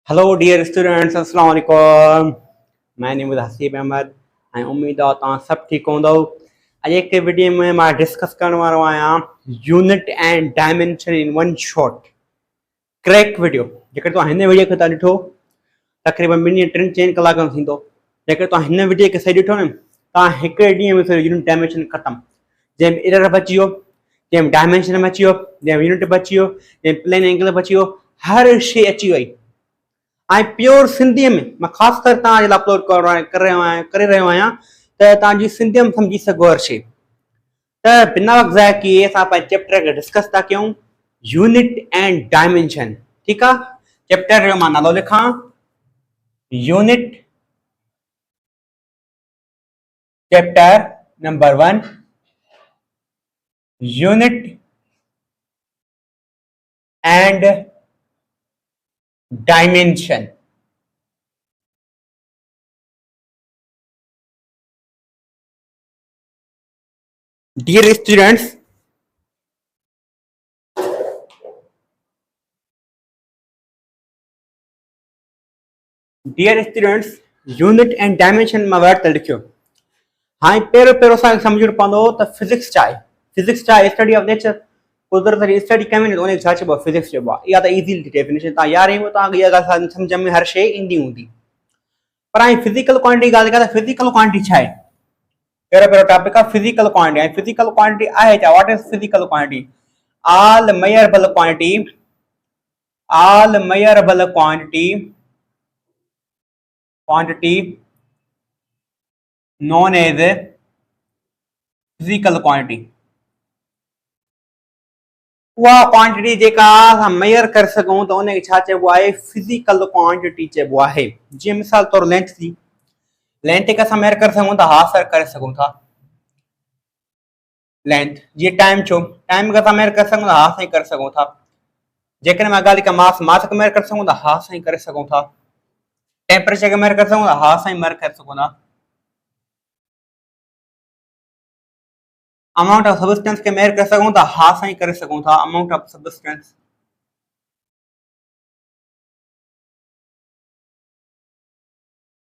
Hello dear students, अस्सलाम वालेकुम। My name is Haseeb Ahmad ऐं उम्मीद आहे तव्हां सभु ठीकु हूंदव। अॼु हिकु वीडियो में मां डिस्कस करण वारो आहियां unit and dimension in one shot crack video. जेकर तव्हां हिन वीडियो खे था ॾिठो तक़रीबन 2-3 कलाक में थींदो। जेकर तव्हां हिन वीडियो खे सही ॾिठो न तव्हां हिकिड़े ॾींहं में सिर्फ़ु यूनिट डायमेंशन ख़तमु। जंहिंमें एरर बची वियो, जंहिंमें डायमेंशन बची वियो, जंहिंमें यूनिट बची वियो, जंहिंमें प्लेन एंगल बची वियो, हर शइ अची वई। आई प्योर सिंधी में मां ख़ासि कर तव्हां जे लाइ अपलोड करे रहियो आहियां त तव्हांजी सिंधीअ में सम्झी सघो हर शइ। त बिना वक़्त ज़ाया किए असां पंहिंजे चैप्टर खे डिस्कस था कयूं यूनिट एंड डायमेंशन। ठीकु आहे, चैप्टर जो मां नालो लिखां unit chapter number 1 unit and dimension. Dear students, unit and dimension मां वर्ड त लिखियो। हाँ पहिरियों असांखे सम्झणो पवंदो त फिजिक्स छा आहे। फिजिक्स छा आहे? स्टडी ऑफ नेचर, कुदरत जी स्टडी कयूं त उनखे छा चइबो आहे? फिजिक्स चइबो आहे। इहा त इज़ी डेफिनेशन तव्हां यारहें में तव्हांखे इहा ॻाल्हि सम्झ में हर शइ ईंदी हूंदी। पर हाणे फिजिकल क्वांटिटी ॻाल्हि कयां त फिजिकल क्वांटिटी छा आहे? पहिरियों टॉपिक आहे फिजिकल क्वांटिटी। ऐं फिजिकल क्वांटिटी आहे छा? What is physical quantity? All measurable quantity known as physical quantity. उहा क्वांटिटी जेका असां मेजर करे सघूं त उनखे छा चइबो आहे? फिजिकल क्वांटिटी चइबो आहे। जीअं मिसाल तौर लेंथ जी, लेंथ खे असां मेजर करे सघूं था, हा सर करे सघूं था लेंथ। जीअं टाइम छो, टाइम खे असां मेजर करे सघूं था, हा साईं करे सघूं था। जेकॾहिं मां ॻाल्हि कयां मास खे मेजर करे सघूं था, हा साईं करे सघूं था। टेम्परेचर खे मेजर करे सघूं था, हा साईं मेजर करे सघूं था। अमाउंट ऑफ सब्सटेंस के मेजर कर सकूं था, हा साईं करे सघूं था। Amount of substance,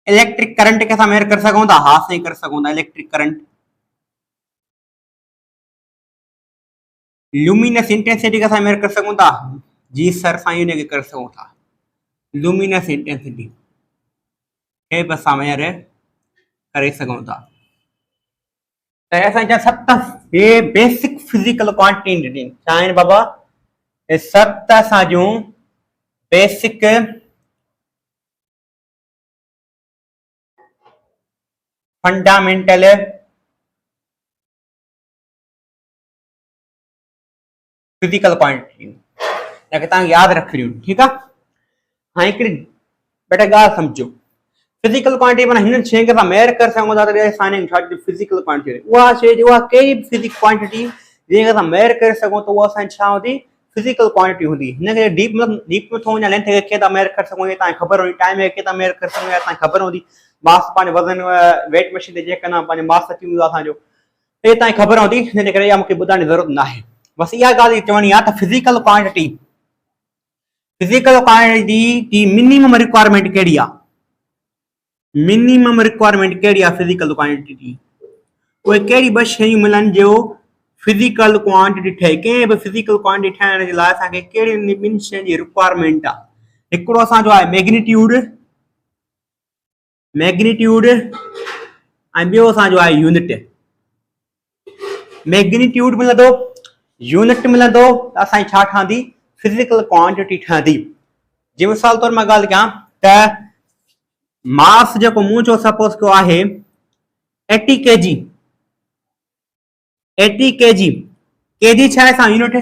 electric current के असां मेजर कर सघूं था, हा साईं करे सघूं था। इलेक्ट्रिक करंट, ल्यूमिनस इंटेंसिटी के असां मेजर कर सघूं था, जी सर साईं उनखे करे सघूं था। ल्यूमिनस इंटेंसिटी खे बि असां मेजर करे सघूं था। त असां जा 7 बेसिक फिजिकल क्वांटिटी ॾिनी। छा आहिनि बाबा? हे 7 असां जूं बेसिक फंडामेंटल फिजिकल क्वांटिटी जंहिंखे तव्हांखे यादि रखणियूं। ठीकु आहे। हाणे हिकिड़ी बेटा ॻाल्हि सम्झो, फिजिकल क्वांटिटी माना हिन शइ खे असां मेजर करे सघूं था त फिजिकल क्वांटिटी। उहा शइ उहा कहिड़ी बि फिजिकल क्वांटिटी जंहिंखे असां मेजर करे सघूं त उहा असांजी छा हूंदी? फिजिकल क्वांटिटी हूंदी। हिनखे डीप में थो वञा, लेंथ खे कीअं था मेजर करे सघूं इहा तव्हांखे ख़बर हूंदी, टाइम खे कीअं था मेजर करे सघूं इहा तव्हांखे ख़बर हूंदी, मास पंहिंजो वज़न वेट मशीन ते चेक कंदा पंहिंजो मास अची वेंदो आहे असांजो, त इहा तव्हांखे ख़बर हूंदी। हिन करे इहा मूंखे ॿुधाइण जी ज़रूरत न आहे। बसि इहा ॻाल्हि चवणी आहे त फिजिकल क्वांटिटी जी मिनिमम रिक्वायरमेंट कहिड़ी आहे? मिनिमम रिक्वायरमेंट कहिड़ी आहे फिजिकल क्वांटिटी जी? उहे कहिड़ी 2 शयूं मिलनि जो फिजिकल क्वांटिटी ठहे? कंहिं बि फिजिकल क्वांटिटी ठाहिण जे लाइ असांखे कहिड़ी 2 शयुनि जी रिक्वायरमेंट आहे? हिकिड़ो असांजो आहे मैग्नीट्यूड ऐं ॿियो असांजो आहे यूनिट। मैग्नीट्यूड मिलंदो, यूनिट मिलंदो त असांजी छा ठहंदी? फिजिकल क्वांटिटी ठहंदी। जी मिसाल तौर मां ॻाल्हि कयां त मास जेको मूं चयो सपोज कयो आहे 80 kg। 80 kg, kg छा आहे असां यूनिट,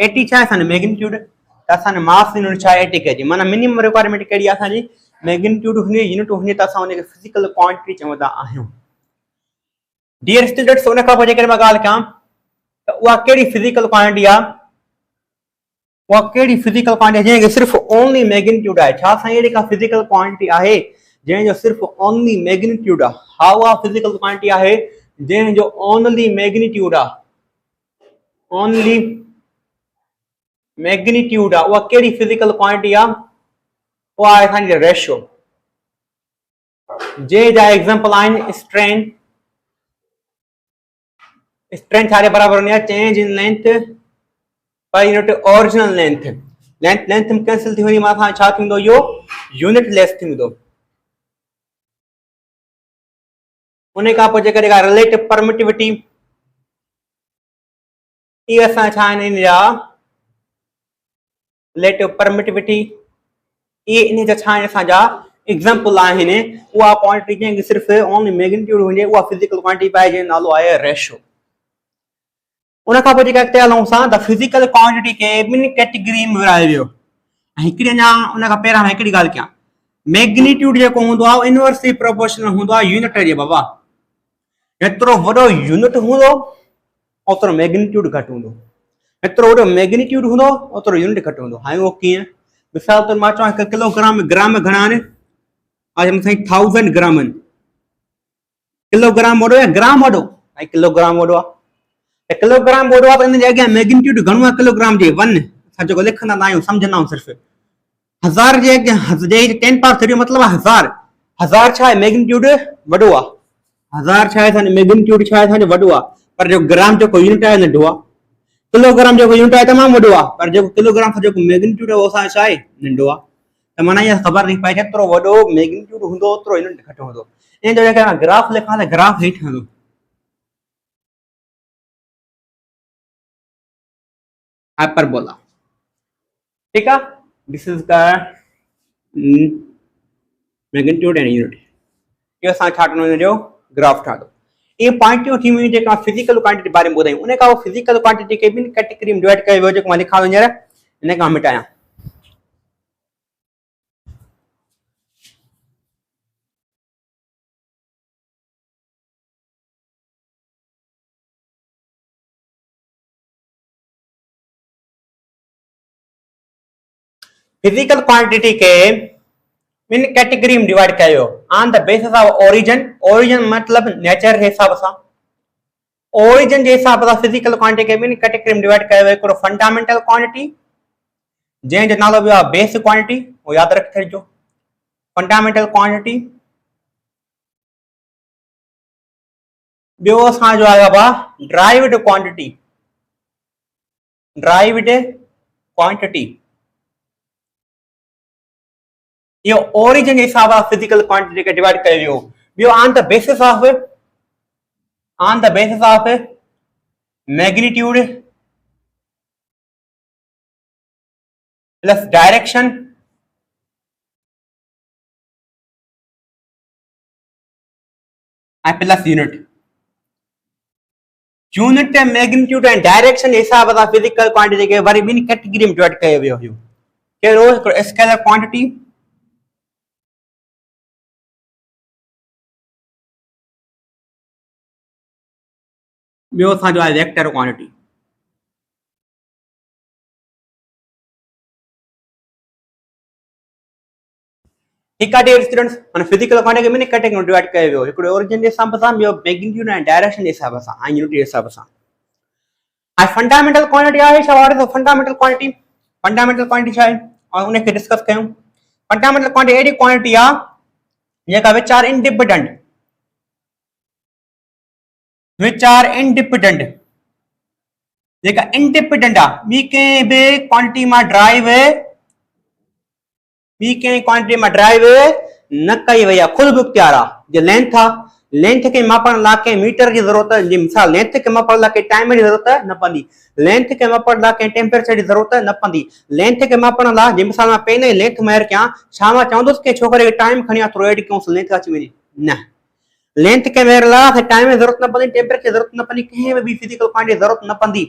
80 छा आहे असांजो मैग्नीट्यूड, त असांजो मास यूनिट छा आहे? 80 kg। माना मिनिमम रिक्वायरमेंट कहिड़ी आहे असांजी? मैग्नीट्यूड हूंदी, यूनिट हूंदी त असां उनखे फिजिकल क्वांटिटी चवंदा आहियूं। डियर स्टूडेंट्स, उन खां पोइ जेकॾहिं मां ॻाल्हि कयां त उहा कहिड़ी फिजिकल क्वांटिटी आहे? उहा कहिड़ी फिजिकल क्वांटिटी जंहिंखे सिर्फ़ु ओनली मैग्नीट्यूड आहे? छा साईं अहिड़ी का फिजिकल क्वांटिटी आहे जंहिंजो सिर्फ़ु ओनली मैग्नीट्यूड आहे? हा, उहा फिजिकल क्वांटिटी आहे जंहिंजो ओनली मैग्नीट्यूड आहे। ओनली मैग्नीट्यूड आहे। उहा कहिड़ी फिजिकल क्वांटिटी आहे? वो आहे असांजी रेशियो। जे जा एग्जांपल आहिनि स्ट्रेंथ छाजे बराबर हूंदी आहे change in length per unit original length length में कैंसिल थी वञे मां छा थींदो इहो यूनिट लेस थींदो। उन खां पोइ जेकॾहिं रिलेटिव परमिटिविटी इहे असां छा आहिनि इन जा रिलेटिव परमिटिविटी इहे इन जा छा आहिनि असांजा एग्जांपल आहिनि। उहा क्वांटिटी जंहिंखे सिर्फ़ु ओनली मैग्नीट्यूड हुजे उहा फिजिकल क्वांटिटी पाए जंहिंजो नालो आहे रेशियो। उन खां पोइ जेका अॻिते हलूं असां द फिजिकल क्वांटिटी खे ॿिनि कैटेगरी में विरायो वियो। ऐं हिकिड़ी अञा उन खां पहिरियां हिकिड़ी ॻाल्हि कयां, मैग्नीट्यूड जेको हूंदो आहे इनवर्सली प्रोपोर्शनल हूंदो आहे यूनिट जे बाबा। एतिरो वॾो यूनिट हूंदो ओतिरो मैग्नीट्यूड घटि हूंदो, एतिरो वॾो मैग्नीट्यूड हूंदो ओतिरो यूनिट घटि हूंदो। हाणे उहो कीअं? मिसाल तौरु मां चवां 1 किलोग्राम में ग्राम घणा आहिनि? आज हम साईं 1000 ग्राम आहिनि। किलोग्राम वॾो आहे ग्राम वॾो? ऐं किलोग्राम वॾो आहे। किलोग्राम वॾो आहे त इन जे अॻियां मैग्नीट्यूड घणो आहे किलोग्राम जे 1 असां जेको लिखंदा आहियूं सम्झंदा आहियूं सिर्फ़ु 1000 जे अॻियां जे 10 पावर 3 मतिलबु आहे 1000 छा आहे मैग्नीट्यूड वॾो आहे। 1000 छा आहे असांजो मैग्नीट्यूड छा आहे असांजो वॾो आहे पर जो ग्राम जेको यूनिट आहे नंढो आहे। किलोग्राम जेको यूनिट आहे तमामु वॾो आहे पर जेको किलोग्राम सां जेको मैग्नीट्यूड आहे उहो असांजो छा आहे नंढो आहे। त माना इहा ख़बर नथी पए जेतिरो वॾो मैग्नीट्यूड हूंदो ओतिरो यूनिट घटि हूंदो। इन जो जेका ग्राफ लिखां त ग्राफ हेठि हलंदो हाइपरबोला। ठीक है, this is the magnitude and unit. ये असां छा ठाहियो जो ग्राफ ठाहियो। ये पॉइंटियूं थी वियूं जेका फिजिकल क्वांटिटी बारे में ॿुधायूं। उन खां फिजिकल क्वांटिटी खे ॿिनि कैटेगरी में डिवाइड कयो वियो जेको मां लिखां हींअर इन खां मिटायां। फिजिकल क्वांटिटी के इन कैटेगरी में डिवाइड कयो on the basis of origin. Origin मतलब नेचर के हिसाब से ओरिजिन के हिसाब से फिजिकल क्वांटिटी के इन कैटेगरी में डिवाइड कयो हिकिड़ो फंडामेंटल क्वांटिटी जंहिंजो नालो ॿियो आहे बेस क्वांटिटी। वो याद रखी छॾिजो फंडामेंटल क्वांटिटी। ॿियो असांजो आहे बाबा ड्राइव्ड क्वांटिटी। ड्राइव्ड क्वांटिटी ये ओरिजिन के हिसाब से फिजिकल क्वांटिटी के डिवाइड कयो वियो। ॿियो on the basis of magnitude plus direction plus unit. Unit magnitude and direction के हिसाब से फिजिकल क्वांटिटी के वरी ॿिनि कैटेगरी में डिवाइड कयो वियो हुयो। कहिड़ो? हिकिड़ो स्केलर क्वांटिटी ॿियो असांजो आहे वेक्टर क्वांटिटी। ठीक है डियर स्टूडेंट्स, माने फिजिकल क्वांटिटी के ॿिनि कैटेगरी में डिवाइड कयो वियो। हिकिड़ो ओरिजिन जे हिसाब सां, ॿियो मैग्नीट्यूड एंड डायरेक्शन जे हिसाब सां ऐं यूनिट जे हिसाब सां। हाणे फंडामेंटल क्वांटिटी आहे छा? What is the fundamental quantity? Fundamental quantity छा आहे और उनखे डिस्कस कयूं। फंडामेंटल क्वांटिटी अहिड़ी क्वांटिटी आहे जेका विच आर इंडिपेंडेंट जेका इंडिपेंडेंट आहे ॿी कंहिं बि क्वांटिटी मां ड्राइव न कई वई आहे, खुद मुख्तियार आहे। जो लेंथ आहे लेंथ के मापण लाइ कंहिं मीटर की जरूरत है। मिसाल लेंथ के मापण लाइ कंहिं टाइम की जरूरत न पवंदी। लेंथ के मापण लाइ कंहिं टेम्परेचर की जरूरत न पवंदी। लेंथ के मापण लाइ जी मिसाल मां पेन जी लेंथ मेजर कयां छा मां चवंदुसि कंहिं छोकिरे खे टाइम खणी आ थोरो एड कयूंसि लेंथ अची वञे? न, लेंथ के मेजर लाइ टाइम की जरूरत न पवंदी, टेम्परेचर की जरूरत न पवंदी, कंहिं बि फिजिकल क्वांटिटी जरूरत न पवंदी।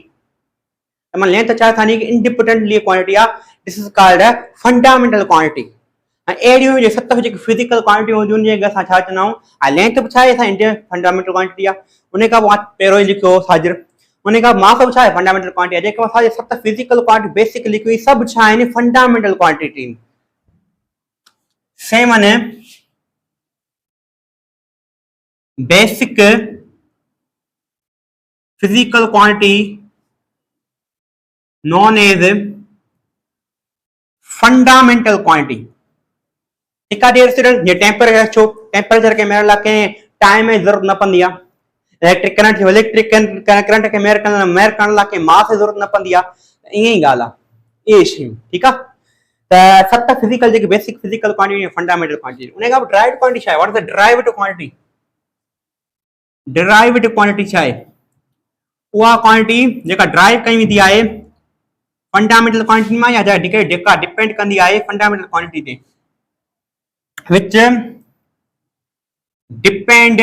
लेंथ छा असांजी इंडिपेंडेंटली क्वांटिटी आहे। This is called fundamental quantity. अहिड़ियूं जो 7 जेकी फिजिकल क्वांटिटी हूंदियूं जंहिंखे असां छा चवंदा आहियूं लेंथ बि छा आहे असां इंडिया फंडामेंटल क्वांटिटी आहे। उन खां पोइ पहिरियों ई लिखियो साजिर उन खां मास बि छा आहे फंडामेंटल क्वांटिटी आहे। जेके असांजे 7 फिजिकल क्वांटिटी बेसिक लिखी हुई सभु छा आहिनि फंडामेंटल क्वांटिटी। सेम आहिनि basic physical quantity known as fundamental quantity। ठीक है डियर स्टूडेंट, ये टेम्परेचर छो, टेम्परेचर के मेरे लाके टाइम में जरूरत न पवंदी आहे। इलेक्ट्रिक करंट के मेयर करण लाके मास जी जरूरत न पवंदी आहे। ईअं ई ॻाल्हि आहे इहे शयूं। ठीकु आहे, त 7 फिजिकल जेके basic physical quantity fundamental quantity. उन खां पोइ ड्राइव्ड क्वांटिटी छा आहे? What is the derived quantity? Derived quantity छा आहे? उहा क्वांटिटी जेका ड्राइव कई वेंदी आहे फंडामेंटल क्वांटिटी मां, या जेका डिपेंड कंदी आहे फंडामेंटल क्वांटिटी ते, which depend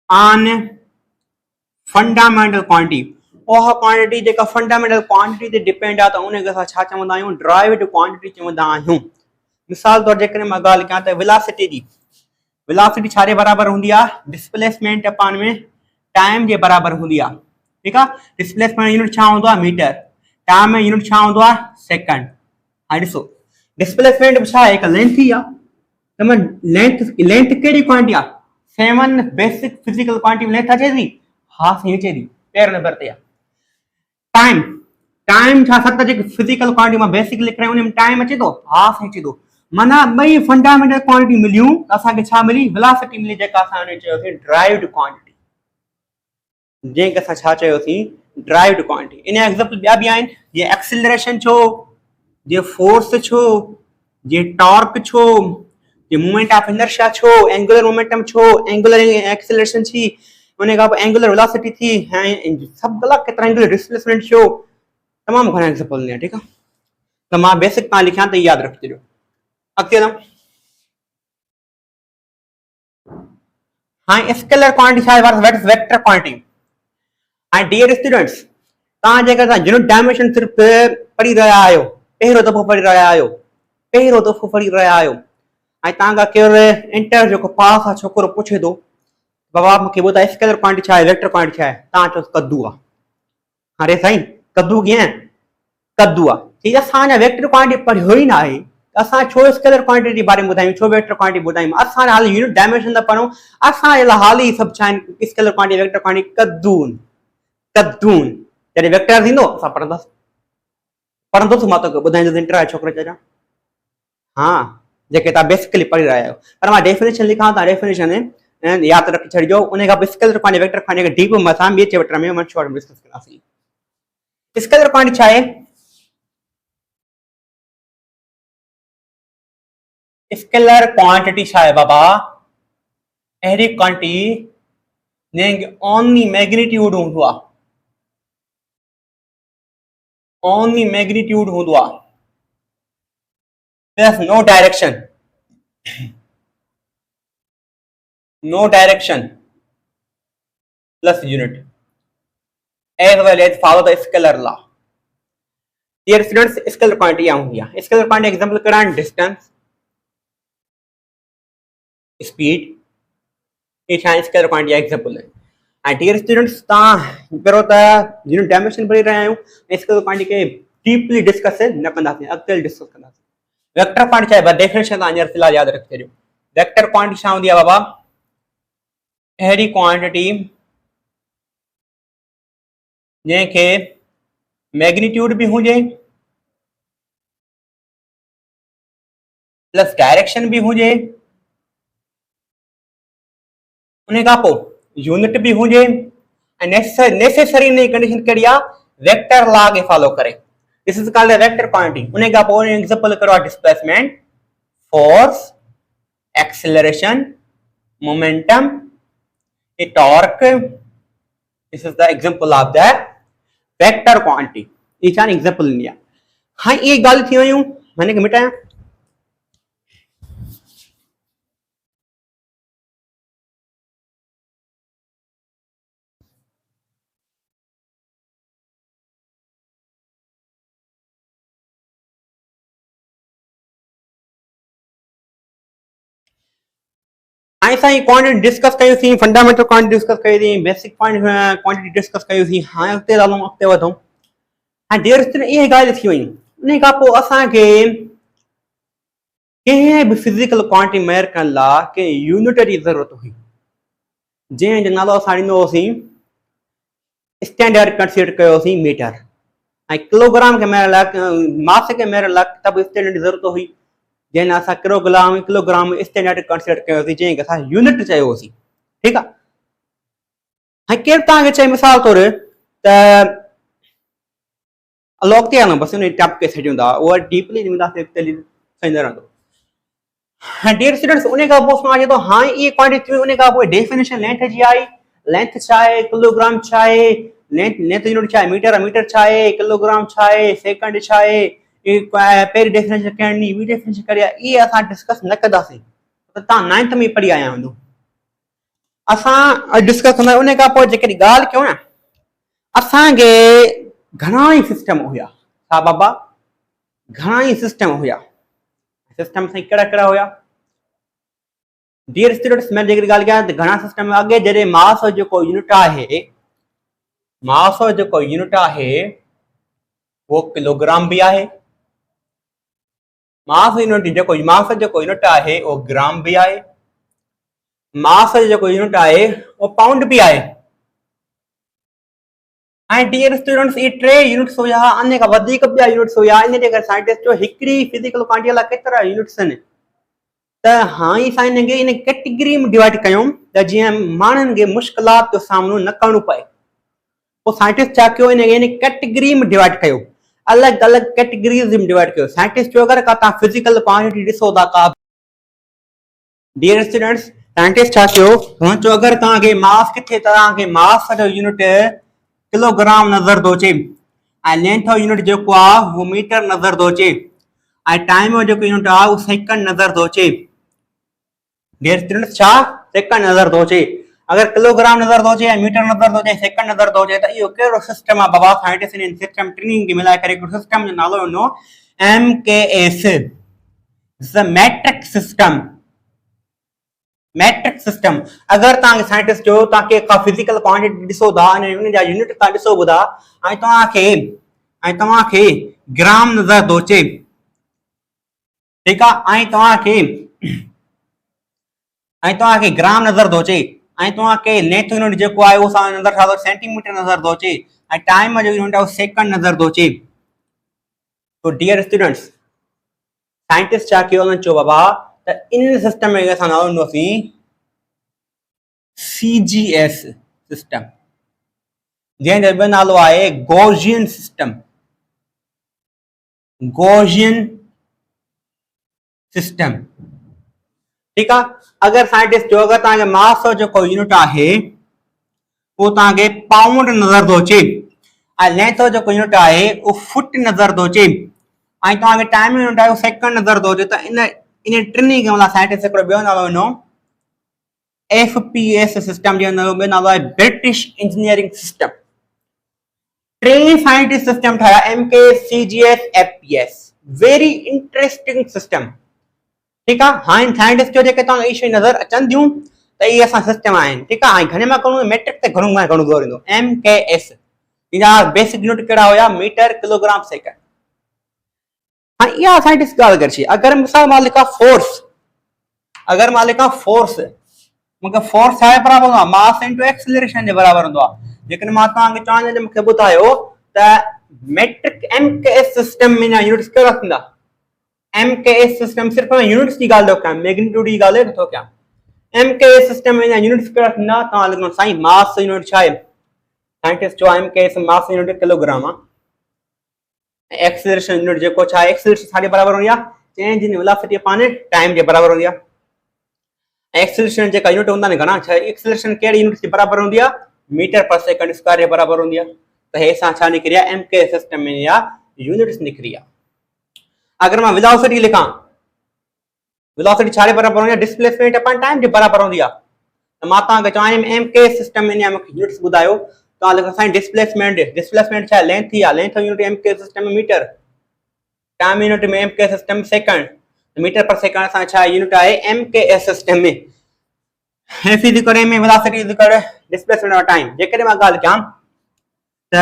on fundamental quantity। Oh quantity जेका फंडामेंटल क्वांटिटी ते डिपेंड आहे त उन खे असां छा चवंदा आहियूं? ड्राइव्ड क्वांटिटी चवंदा आहियूं। मिसाल तौर जेकॾहिं मां ॻाल्हि कयां त वेलोसिटी जी, वेलोसिटी छा जे बराबरि हूंदी आहे? डिस्प्लेसमेंट अपॉन में टाइम जे बराबरि हूंदी आहे। ठीकु आहे, डिस्प्लेसमेंट यूनिट छा हूंदो आहे? मीटर। टाइम में यूनिट छा हूंदो आहे? सेकंड। हाणे ॾिसो, डिस्प्लेसमेंट छा आहे? हिकु लेंथ ई आहे। त मां लेंथ कहिड़ी क्वांटिटी आहे? 7 बेसिक फिजिकल क्वांटिटी लेंथ अचे थी? हा साईं अचे थी, 13 नंबर ते आहे। टाइम, टाइम छा 7 जेके फिजिकल क्वांटिटी मां बेसिक लिख रहे हैं उनमें टाइम अचे थो? हा साईं अचे थो। माना ॿई फंडामेंटल क्वांटिटी मिलियूं त असांखे छा मिली? वेलोसिटी मिली, जेका असां उन चयोसीं ड्राइव्ड क्वांटिटी, जंहिंखे असां छा चयोसीं? Derived quantity. इन एग्जांपल ॿिया बि आहिनि, जीअं एक्सीलरेशन छो, जीअं फोर्स छो, जीअं टॉर्क छो, जीअं मूवमेंट ऑफ इनर्शिया छो, एंगुलर मोमेंटम छो, एंगुलर एक्सीलरेशन थी, उन खां पोइ एंगुलर वेलोसिटी थी, ऐं सभु अलॻि केतिरा एंगुलर डिस्प्लेसमेंट छो, तमामु घणा एग्जांपल ॾिना। ठीकु आहे, त मां बेसिक तव्हां लिखियां त यादि रखी छॾियो। अॻिते हलूं। हाणे स्केलर क्वांटिटी छा आहे? What is vector quantity? हाणे डियर स्टूडेंट्स, तव्हां जेकर यूनिट डायमेंशन सिर्फ़ु पढ़ी रहिया आहियो, पहिरियों दफ़ो पढ़ी रहिया आहियो, पहिरियों दफ़ो पढ़ी रहिया आहियो, ऐं तव्हांखां केरु इंटर जेको पास आहे छोकिरो पुछे थो, बाबा मूंखे ॿुधाए स्केलर क्वांटिटी छा आहे, वेक्टर क्वांटिटी छा आहे? तव्हां चओ कद्दू आहे। अरे साईं, कद्दू कीअं? कद्दू आहे। ठीकु आहे, असां वेक्टर क्वांटिटी पढ़ियो ई न आहे, असां छो स्केलर क्वांटिटी जे बारे में ॿुधायूं, छो वेक्टर क्वांटिटी ॿुधायूं? असां हाली यूनिट डायमेंशन था पढ़ूं, असां हाली सभु छा आहिनि? स्केलर क्वांटिटी, वेक्टर क्वांटिटी, कद्दून कद्दून। जॾहिं वेक्टर थींदो असां पढ़ंदासीं, पढ़ंदुसि मां तोखे ॿुधाईंदुसि। इंटर आहे छोकिरो चइजां। हा, जेके तव्हां बेसिकली पढ़ी रहिया आहियो, पर मां डेफिनेशन लिखां, तव्हां डेफिनेशन यादि रखी छॾिजो। उन खां पोइ scalar quantity, vector quantity deep में असां ॿिए चैप्टर में शॉर्ट में डिस्कस कंदासीं। स्केलर क्वांटिटी छा आहे? स्केलर क्वांटिटी छा आहे बाबा? अहिड़ी क्वांटिटी जंहिंखे ओनली मैग्नीट्यूड हूंदो आहे, ओनली मैग्नीट्यूड हूंदो आहे, plus no direction, no direction plus unit, as well as follow the scalar law। Dear students, scalar quantity हूंदी आहे। स्केलर क्वांटिटी एग्जांपल कहिड़ा आहिनि? डिस्टेंस, स्पीड, ये छा स्केलर क्वांटिटी एग्जांपल है। ऐं डियर स्टूडेंट्स, तव्हां पहिरियों त यूनिट डायमेंशन पढ़ी रहिया आहियूं, स्केलर क्वांटिटी खे डीपली डिस्कस न कंदासीं, अॻिते डिस्कस कंदासीं। वेक्टर क्वांटिटी छा आहे? डेफिनेशन तव्हां हींअर फिलहाल यादि रखी छॾियो। वेक्टर क्वांटिटी छा हूंदी आहे बाबा? अहिड़ी क्वांटिटी जंहिंखे मैग्नीट्यूड भी हुजे, प्लस डायरेक्शन भी हुजे, उन खां पोइ यूनिट भी हुजे, ऐं नेसेसरी इन कंडीशन कहिड़ी आहे? वेक्टर लॉ खे फॉलो करे। This is called vector quantity. उन खां पोइ एग्जांपल कहिड़ो आहे? Displacement, force, acceleration, momentum, torque. This is the example of the vector quantity. ये छा एग्जांपल ॾिनी आहे। हाणे ये ॻाल्हि थी वियूं, हिन खे मिटायां। हाणे असां क्वांटिटी डिस्कस कयोसीं, फंडामेंटल क्वांटिटी डिस्कस कयोसीं, बेसिक क्वांटिटी डिस्कस कयोसीं। हाणे अॻिते हलूं, अॻिते वधूं। हाणे डियर स्टूडेंट, इहे ॻाल्हि थी वयूं। उन खां पोइ असांखे कंहिं बि फिजिकल क्वांटिटी मेयर करण लाइ कंहिं यूनिट जी ज़रूरत हुई, जंहिंजो नालो असां ॾींदो हुओसीं, स्टैंडर्ड कंसीडर कयोसीं मीटर। ऐं किलोग्राम खे मेरे लाइ मास खे मेरे लाइ तब स्टैंडर्ड जी ज़रूरत हुई, जंहिं लाइ असां किलोग्राम स्टैंडर्ड कंसिडर कयोसीं, जंहिंखे असां यूनिट चयोसीं। ठीकु आहे। हाणे केरु तव्हांखे चए मिसाल तौरु त अलौकिक आहे न, बसि उन टॉपिक खे छॾियूं था, उहा डीपली सही रहंदो। डियर स्टूडेंट्स, उन खां पोइ मां चए थो हाणे इहे क्वांटिटी, उन खां पोइ डेफिनेशन लेंथ जी आई। लेंथ छा आहे, किलोग्राम छा आहे, लेंथ यूनिट छा आहे, मीटर मीटर छा आहे, किलोग्राम छा आहे, सेकंड छा आहे, पहिरीं डेफिनेशन करणी, ॿी डेफिनेशन करी आहे, इहे असां डिस्कस न कंदासीं। त तव्हां 9th में पढ़ी आया हूंदो। असां डिस्कस कंदा उन खां पोइ जेकॾहिं ॻाल्हि कयूं न, असांखे घणा ई सिस्टम हुया। छा बाबा? घणा ई सिस्टम हुया। सिस्टम साईं कहिड़ा कहिड़ा हुया? डियर स्टूडेंट्स, मैं जेकॾहिं ॻाल्हि कयां त घणा सिस्टम अॻे जॾहिं मास जो जेको यूनिट आहे, मास जो जेको यूनिट आहे वो किलोग्राम भी आहे। मास यूनिट जेको यूनिट आहे वो ग्राम भी आहे। मास जो जेको यूनिट आहे वो पाउंड भी आहे। ऐं डियर स्टूडेंट्स, ये टे यूनिट्स हुया, अने खां वधीक ॿिया यूनिट्स हुया। इन जे करे साइंटिस्ट जो हिकिड़ी फिजिकल क्वांटिटी लाइ केतिरा यूनिट्स आहिनि। त हाणे असां इन खे इन कैटेगरी में डिवाइड कयूं त जीअं माण्हुनि खे मुश्किलात जो सामनो न करणो पए। पोइ साइंटिस्ट छा कयो, इन कैटेगरी में डिवाइड कयो, अलॻि अलॻि कैटेगरीज़ में डिवाइड कयो। साइंटिस्ट जो अगरि का तव्हां फिजिकल क्वांटिटी ॾिसो था का, डियर स्टूडेंट्स, साइंटिस्ट छा कयो, चओ अगरि तव्हांखे मास किथे, तव्हांखे मास जो यूनिट किलोग्राम नज़र थो अचे, ऐं लेंथ जो यूनिट जेको आहे वो मीटर नज़र थो अचे, ऐं टाइम जो जेको यूनिट आहे वो सेकंड नज़र थो अचे। डियर स्टूडेंट्स, छा? सेकंड नज़र थो अचे। अगर किलोग्राम नज़र थो अचे ऐं मीटर नज़र थो अचे, सेकंड नज़र थो अचे, त इहो कहिड़ो सिस्टम आहे बाबा? साइंटिस्ट इन सिस्टम टिनिनि खे मिलाए करे हिकु सिस्टम जो नालो ॾिनो MKS, matric system. Matric system. अगर तव्हांखे साइंटिस्ट जो तव्हांखे का फिजिकल क्वांटिटी ॾिसो था, उन जा यूनिट तव्हां ॾिसो ॿुधा, ऐं तव्हांखे ग्राम नज़र थो अचे, ठीकु आहे, ऐं तव्हांखे ग्राम नज़र थो अचे, ऐं तव्हांखे लेंथ यूनिट जेको आहे उहो नज़र छा थो अचे, सेंटीमीटर नज़र थो अचे, ऐं टाइम जो यूनिट आहे उहो सेकंड नज़र थो अचे। तो डियर स्टूडेंट्स, साइंटिस्ट छा कयो, उन्हनि चयो बाबा त इन सिस्टम में असां नालो ॾिनोसीं CGS सिस्टम, जंहिंजो ॿियो नालो आहे गॉसियन सिस्टम। गॉसियन सिस्टम, ठीकु आहे। अगर साइंटिस्ट जो अगर तव्हांखे मास जो जेको यूनिट आहे वो तव्हांखे पाउंड नज़र थो अचे, ऐं लेंथ जो जेको यूनिट आहे वो फुट नज़र थो अचे, ऐं तव्हांखे टाइम यूनिट आहे वो सेकंड नज़र थो अचे, त इन टिनी खे मतलब साइंटिस्ट हिकिड़ो ॿियो नालो ॾिनो FPS सिस्टम, जो ॿियो नालो आहे ब्रिटिश इंजीनियरिंग सिस्टम। टे साइंटिस्ट सिस्टम ठाहिया, MKS, CGS, FPS। Very interesting system, ठीकु आहे। हाणे साइंटिस्ट जो जेके तव्हांखे इशू नज़र अचनि थियूं त इहे असां सिस्टम आहिनि, ठीकु आहे। ऐं घणे मां घणो मैट्रिक ते घणो ज़ोर ईंदो। MKS इनजा बेसिक यूनिट कहिड़ा हुया? Metre, kilogram, second. हाणे इहा साइंटिस्ट ॻाल्हि करे, अगरि मिसाल मां लिखां फोर्स, मूंखे फोर्स छा बराबरि हूंदो आहे? मास इंटू एक्सीलरेशन जे बराबरि हूंदो आहे। जेकॾहिं मां तव्हांखे चवां त मूंखे ॿुधायो त मैट्रिक MKS सिस्टम में यूनिट्स कहिड़ा थींदा? MKS सिस्टम सिर्फ़ यूनिट्स की ॻाल्हि थो कयां, मैग्नीट्यूड की ॻाल्हि नथो कयां। MKS सिस्टम में यूनिट्स कहिड़ा थींदा? तव्हां लिखंदो साईं मास यूनिट छा आहे? साइंटिस्ट जो MKS मास यूनिट किलोग्राम आहे। एक्सीलरेशन यूनिट जेको छा आहे? एक्सीलरेशन छा जे बराबरि हूंदी आहे? Change in velocity upon time जे बराबरि हूंदी आहे। एक्सीलरेशन जेका यूनिट हूंदा आहिनि घणा, छा एक्सीलरेशन कहिड़ी यूनिट जे बराबरि हूंदी आहे? मीटर पर सेकंड स्क्वायर जे बराबरि हूंदी आहे। त हे असां छा निकिरी आहे? MKS सिस्टम में या यूनिट्स निकिरी आहे। अगर मैं वेलोसिटी लिखां, वेलोसिटी छा जे बराबरि हूंदी आहे? डिस्प्लेसमेंट अपॉन टाइम जे बराबरि हूंदी आहे। त मां तव्हांखे चवां MKS सिस्टम में मूंखे यूनिट्स ॿुधायो, तव्हां लिखो साईं डिस्प्लेसमेंट छा आहे? लेंथ थी आहे, लेंथ यूनिट MKS सिस्टम में मीटर, टाइम यूनिट में MKS system second, metre per second असां छा यूनिट आहे? MKS सिस्टम में। F इज इक्वल में वेलोसिटी इज इक्वल डिस्प्लेसमेंट और टाइम। जेकॾहिं मां ॻाल्हि कयां त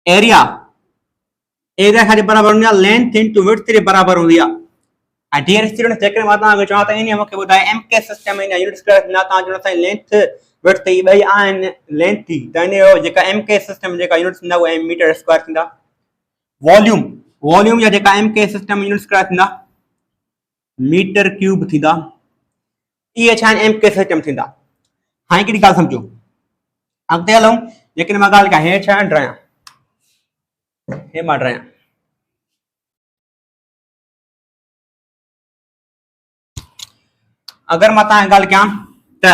एरिया छा जे बराबरि हूंदी आहे? लेंथ इंटू विड्थ जे बराबरि हूंदी आहे। ऐं डियर स्टूडेंट्स, जेकॾहिं मां तव्हांखे चवां त इन मूंखे ॿुधाए MKS सिस्टम में यूनिट्स कहिड़ा थींदा, तव्हां चवंदा साईं लेंथ विड्थ ई ॿई आहिनि लेंथ थी त इन जो जेका एम के सिस्टम जेका यूनिट्स थींदा उहे मीटर स्क्वायर थींदा। वॉल्यूम जा जेका एम के सिस्टम यूनिट स्क्वायर थींदा मीटर क्यूब थींदा। इहे छा आहिनि एम के सिस्टम थींदा। हाणे हिकिड़ी ॻाल्हि सम्झो, अॻिते हलूं जेकॾहिं मां ॻाल्हि कयां हे छा ड्रायां, हे मां ड्रायां अगरि मां तव्हांखे ॻाल्हि कयां त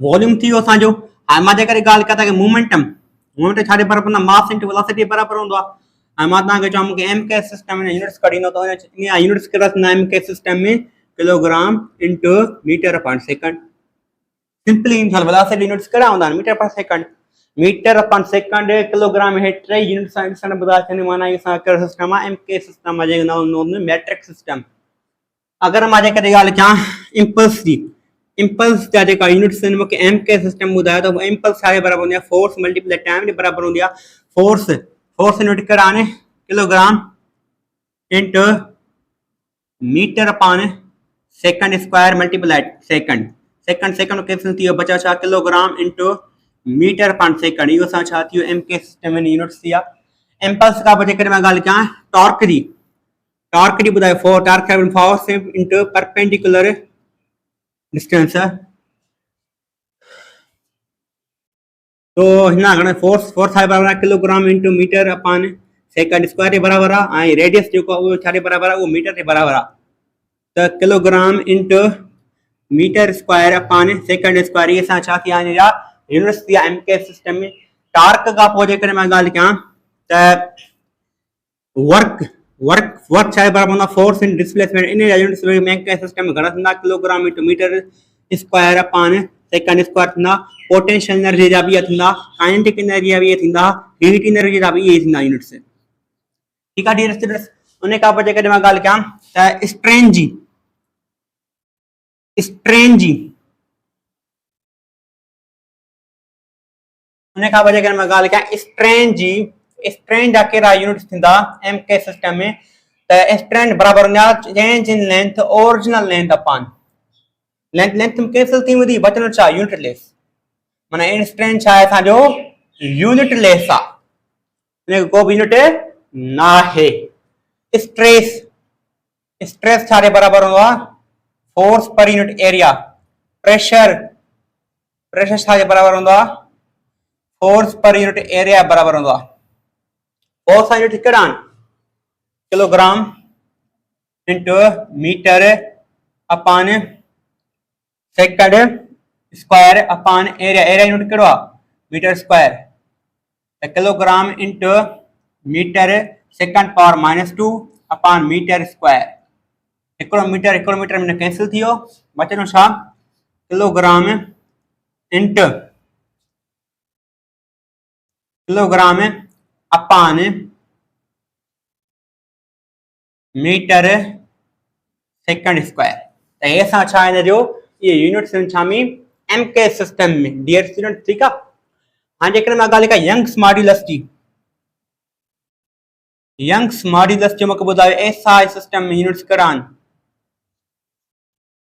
वॉल्यूम थी वियो असांजो। हाणे मां जेकॾहिं ॻाल्हि कयां त मोमेंटम छाजे बराबरि हूंदो आहे, मास इंटू वेलोसिटी बराबरि हूंदो आहे। ऐं मां तव्हांखे चवां मूंखे एम के सिस्टम में यूनिट्स कढींदो त इन यूनिट्स कहिड़ा थींदा एम के सिस्टम में kilogram into metre per second. Simply velocity units कहिड़ा हूंदा आहिनि metre per second. Metre per second kilogram हे टे यूनिट्स ॾिसण ॿुधाए छॾनि माना इहो कहिड़ो सिस्टम आहे एम के सिस्टम आहे जेको नालो मैट्रिक सिस्टम। अगरि मां जेकॾहिं ॻाल्हि कयां इम्पल्स जी, इम्पल्स जा जेका यूनिट्स आहिनि मूंखे एम के सिस्टम ॿुधायो त इम्पल्स छा जे बराबरि हूंदी आहे फोर्स मल्टीप्लाई टाइम जे बराबरि हूंदी आहे। फोर्स यूनिट कहिड़ा आहिनि kilogram into metre upon second square multiply second. Second cancel थी वियो बचा छा kilogram into metre per second. इहो असां छा थी वियो एम के सिस्टम में यूनिट्स थी आहे। इम्पल्स खां पोइ जेकॾहिं मां ॻाल्हि कयां टॉर्क जी ॿुधायो torque force into perpendicular distance. तो हिन फोर्स छा बराबरि आहे kilogram into metre upon second square जे बराबरि आहे। ऐं रेडियस जेको आहे उहो छा जे बराबरि आहे उहो मीटर जे बराबरि आहे। त kilogram into metre square upon second square इहे असां छा थी विया यूनिट्स थी एम के सिस्टम में। टॉर्क खां पोइ जेकॾहिं मां ॻाल्हि कयां त वर्क छा जे बराबरि हूंदा फोर्स इन डिस्प्लेसमेंट। इन जा यूनिट्स एम के सिस्टम में घणा थींदा kilogram into metre square upon second square थींदा। पोटेंशियल एनर्जी जा बि थींदा, काइनेटिक एनर्जी जा बि थींदा, हीट एनर्जी जा बि इहे थींदा यूनिट्स। ठीकु आहे डियर स्टूडेंट्स। उन खां पोइ जेकॾहिं मां ॻाल्हि कयां त स्ट्रेन जी उन खां पोइ जेकॾहिं मां ॻाल्हि कयां स्ट्रेन जा कहिड़ा यूनिट्स थींदा एम के सिस्टम में त स्ट्रेन बराबरि हूंदा change in length original length upon length cancel थी वेंदी बचंदो छा यूनिट लेस। माना स्ट्रेन छा आहे असांजो यूनिट लेस आहे, हिन को बि यूनिट न आहे। स्ट्रेस छा जे बराबरि हूंदो आहे force per unit area. Pressure छा जे बराबरि हूंदो आहे फोर्स पर यूनिट एरिया बराबरि हूंदो आहे। फोर्स यूनिट कहिड़ा आहिनि kilogram into metre upon second square upon area unit कहिड़ो आहे मीटर स्क्वायर। त kilogram into metre second power -2 upon metre square. हिकिड़ो मीटर में कैंसिल थी वियो बचंदो छा kilogram into kilogram upon metre second square. त हे असां छा हिन जो ये यूनिट्स छा में एम के सिस्टम में डियर स्टूडेंट। ठीकु आहे। हाणे जेकॾहिं मां ॻाल्हि कयां यंग्स मॉड्यूलस जो मूंखे ॿुधायो एसआई सिस्टम में यूनिट्स कहिड़ा आहिनि।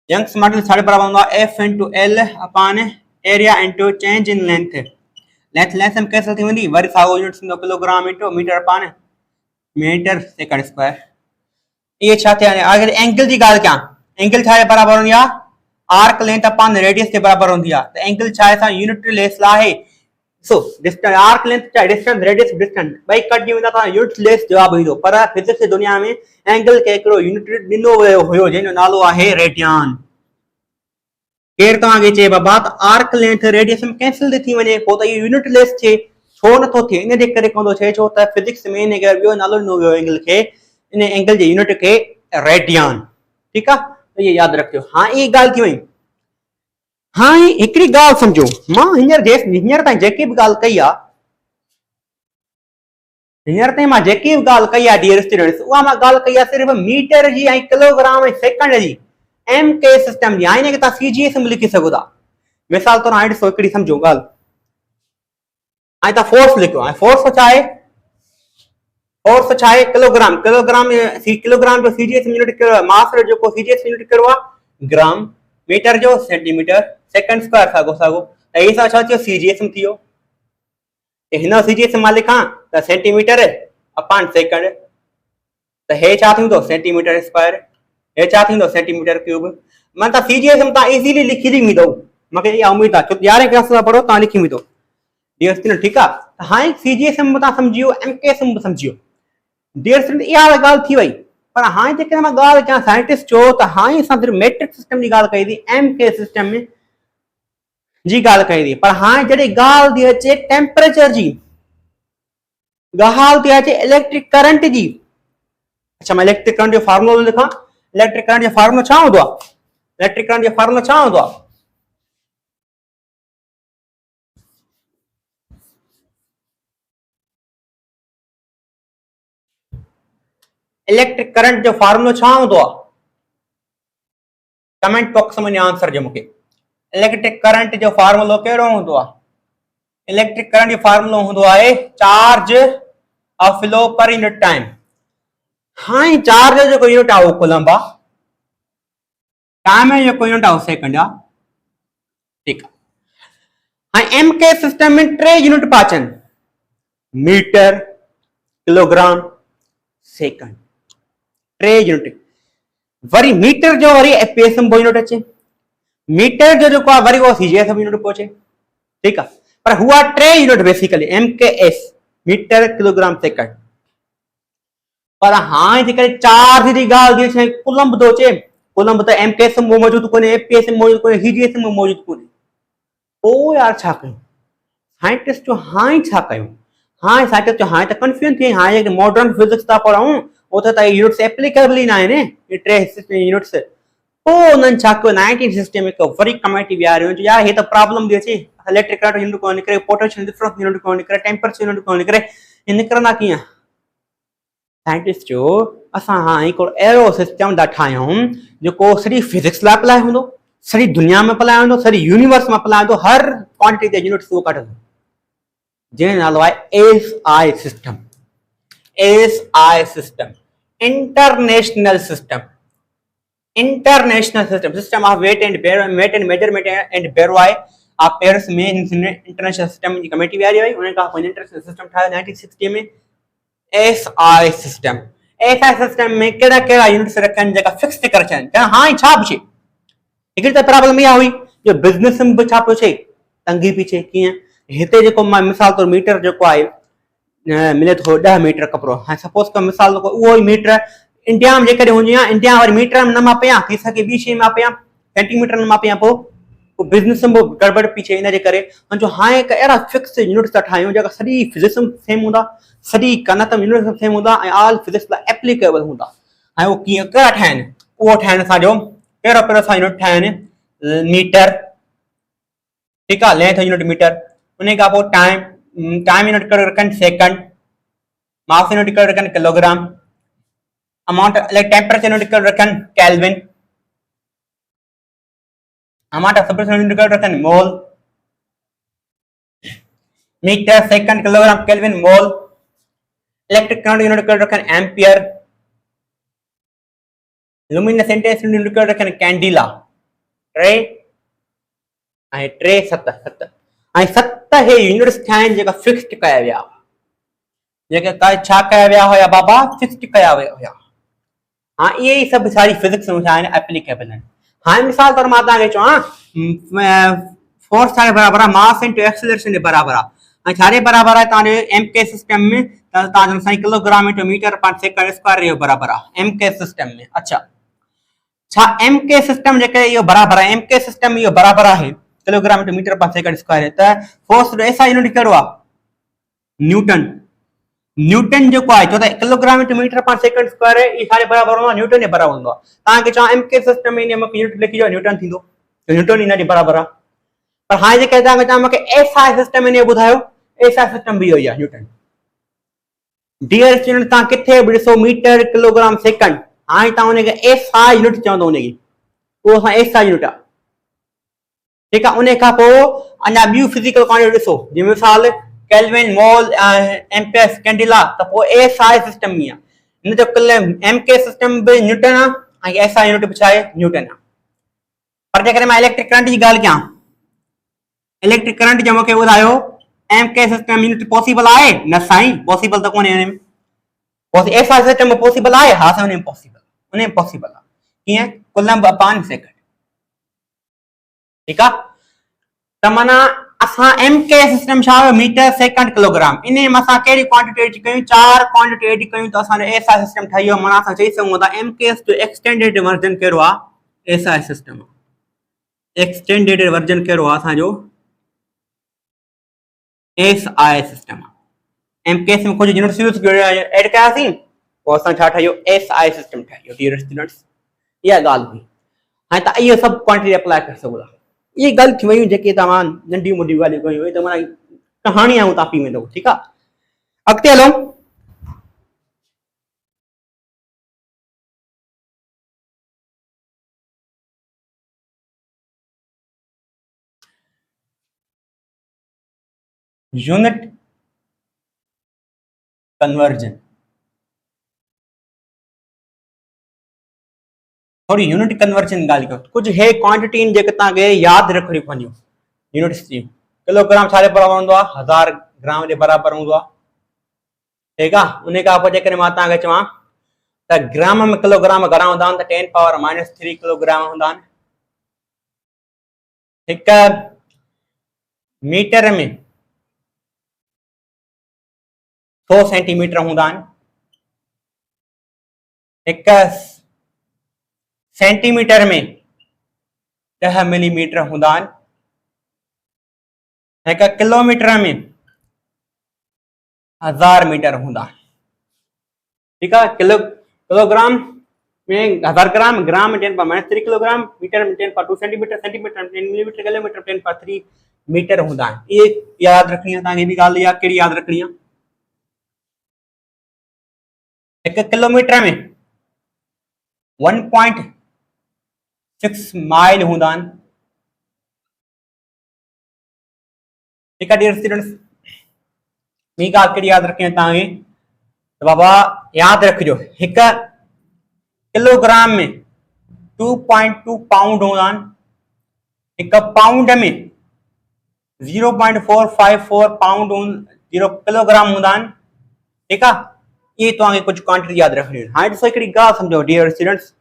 यंग्स मॉड्यूलस छा बराबरि हूंदो आहे F into L upon area into change in length में कैंसिल थी वेंदी वरी साॻियो यूनिट्स थींदो kilogram into metre upon metre second square. इहे छा थिया। अगरि एंगल जी ॻाल्हि कयां एंगल छा जे बराबरि हूंदी आहे आर्क लेंथ अपॉन रेडियस जे बराबरि हूंदी आहे। त एंगल छा आहे असां यूनिट लेस आहे। सो डिस्टेंस आर्क लेंथ चाहे डिस्टेंस रेडियस डिस्टेंस ॿई कटिजी वेंदा त यूनिट लेस जवाब ईंदो। पर फिजिक्स जी दुनिया में एंगल खे हिकिड़ो यूनिट ॾिनो वियो हुयो जंहिंजो नालो आहे रेडियन। केरु तव्हांखे चए बाबा त आर्क लेंथ रेडियस में कैंसिल थी वञे पोइ त इहो यूनिट लेस थिए छो नथो थिए इन जे करे कोन थो थिए छो त फिजिक्स में इन ॿियो नालो ॾिनो वियो एंगल खे इन एंगल जे यूनिट खे रेडियन। ठीकु आहे त इहे यादि रखियो। हाणे इहा ॻाल्हि थी वई। हाणे हिकिड़ी ॻाल्हि सम्झो मां हींअर ताईं जेकी बि ॻाल्हि कई आहे डियर स्टूडेंट्स उहा मां ॻाल्हि कई आहे सिर्फ़ु मीटर जी ऐं किलोग्राम ऐं सेकंड जी एम के सिस्टम जी। हाणे तव्हां सीजीएस में लिखी सघो था। मिसाल तौर हाणे ॾिसो हिकिड़ी सम्झो ॻाल्हि। हाणे तव्हां फोर्स लिखियो। हाणे फोर्स छा आहे फोर्स छा आहे किलोग्राम, किलोग्राम जो सीजीएस यूनिट मास जो को सीजीएस यूनिट कहिड़ो आहे ग्राम, मीटर जो सेंटीमीटर, सेकंड स्क्वायर साॻो साॻो त ही छा थियो सीजीएस थियो। हिन सीजीएस मां लिखां त सेंटीमीटर अपॉन सेकंड त हे छा थींदो सेंटीमीटर स्क्वायर, हे छा थींदो सेंटीमीटर क्यूब। मतलब सीजीएस में तव्हां इजीली लिखी ॾींदो, मूंखे इहा उम्मीद आहे छो 11वीं क्लास में पढ़ो तव्हां लिखी वेंदो। डियर स्टूडेंट ठीकु आहे, हाणे सीजीएस में तव्हां सम्झियो, एमकेएस में सम्झियो। डियर स्टूडेंट इहा ॻाल्हि थी वई, पर हाणे जेके मां ॻाल्हि कयां साइंटिस्ट चयो त हाणे असां सिर्फ़ु मैट्रिक सिस्टम जी ॻाल्हि कई थी, एमके सिस्टम में जी ॻाल्हि कई थी, पर हाणे जॾहिं ॻाल्हि थी अचे टेम्परेचर जी, ॻाल्हि थी अचे इलेक्ट्रिक करंट जी। अच्छा मां इलेक्ट्रिक करंट जो फार्मूलो लिखां, इलेक्ट्रिक करंट जो फार्मूलो छा हूंदो आहे, इलेक्ट्रिक करंट जो फार्मूलो छा हूंदो आहे, इलेक्ट्रिक करंट जो फार्मूलो छा हूंदो आहे, कमेंट बॉक्स में आंसर जो मूंखे इलेक्ट्रिक करंट जो फार्मूलो कहिड़ो हूंदो आहे। इलेक्ट्रिक करंट जो फार्मूलो हूंदो आहे charge of flow per unit time. हाणे चार्ज जो जेको यूनिट आहे उहो कूलम्ब आहे, टाइम जो जेको यूनिट आहे उहो सेकंड आहे। ठीकु आहे, हाणे एमके सिस्टम में 3 यूनिट पिया अचनि, मीटर, किलोग्राम, सेकंड, 3 यूनिट। वरी मीटर जो वरी एपीएस में यूनिट अचे, मीटर जो जेको आहे वरी उहो सीजीएस में यूनिट पहुचे। ठीकु आहे, पर हुआ 3 unit basically MKS, metre, kilogram, second. पर हाणे जेकॾहिं चार्ज जी ॻाल्हि थी अचे कूलम्ब थो अचे, कूलम्ब त एमकेएस में मौजूदु कोन्हे, एपीएस में मौजूदु कोन्हे, सीजीएस में मौजूदु कोन्हे। पोइ यार छा कयूं, साइंटिस्ट जो हाणे छा कयूं, हाणे साइंटिस्ट जो हाणे त कंफ्यूजन थी, हाणे जेके मॉडर्न फिजिक्स था पढ़ूं उहो त यूनिट्स एप्लीकेबल ई न आहिनि, ये 3 यूनिट्स। पोइ उन्हनि छा कयो 1960 में हिकु वरी कमेटी विहारियो, यार हे त प्रॉब्लम थी अचे, इलेक्ट्रिक करंट यूनिट कोन निकिरे, पोटेंशियल डिफरेंस यूनिट कोन निकिरे, टेम्परेचर यूनिट कोन निकिरे, हे निकिरंदा कीअं। साइंटिस्ट जो असां हाणे हिकिड़ो अहिड़ो सिस्टम था ठाहियूं जेको सॼी फिजिक्स लाइ अप्लाई हूंदो, सॼी दुनिया में अप्लाई हूंदो, सॼी यूनिवर्स में अप्लाई हूंदो, हर क्वांटिटी जा यूनिट्स उहो कढंदो, जंहिंजो नालो आहे SI system. SI system, international system, international system, system of weight and measurement and bureau of Paris में इंटरनेशनल सिस्टम जी कमेटी विहारी वई, उन खां पोइ इंटरनेशनल सिस्टम ठाहियो 1960 में एसआई सिस्टम। एसआई सिस्टम में कहिड़ा कहिड़ा यूनिट्स रखनि जेका फिक्स थी करे छॾनि। हाणे छा पुछे, हिकिड़ी त प्रॉब्लम इहा हुई जो बिज़नेस में बि छा पियो थिए, तंगी पई थिए। कीअं, हिते जेको मां मिसाल तौर मीटर जेको आहे मिले थो 10 मीटर कपिड़ो, हाणे सपोज का मिसाल उहो ई मीटर इंडिया में जेकॾहिं हुजे हा, इंडिया वारी मीटर में न मापियां, थी सघे ॿी शइ मापियां, सेंटीमीटर में मापियां, पोइ बिज़नेस में गड़बड़ पई थिए। इन जे करे जो हाणे हिकु अहिड़ा फिक्स यूनिट्स था ठाहियूं जेका सॼी फिजिक्स में सेम हूंदा, सॼी कनत में यूनिट्स सेम हूंदा ऐं ऑल फिजिक्स लाइ एप्लीकेबल हूंदा। हाणे उहो कीअं कहिड़ा ठाहिनि, उहो ठाहिनि असांजो कहिड़ो कहिड़ो असां यूनिट ठाहिनि, मीटर, ठीकु आहे, लेंथ यूनिट मीटर, उन खां पोइ टाइम यूनिट करे रखनि सेकंड, मास यूनिट करे रखनि किलोग्राम, अमाउंट टेम्परेचर यूनिट करे रखनि kelvin, amount of substance unit करे रखनि मोल, मीटर, सेकंड, किलोग्राम, केल्विन, मोल, इलेक्ट्रिक करंट यूनिट करे रखनि एम्पियर, लुमिनस इंटेंसिटी यूनिट करे रखनि कैंडिला। 7 हे यूनिट्स ठाहिनि जेका फिक्स्ड कया विया, जेके छा कया विया हुया बाबा, फिक्स्ड कया विया हुया। हाँ ये सब सारी फिजिक्स में एप्लीकेबल है। हाँ मिसाल तौर मां तव्हांखे चवां फोर्स छा बराबर आहे, मास इनटू एक्सेलरेशन जे बराबर आहे। छाजे बराबर आहे तव्हांजे एमके सिस्टम में, त तव्हांजो Sai kilogram into metre per second square जो बराबर आहे एमके सिस्टम में। अच्छा, छा एमके सिस्टम जेके इहो बराबर आहे, एमके सिस्टम इहो बराबर आहे kilogram into metre per second square, त फोर्स जो एसआई यूनिट कहिड़ो आहे, न्यूटन। न्यूटन जो है चौथा kilogram into metre per second square है, ये सारे बराबर होना, न्यूटन के बराबर होना। ताकि चाहे एमके सिस्टम में इन्हें यूनिट लिखी जो न्यूटन थी दो, तो न्यूटन इन्हें के बराबर है। पर हाँ ये कहता है कि एसआई सिस्टम इन्हें बुधायो, एसआई सिस्टम भी होया न्यूटन। डियर स्टूडेंट ता किथे भी ॾिसो मीटर किलोग्राम सेकंड, हाँ ता उन्हें एसआई यूनिट चवंदो उन्हें की, वो सा एसआई यूनिट है। ठीक है, उन्हें का पो अन्या बियू फिजिकल क्वांटिटी ॾिसो, जे मिसाल केल्विन मोल एम्पियर कैंडिला त पोइ एसआई सिस्टम में आहे। इन जो एमके सिस्टम बि न्यूटन आहे ऐं एसआई यूनिट बि छा आहे न्यूटन आहे। पर जेकॾहिं मां इलेक्ट्रिक करंट जी ॻाल्हि कयां, इलेक्ट्रिक करंट जो मूंखे ॿुधायो एमके सिस्टम यूनिट पॉसिबल आहे न साईं, पॉसिबल त कोन्हे हुन में। एसआई सिस्टम में पॉसिबल आहे, हा साईं, उन में पॉसिबल आहे। कीअं? Coulomb upon second. ठीक आहे, त माना असां एमके सिस्टम छा हुयो मीटर सेकंड किलोग्राम। इन में असां कहिड़ी क्वांटिटी एड कयूं, 4 क्वांटिटी एड कयूं त असांजो एसआई सिस्टम ठही वियो। माना असां चई सघूं था एमके जो एक्सटेंडेड वर्जन कहिड़ो आहे एसआई सिस्टम। एक्सटेंडेड वर्जन कहिड़ो आहे असांजो एसआई सिस्टम। एमके में कुछ यूनिट्स यूज ऐड कयासीं पोइ असां छा ठहियो एसआई सिस्टम ठहियो। डियर स्टूडेंट्स इहा ॻाल्हि हुई। हाणे तव्हां इहो सभु क्वांटिटी अप्लाई करे सघो था। ये ॻाल्हि थी वयूं जेके तव्हां नंढियूं मुंढियूं ॻाल्हियूं कयूं त माना कहाणी ऐं तव्हां पी वेंदव। ठीकु आहे, अॻिते हलो। Unit conversion. थोड़ी यूनिट कन्वर्जन ॻाल्हि कयो। कुछ हे क्वांटिटी आहिनि जेके तव्हांखे यादि रखणियूं पवंदियूं यूनिट्स जी। किलोग्राम छा जे बराबरि हूंदो आहे 1000 ग्राम जे बराबरि हूंदो आहे। ठीकु आहे, उन खां पोइ जेकॾहिं मां तव्हांखे चवां त ग्राम में किलोग्राम घणा हूंदा आहिनि त 10⁻³ किलोग्राम हूंदा आहिनि। हिकु मीटर में 100 सेंटीमीटर हूंदा आहिनि। हिकु सेंटीमीटर में 10 मिलीमीटर हूंदा आहिनि। हिकु किलोमीटर में 1000 मीटर हूंदा आहिनि। ठीकु आहे, किलोग्राम में 1000 ग्राम, ग्राम में 10⁻³ किलोग्राम, मीटर में 10⁻² सेंटीमीटर, सेंटीमीटर में 10 मिलीमीटर, किलोमीटर में 10⁻³ मीटर हूंदा आहिनि। ये यादि रखणी आहे तव्हांखे। बि ॻाल्हि आहे कहिड़ी यादि रखणी आहे? हिकु किलोमीटर में 1.6 माइल हूंदा आहिनि। ठीक है डियर स्टूडेंट्स, ॿी ॻाल्हि कहिड़ी यादि रखणी आहे तव्हांखे त बाबा यादि रखिजो हिकु किलोग्राम में 2.2 पाउंड हूंदा आहिनि। हिकु पाउंड में 0.454 पाउंड 0 किलोग्राम हूंदा आहिनि। ठीकु आहे, ये तव्हांखे कुझु क्वांटिटी यादि रखणी आहे। हाणे ॾिसो हिकिड़ी ॻाल्हि सम्झो डियर स्टूडेंट्स,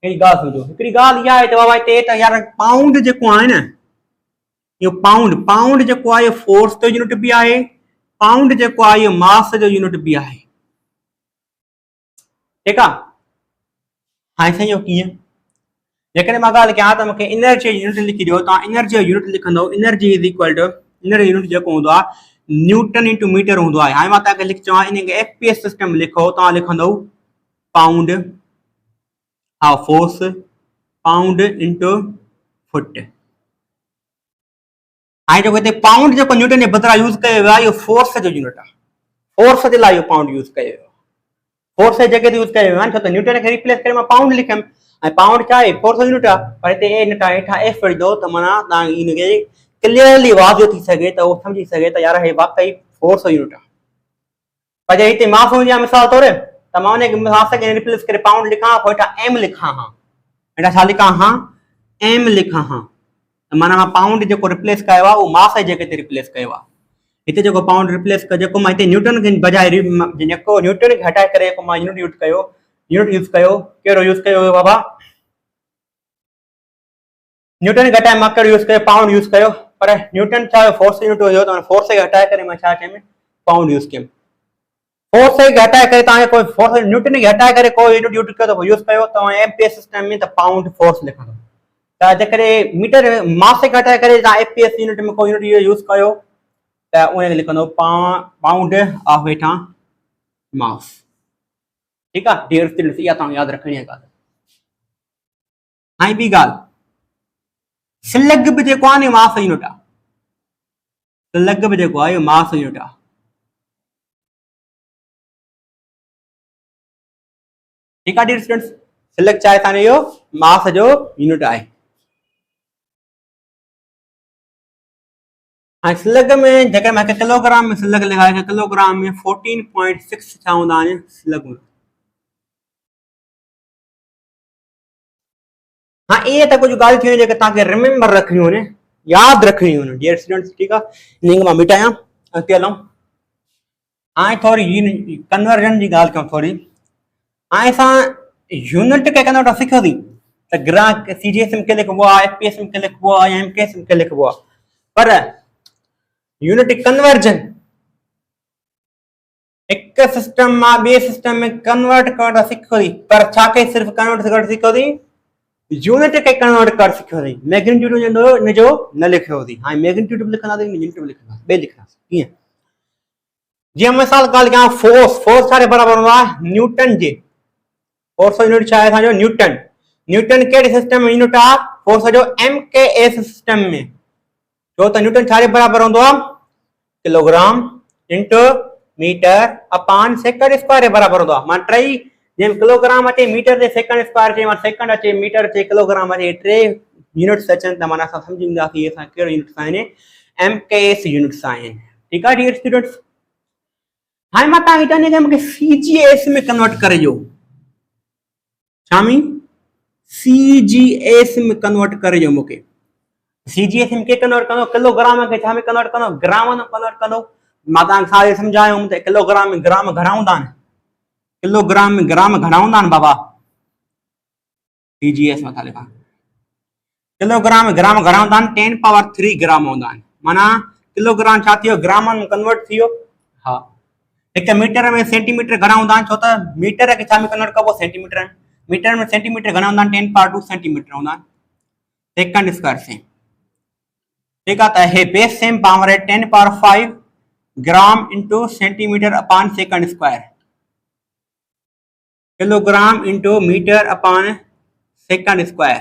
हिकिड़ी ॻाल्हि सम्झो। हिकिड़ी ॻाल्हि इहा आहे त बाबा हिते त यार पाउंड जेको आहे न, इहो पाउंड जेको आहे फोर्स जो यूनिट बि आहे, पाउंड जेको आहे इहो मास जो यूनिट बि आहे। ठीकु आहे, हाणे सम्झो कीअं। जेकॾहिं मां ॻाल्हि कयां त मूंखे एनर्जी यूनिट लिखी ॾियो। तव्हां एनर्जी यूनिट लिखंदव, energy is equal to energy unit जेको हूंदो आहे न्यूटन इंटू मीटर हूंदो आहे। हाणे मां तव्हांखे लिख चवां इन खे एफपीएस सिस्टम लिखो, तव्हां लिखंदव pound force pound into foot. हाणे जेको हिते पाउंड जेको न्यूटन जे बदिरां यूज़ कयो वियो आहे इहो फोर्स जो यूनिट आहे। फोर्स जे लाइ इहो पाउंड यूज़ कयो वियो आहे। फोर्स जे जॻह ते यूज़ कयो वियो आहे, छो त न्यूटन खे रिप्लेस करे मां पाउंड लिखियमि ऐं पाउंड छा आहे फोर्स जो यूनिट आहे। पर हिते ए यूनिट आहे, हेठां एफ विझंदो त माना तव्हां इनखे क्लियरली वाज़ियो थी सघे त उहो सम्झी सघे त यार हे वाक़ई फोर्स जो यूनिट आहे। पर जे हिते मास हूंदी आहे मिसाल तौरु त मां उनखे मास खे रिप्लेस करे पाउंड लिखां, पोइ हेठां एम लिखां हां, हेठां छा लिखां हां एम लिखां हां, त माना मां पाउंड जेको रिप्लेस कयो आहे उहो मास जे जॻह ते रिप्लेस कयो आहे। हिते जेको पाउंड रिप्लेस कयो, जेको मां हिते न्यूटन खे बजाए जेको न्यूटन खे हटाए करे जेको मां यूनिट यूज़ कयो, कहिड़ो यूज़ कयो हुयो बाबा? न्यूटन खे हटाए मां कहिड़ो यूज़ कयो? पाउंड यूज़ कयो। पर न्यूटन छा फोर्स यूनिट हुयो त फोर्स खे हटाए करे मां छा कयमि? पाउंड यूज़ कयमि। फोर्स खे हटाए करे तव्हांखे कोई फोर्स न्यूटन खे हटाए करे कोई यूनिट यूज़ कयो त यूज़ कयो तव्हां एमपीएस सिस्टम में त पाउंड फोर्स लिखंदो। त जेकॾहिं मीटर मास खे हटाए करे तव्हां एफपीएस यूनिट में कोई यूनिट यूज़ कयो त उनखे लिखंदो पाउंड ऑफ हेठां मास। ठीकु आहे डियर स्टूडेंट्स, इहा तव्हां यादि रखणी आहे ॻाल्हि। हाणे ॿी ॻाल्हि, स्लग बि जेको आहे न मास यूनिट आहे। स्लग बि जेको आहे इहो मास यूनिट आहे। ठीकु आहे डियर स्टूडेंट्स, स्लग छा आहे असांजो इहो मास जो यूनिट आहे। हाँ स्लग में जगह मैं किलोग्राम में स्लग लिखा किलोग्राम में 14.6 छा हूंदा आहिनि स्लग में। हाँ ये तो कुछ ॻाल्हि थी जेके तव्हांखे रिमेंबर रखणियूं आहिनि, यादि रखणियूं आहिनि डियर स्टूडेंट्स, ठीकु आहे। इन मां मिटायां अॻिते हलूं। हाणे थोरी कन्वर्जन जी ॻाल्हि कयूं थोरी। हाणे असां यूनिट खे कन्वर्ट सिखियोसीं त ग्राहक सीजीएस में के लिखिबो आहे, एफपीएस में के लिखिबो आहे या एमकेएस में के लिखिबो आहे, पर यूनिट कन्वर्जन एक सिस्टम मां ॿिए सिस्टम में कन्वर्ट करण सिखियोसीं, पर छा खे सिर्फ़ कन्वर्ट करण सिखियोसीं, यूनिट खे कन्वर्ट कर सिखियोसीं, मैग्नीट्यूड इन जो न लिखियोसीं। हाणे मैग्नीट्यूड बि लिखंदासीं यूनिट बि लिखंदासीं, ॿई लिखंदासीं। कीअं? जीअं मिसाल ॻाल्हि कयां फोर्स, फोर्स छा बराबरि हूंदो आहे न्यूटन जे। फोर्स जो यूनिट छा आहे असांजो न्यूटन। न्यूटन कहिड़े सिस्टम में यूनिट आहे फोर्स जो एमकेएस सिस्टम में। छो त न्यूटन छा जे बराबरि हूंदो आहे kilogram into metre upon second square जे बराबरि हूंदो आहे। मां टई जंहिंमें किलोग्राम अचे मीटर ते सेकंड स्क्वायर अचे, मां सेकंड अचे मीटर अचे किलोग्राम अचे, टे यूनिट्स अचनि त माना असां सम्झी वेंदासीं असां कहिड़ो यूनिट्स आहिनि, एमकेएस यूनिट्स आहिनि। ठीकु आहे डियर स्टूडेंट्स। हाणे मां तव्हांखे चवंदी कि मूंखे सीजीएस में कन्वर्ट करे ॾियो। छा में सीजीएस में कन्वर्ट करे ॾियो मूंखे। सीजीएस में के कन्वर्ट कंदो, किलोग्राम खे छा में कन्वर्ट कंदो, ग्राम में कन्वर्ट कंदो। मां तव्हांखे सारे सम्झायुमि त किलोग्राम में ग्राम घणा हूंदा आहिनि, किलोग्राम में ग्राम घणा हूंदा आहिनि बाबा, सीजीएस में था लिखां। किलोग्राम में ग्राम घणा हूंदा आहिनि 10 पावर 3 ग्राम हूंदा आहिनि। माना किलोग्राम छा थियो ग्राम में कन्वर्ट थी वियो। हा हिकु मीटर में सेंटीमीटर घणा हूंदा आहिनि, छो त मीटर खे छा में कन्वर्ट कबो सेंटीमीटर में। मीटर में सेंटीमीटर घणा हूंदा आहिनि 10 पावर 2 सेंटीमीटर हूंदा आहिनि सेकंड स्क्वायर से। ठीक है, तो हे बेस सेम पावर है 10 power 5 gram into centimetre upon second square, kilogram into metre upon second square.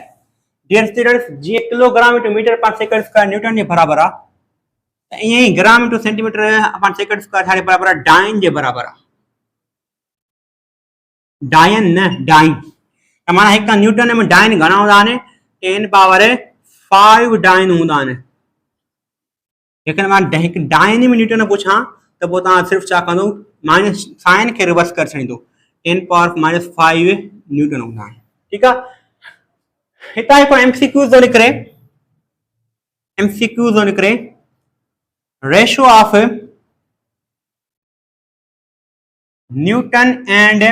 Dear students जी kilogram into metre upon second square newton के बराबर आ, ईअं ई gram into centimetre upon second square छा बराबर आहे डाइन जे बराबर आहे। डाइन न डाइन, त माना हिकु न्यूटन में डाइन घणा हूंदा आहिनि 10 पावर 5 डाइन हूंदा आहिनि। लेकिन मां हिकु डाइन में न्यूटन पुछां त पोइ तव्हां सिर्फ़ु छा कंदो माइनस साइन खे रिवर्स करे छॾींदो, 10 पावर माइनस 5 न्यूटन हूंदा आहिनि। ठीकु आहे, हितां हिकिड़ो एमसीक्यू थो निकिरे, एमसीक्यू थो निकिरे ratio of newton and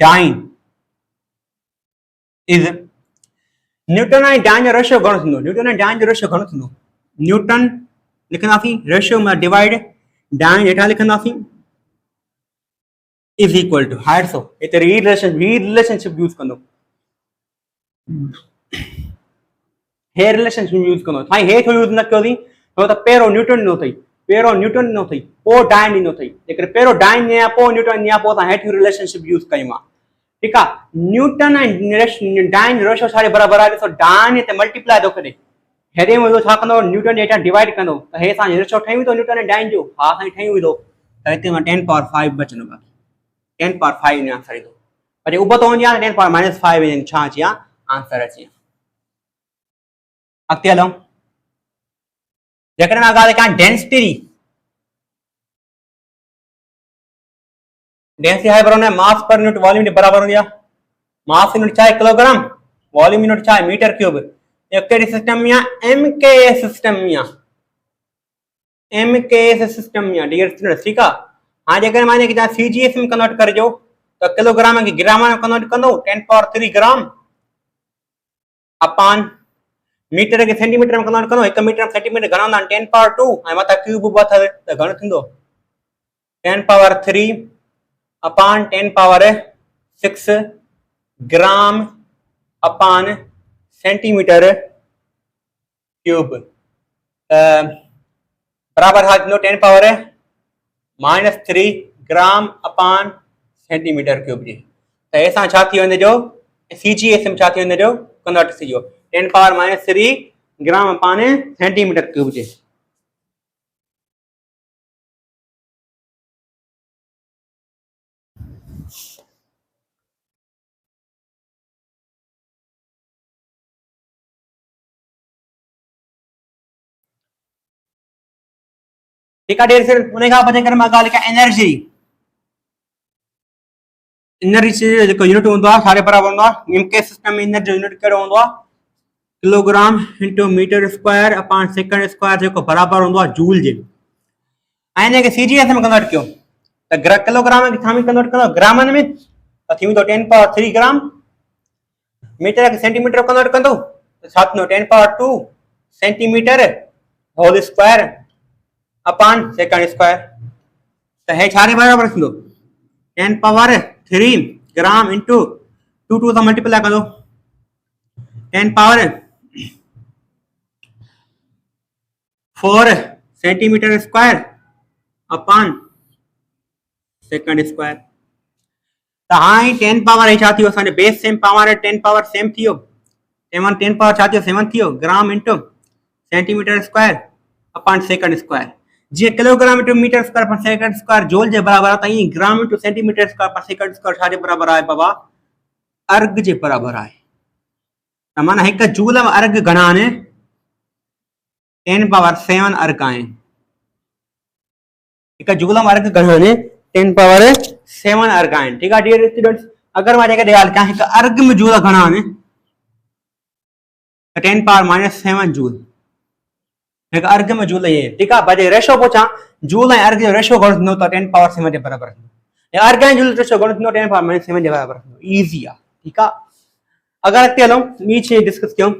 dyne is, newton ऐं डाइन जो रेशियो घणो थींदो, न्यूटन ऐं डाइन जो रेशियो घणो थींदो। न्यूटन लिखंदासीं रेशियो में डिवाइड, डाइन हेठां लिखंदासीं इज इक्वल टू हाइट सो हिते रिलेशनशिप यूज कंदो, हे रिलेशनशिप यूज कंदो। साईं हे छो यूज न कयोसीं, छो त पहिरों न्यूटन ॾिनो अथई, पहिरों न्यूटन ॾिनो अथई पोइ डाइन ॾिनो अथई, जेकर पहिरों डाइन ॾियां पोइ न्यूटन ॾियां पोइ असां हेठि रिलेशनशिप यूज कयूं आहे। ठीकु आहे, न्यूटन ऐं डाइन रेशियो छा बराबरि आहे, ॾिसो डाइन हिते मल्टीप्लाई थो करे, हेॾे में छा कंदो न्यूटन जे हेठां डिवाइड कंदो त हे असांजो रेशियो ठही वेंदो न्यूटन ऐं डाइन जो। हा साईं ठही वेंदो, त हिते मां 10 पावर 5 बचंदो, बाक़ी 10 पावर 5 इन आंसर ईंदो। पर उबो त हूंदी आहे 10 पावर माइनस 5 छा अची आहे आंसर अची। अॻिते हलूं, जेकॾहिं मां ॻाल्हि कयां डेंसिटी, डेंसिटी आहे बराबरि मास पर यूनिट वॉल्यूम जे बराबरि हूंदी आहे। मास यूनिट छा आहे किलोग्राम, वॉल्यूम यूनिट छा आहे मीटर क्यूब। कहिड़ी सिस्टम में आहे एमकेएस सिस्टम में आहे, एमकेएस सिस्टम में आहे डियर स्टूडेंट्स। ठीकु आहे, हाणे जेकॾहिं मां हिनखे चवां सीजीएस में कन्वर्ट करे ॾियो त किलोग्राम खे ग्राम में कन्वर्ट कंदो 10 पावर 3 ग्राम अपान मीटर के सेंटीमीटर में कन्वर्ट कंदो, 1 मीटर सेंटीमीटर घणा हूंदा आहिनि 10 पावर 2 ऐं मथां क्यूब अथव त घणो थींदो 10 पावर 3 अपान 10 पावर 6 ग्राम अपान सेंटीमीटर क्यूब, बराबर हा थींदो 10 पावर माइनस 3 ग्राम अपान सेंटीमीटर क्यूब जी। त हे सां छा थी वञे जो सीजीएस में छा थी वञे जो कन्वर्ट थी वियो 10 पावर माइनस 3 ग्राम अपान सेंटीमीटर क्यूब जे। ठीक है डियर स्टूडेंट उन खां पोइ जेकर मां ॻाल्हि कयां एनर्जी जो यूनिट हूंदो आहे छा जे बराबरि हूंदो आहे एमके सिस्टम में एनर्जी जो यूनिट कहिड़ो हूंदो आहे kilogram into metre square upon second square जेको बराबरि हूंदो आहे जूल जे ऐं हिनखे सीजीएस में कन्वर्ट कयो त किलोग्राम खे छा में कन्वर्ट कंदो ग्रामनि में त थी वेंदो 10 पावर 3 ग्राम मीटर खे सेंटीमीटर कन्वर्ट कंदो त छा थींदो 10 power 2 centimetre whole square upon second square त हे छा जे बराबरि थींदो 10 पावर 3 ग्राम इंटू 2 सां मल्टीप्लाई कंदो 10 power 4 centimetre square upon second square त हाणे 10 पावर छा थियो असांजो base same power 10 power same थियो 10 पावर छा थियो 7 थियो ग्राम into centimetre square upon second square जीअं किलोग्राम इंटू मीटर स्क्वायर पर सेकंड स्क्वायर जूल जे बराबरि आहे त ईअं ग्राम इंटू सेंटीमीटर स्क्वायर पर सेकंड स्क्वायर छा जे बराबरि आहे बाबा अर्ग जे बराबरि आहे त माना हिकु जूल में अर्ग घणा आहिनि 10 पावर 7 अर्ग आहिनि हिकु जूल में अर्ग घणा आहिनि 10 पावर 7 अर्ग आहिनि ठीकु आहे डियर स्टूडेंट्स अगरि मां जेकॾहिं ॻाल्हि कयां हिकु अर्ग में जूल घणा आहिनि त 10 पावर -7 जूल हिकु अर्ग में जूल ये ठीकु आहे भाई रेशो पूछां जूल ऐं अर्ग जो रेशो घणो थींदो त 10 पावर 7 जे बराबरि थींदो या अर्ग ऐं जूल रेशो घणो थींदो 10 पावर -7 जे बराबरि थींदो ईज़ी आहे ठीकु आहे अगरि अॻिते हलूं ॿी शइ डिस्कस कयूं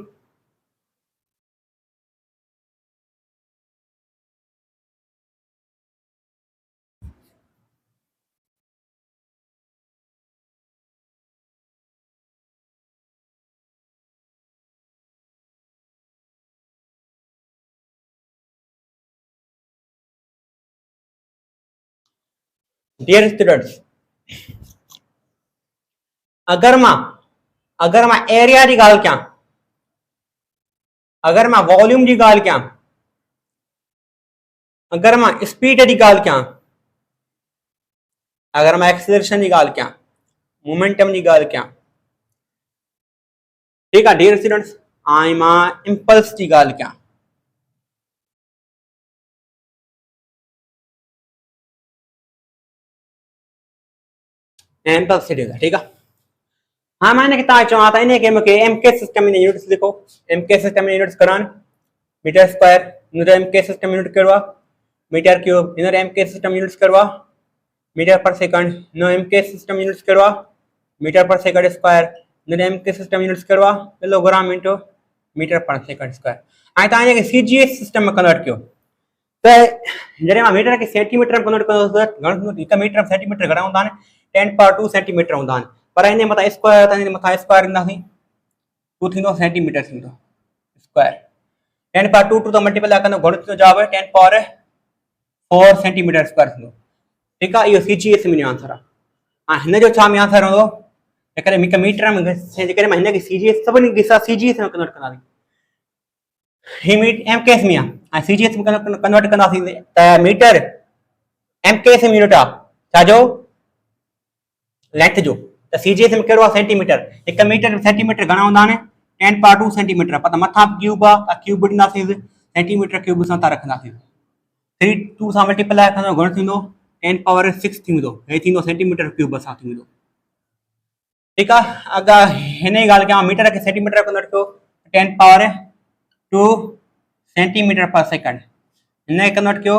डियर स्टूडेंट्स अगर मां एरिया की ॻाल्हि कयां अगर मां वॉल्यूम की ॻाल्हि कयां अगर मां स्पीड की ॻाल्हि कयां अगर मां एक्सेलरेशन की ॻाल्हि कयां मोमेंटम की ॻाल्हि कयां ठीक है डियर स्टूडेंट्स आई मां इम्पल्स की ॻाल्हि कयां इम्पल्स ठीक है हाँ मैं तव्हां चवां त इनखे मूंखे एमके सिस्टम में यूनिट्स लिखो एमके सिस्टम में यूनिट्स करान metre square in MK system unit कहिड़ो आहे metre cube in MK system units कहिड़ो आहे metre per second in MK system units कहिड़ो आहे metre per second square in MK system units कहिड़ो आहे kilogram into metre per second square ऐं तव्हां इनखे सीजीएस सिस्टम में कन्वर्ट कयो त जॾहिं मां मीटर खे सेंटीमीटर में कन्वर्ट कंदो त घणो थींदो हिकु मीटर सेंटीमीटर घणा हूंदा आहिनि 10 पावर 2 सेंटीमीटर हूंदा आहिनि पर इन मथां स्क्वायर त मथां स्क्वायर ईंदासीं 2 थींदो सेंटीमीटर थींदो स्क्वायर 10 पावर 2 त मल्टीप्लाई कंदो घणो थींदो जवाब 10 पावर 4 सेंटीमीटर स्क्वायर थींदो ठीकु आहे इहो सीजीएस में आंसर आहे हाणे हिन जो छा में आंसर हूंदो जेकॾहिं हिकु मीटर में जेकॾहिं मां हिनखे सीजीएस सभिनी सीजीएस में कन्वर्ट कंदासीं ही एमकेएस में आहे ऐं सीजीएस में कन्वर्ट कंदासीं त मीटर एमकेएस में यूनिट आहे छाजो लेंथ जो त सीजीएस में कहिड़ो आहे सेंटीमीटर हिकु मीटर सेंटीमीटर घणा हूंदा आहिनि 10 पावर 2 सेंटीमीटर पर मथां क्यूब आहे त क्यूब ॾींदासीं सेंटीमीटर क्यूब सां था रखंदासीं 3 2 सां मल्टीप्लाई कंदो घणो थींदो 10 पावर 6 थींदो हे थींदो सेंटीमीटर क्यूब सां थींदो ठीकु आहे अगरि हिन जी ॻाल्हि कयां मीटर खे सेंटीमीटर कन्वर्ट कयो 10 पावर 2 सेंटीमीटर पर सेकंड हिन खे कन्वर्ट कयो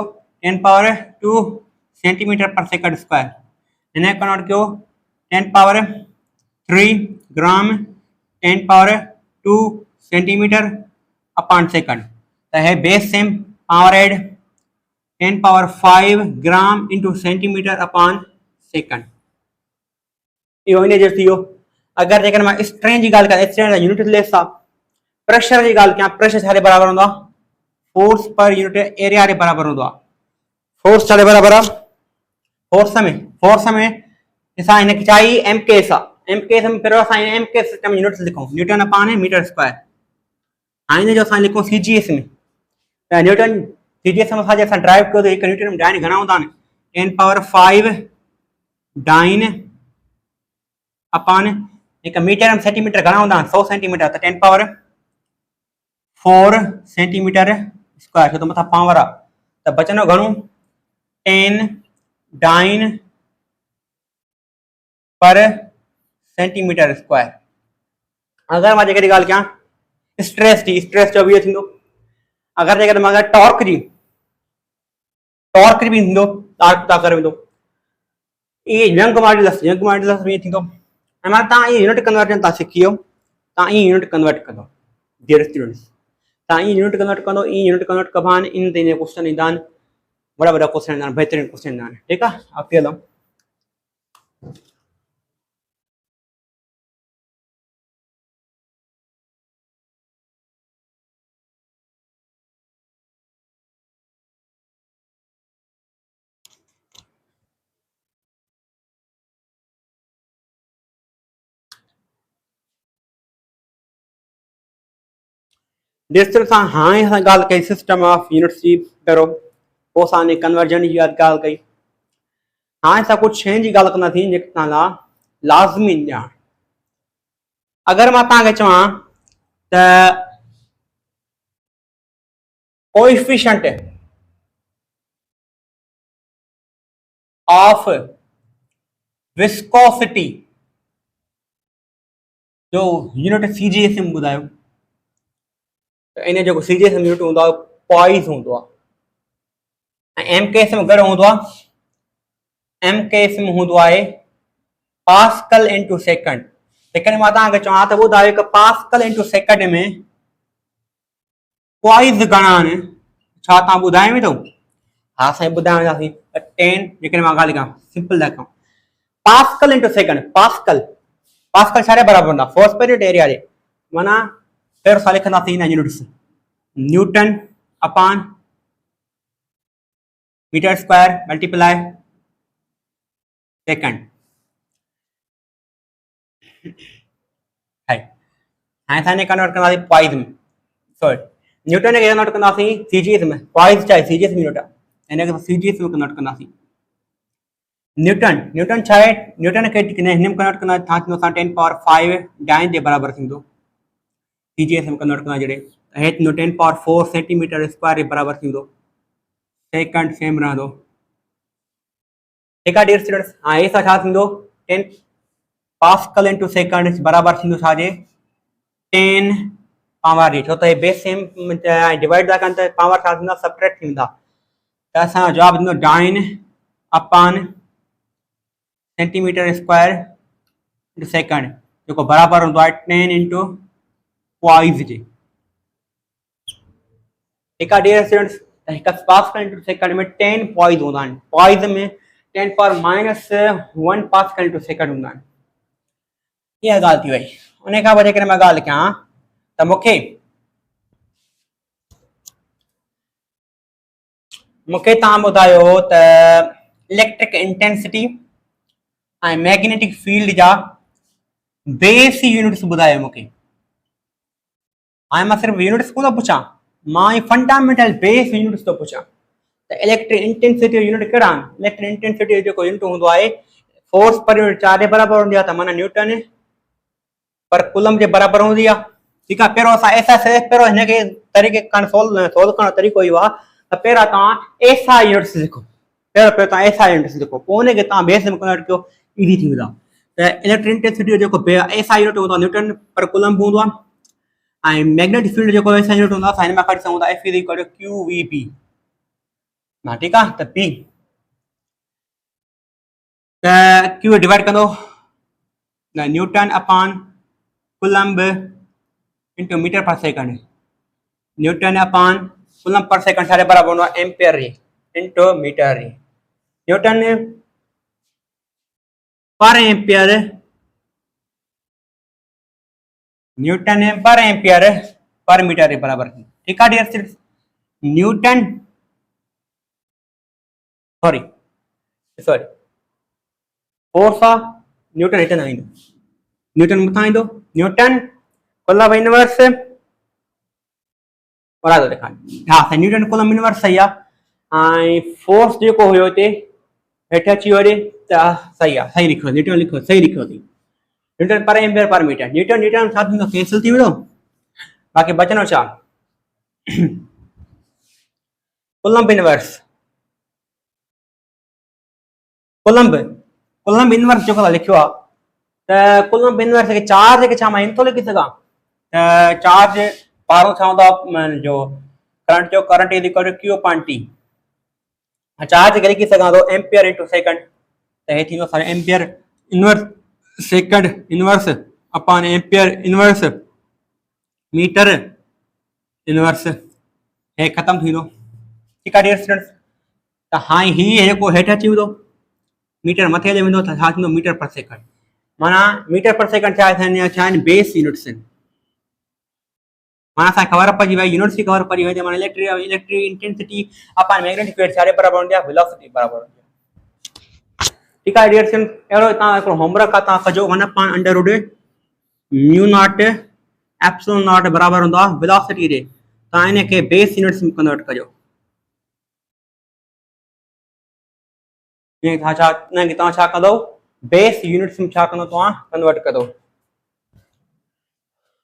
10 power 2 centimetre per second square हिन खे कन्वर्ट कयो 10 power 3 gram 10 power 2 centimetre upon second त हे base same power add 10 power 5 gram into centimetre upon second इहो इन जो थी वियो अगरि जेकर मां स्ट्रेन जी ॻाल्हि कयां स्ट्रेन यूनिट लेस आहे प्रेशर जी ॻाल्हि कयां प्रेशर छा जे बराबरि हूंदो आहे फोर्स पर यूनिट एरिया जे बराबरि हूंदो आहे फोर्स छा जे बराबरि आहे फोर्स में असां हिनखे चाहिए एमकेएस आहे एमकेएस में पहिरियों असां एमकेएस सिस्टम यूनिट्स लिखूं न्यूटन अपॉन मीटर स्क्वायर हाणे हिन जो असां लिखूं सीजीएस में त न्यूटन सीजीएस में असां ड्राइव कयो त हिकु न्यूटन में डाइन घणा हूंदा आहिनि 10 पावर 5 डाइन अपॉन हिकु मीटर में सेंटीमीटर घणा हूंदा आहिनि 100 सेंटीमीटर त 10 पावर 4 सेंटीमीटर स्क्वायर छो त मथां पावर आहे त बचंदो घणो 10 डाइन पर सेंटीमीटर स्क्वायर। अगर मां जेकॾहिं ॻाल्हि कयां स्ट्रेस जी, स्ट्रेस जो बि थींदो। अगर जेकॾहिं मां टॉर्क जी बि थींदो, टॉर्क था करे वेंदो। ये यंग मॉड्यूलस भी थींदो। ऐं मां तव्हां ये यूनिट कन्वर्जन तव्हां सिखी वियो, तव्हां ई यूनिट कन्वर्ट कंदो। डियर स्टूडेंट्स, तव्हां ई यूनिट कन्वर्ट कंदो, ई यूनिट कन्वर्ट कबा आहिनि, इन ते क्वेश्चन ईंदा आहिनि, बड़ा बड़ा क्वेश्चन ईंदा आहिनि, बहितरीन क्वेश्चन ईंदा आहिनि। ठीकु आहे, अॻिते हलूं। डियर सां हाणे असां ॻाल्हि कई सिस्टम ऑफ यूनिट्स जी, पहिरियों पोइ असां कन्वर्जन जी ॻाल्हि कई। हाणे असां कुझु शयुनि जी ॻाल्हि कंदासीं जेके तव्हां लाइ लाज़मी ॼाण। अगरि मां तव्हांखे चवां त कोएफिशिएंट ऑफ विस्कोसिटी जो यूनिट सीजीएस में ॿुधायो, त इन जो सीजीएस यूनिट हूंदो आहे पॉइस हूंदो आहे, ऐं एमकेएस में घणो हूंदो आहे? एमकेएस में हूंदो आहे पास्कल इंटू सेकंड। जेकॾहिं मां तव्हांखे चवां त ॿुधायो कि पास्कल इंटू सेकंड में पॉइस घणा आहिनि, छा तव्हां ॿुधाए में अथव? हा साईं, ॿुधाईंदासीं। 10 जेकॾहिं मां ॻाल्हि कयां सिंपल था कयूं, पास्कल इंटू सेकंड। पास्कल छा बराबर हूंदा? फोर्स पर यूनिट एरिया जे। माना पहिरियों सां लिखंदासीं हिन units, newton upon metre square multiply second. हाणे असां कन्वर्ट कंदासीं पॉइस में, सॉरी न्यूटन खे कन्वर्ट कंदासीं सीजीएस में। पॉइस चाहे सीजीएस में यूनिट आहे, हिन खे सीजीएस में कन्वर्ट कंदासीं। न्यूटन छा आहे? न्यूटन खे हिन में कन्वर्ट कंदा छा थींदो? 10 पावर 5 डाइन जे बराबर थींदो। सीजीएस में कन्वर्ट कंदा जॾहिं त हे थींदो 10 पावर 4 सेंटीमीटर स्क्वायर जे बराबर थींदो। सेकंड सेम रहंदो। ठीकु आहे डियर स्टूडेंट्स, हाणे सां छा थींदो? 10 पास्कल इंटू सेकंड बराबर थींदो छाजे? 10 पावर जे। छो त हे बेस सेम डिवाइड था कनि त पावर छा थींदा? सब्ट्रैक्ट थींदा। त असांजो जवाबु थींदो dyne upon centimetre square into second, जेको बराबर हूंदो आहे 10 इंटू पॉइस जे। ठीकु आहे डियर स्टूडेंट्स, त हिकु पास्कल इंटू सेकंड में 10 पॉइस हूंदा आहिनि। पॉइस में 10 पावर -1 पास्कल इंटू सेकंड हूंदा आहिनि। इहा ॻाल्हि थी वई। उन खां पोइ जेकॾहिं मां ॻाल्हि कयां त मूंखे तव्हां ॿुधायो त इलेक्ट्रिक इंटेंसिटी ऐं मैग्नेटिक फील्ड जा बेस यूनिट्स ॿुधायो मूंखे। हाणे मां सिर्फ़ु यूनिट्स कोन थो पुछां, मां फंडामेंटल बेस यूनिट्स थो पुछां। त इलेक्ट्रिक इंटेंसिटी जो यूनिट कहिड़ा आहिनि? इलेक्ट्रिक इंटेंसिटी जो जेको यूनिट हूंदो आहे फोर्स पर यूनिट चार्ज जे बराबर हूंदी आहे, त माना न्यूटन पर कुलम जे बराबर हूंदी आहे। ठीकु आहे, पहिरियों असां पहिरियों हिनखे तरीक़े सोल्व करण जो तरीक़ो इहो आहे त पहिरियों तव्हां एसआई यूनिट्स लिखो। पहिरियों तव्हां एसआई यूनिट्स लिखो, पोइ हुनखे तव्हां बेस में कन्वर्ट कयो, इज़ी थी वेंदा। त इलेक्ट्रिक इंटेंसिटी जो जेको एसआई यूनिट हूंदो आहे न्यूटन पर कुलम हूंदो आहे, ऐं मैग्नेटिक फील्ड जेको एसआई यूनिट हूंदो आहे हिन में खणी सघूं था F is equal to QVP. हा ठीकु आहे, त पी त क्यू डिवाइड कंदो newton upon coulomb into metre per second. Newton upon coulomb per second छा बराबर हूंदो आहे? Ampere into metre. Newton per ampere, newton per ampere per metre के बराबर। ठीक है dear students, newton sorry force आ न्यूटन हिते न ईंदो, न्यूटन मथां ईंदो। न्यूटन कुलम इनवर्स बराबर देखा। हाँ न्यूटन कुलम इनवर्स सही है। फोर्स जो हुयो हिते हेठि अची वञे त सही आहे, सही लिखो, न्यूटन लिखो, सही लिखो थी। Newton per ampere per metre, Newton Newton छा थींदो? कैंसिल थी वेंदो, बाक़ी बचनो छा? Coulomb inverse coulomb coulomb inverse जो लिखियो आहे त कोलम्ब इनवर्स खे चार्ज खे छा मां इन थो लिखी सघां त चार्ज पारो छा हूंदो आहे जो current is equal to Q upon T charge खे लिखी सघां थो एम्पियर इंटू सेकंड त हे थींदो असांजो ampere inverse second inverse upon ampere inverse metre inverse हे ख़त्म थींदो ठीकु आहे डियर स्टूडेंट्स त हाणे हीउ जेको हेठि अची वेंदो मीटर मथे हली वेंदो त छा थींदो मीटर पर सेकंड माना मीटर पर सेकंड छा आहिनि बेस यूनिट्स आहिनि माना असांखे ख़बर पइजी वई यूनिट्स जी ख़बर पइजी वई त माना electric intensity upon magnetic field छा बराबरि हूंदी आहे वेलोसिटी बराबरि हूंदी आहे ठीकु आहे डियर स्टूडेंट्स अहिड़ो तव्हां हिकिड़ो होमवर्क आहे तव्हां कजो 1 upon under root mu naught epsilon naught बराबरि हूंदो आहे वेलोसिटी जे तव्हां इनखे बेस यूनिट्स में कन्वर्ट कजो तव्हां छा कंदो बेस यूनिट्स में छा कंदो तव्हां कन्वर्ट कंदो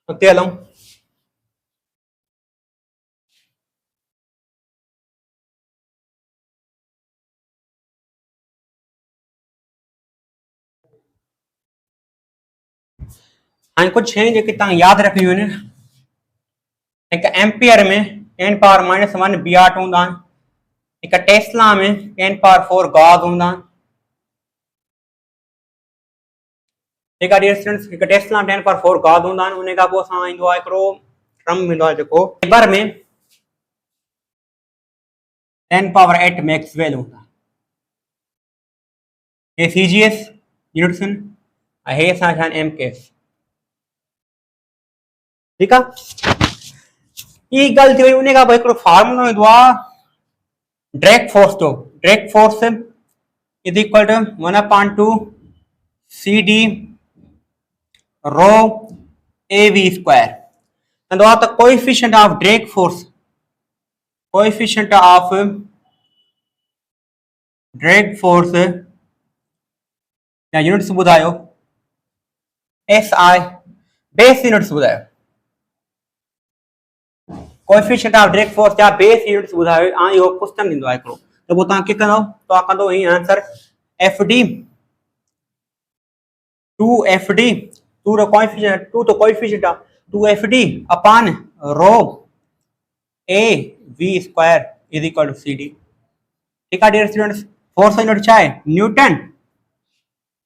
उते हलूं हाणे कुझु शयूं जेके तव्हां यादि रखणियूं आहिनि हिकु एम्पियर में 10 पावर -1 बियाट हूंदा आहिनि हिकु टेस्ला में 10 पावर 4 गॉग हूंदा आहिनि ठीकु आहे डियर स्टूडेंट्स हिकु टेस्ला में 10 पावर 4 गॉग हूंदा आहिनि उन खां पोइ असां ईंदो आहे हिकिड़ो टर्म ईंदो आहे जेको वेबर में 10 पावर 8 मैक्सवेल हूंदा हे सीजीएस यूनिट्स आहिनि ऐं हे असां छा आहिनि एमकेएस ठीकु आहे ई ॻाल्हि थी वई उन खां पोइ हिकिड़ो फार्मूलो ईंदो आहे ड्रैग फोर्स जो drag force is equal to 1/2 CD rho AV square कंदो आहे त coefficient of drag force coefficient of drag force या यूनिट्स ॿुधायो SI बेस यूनिट्स ॿुधायो कोएफिशिएंट ऑफ ड्रैग फोर्स या बेस यूनिट्स ॿुधायो ऐं इहो क्वेश्चन ॾींदो आहे हिकिड़ो त पोइ तव्हां कीअं कंदो तव्हां कंदो हीअं answer FD 2FD 2 the coefficient of 2FD upon rho AV square is equal to CD ठीक है डियर स्टूडेंट्स फोर्स यूनिट क्या है न्यूटन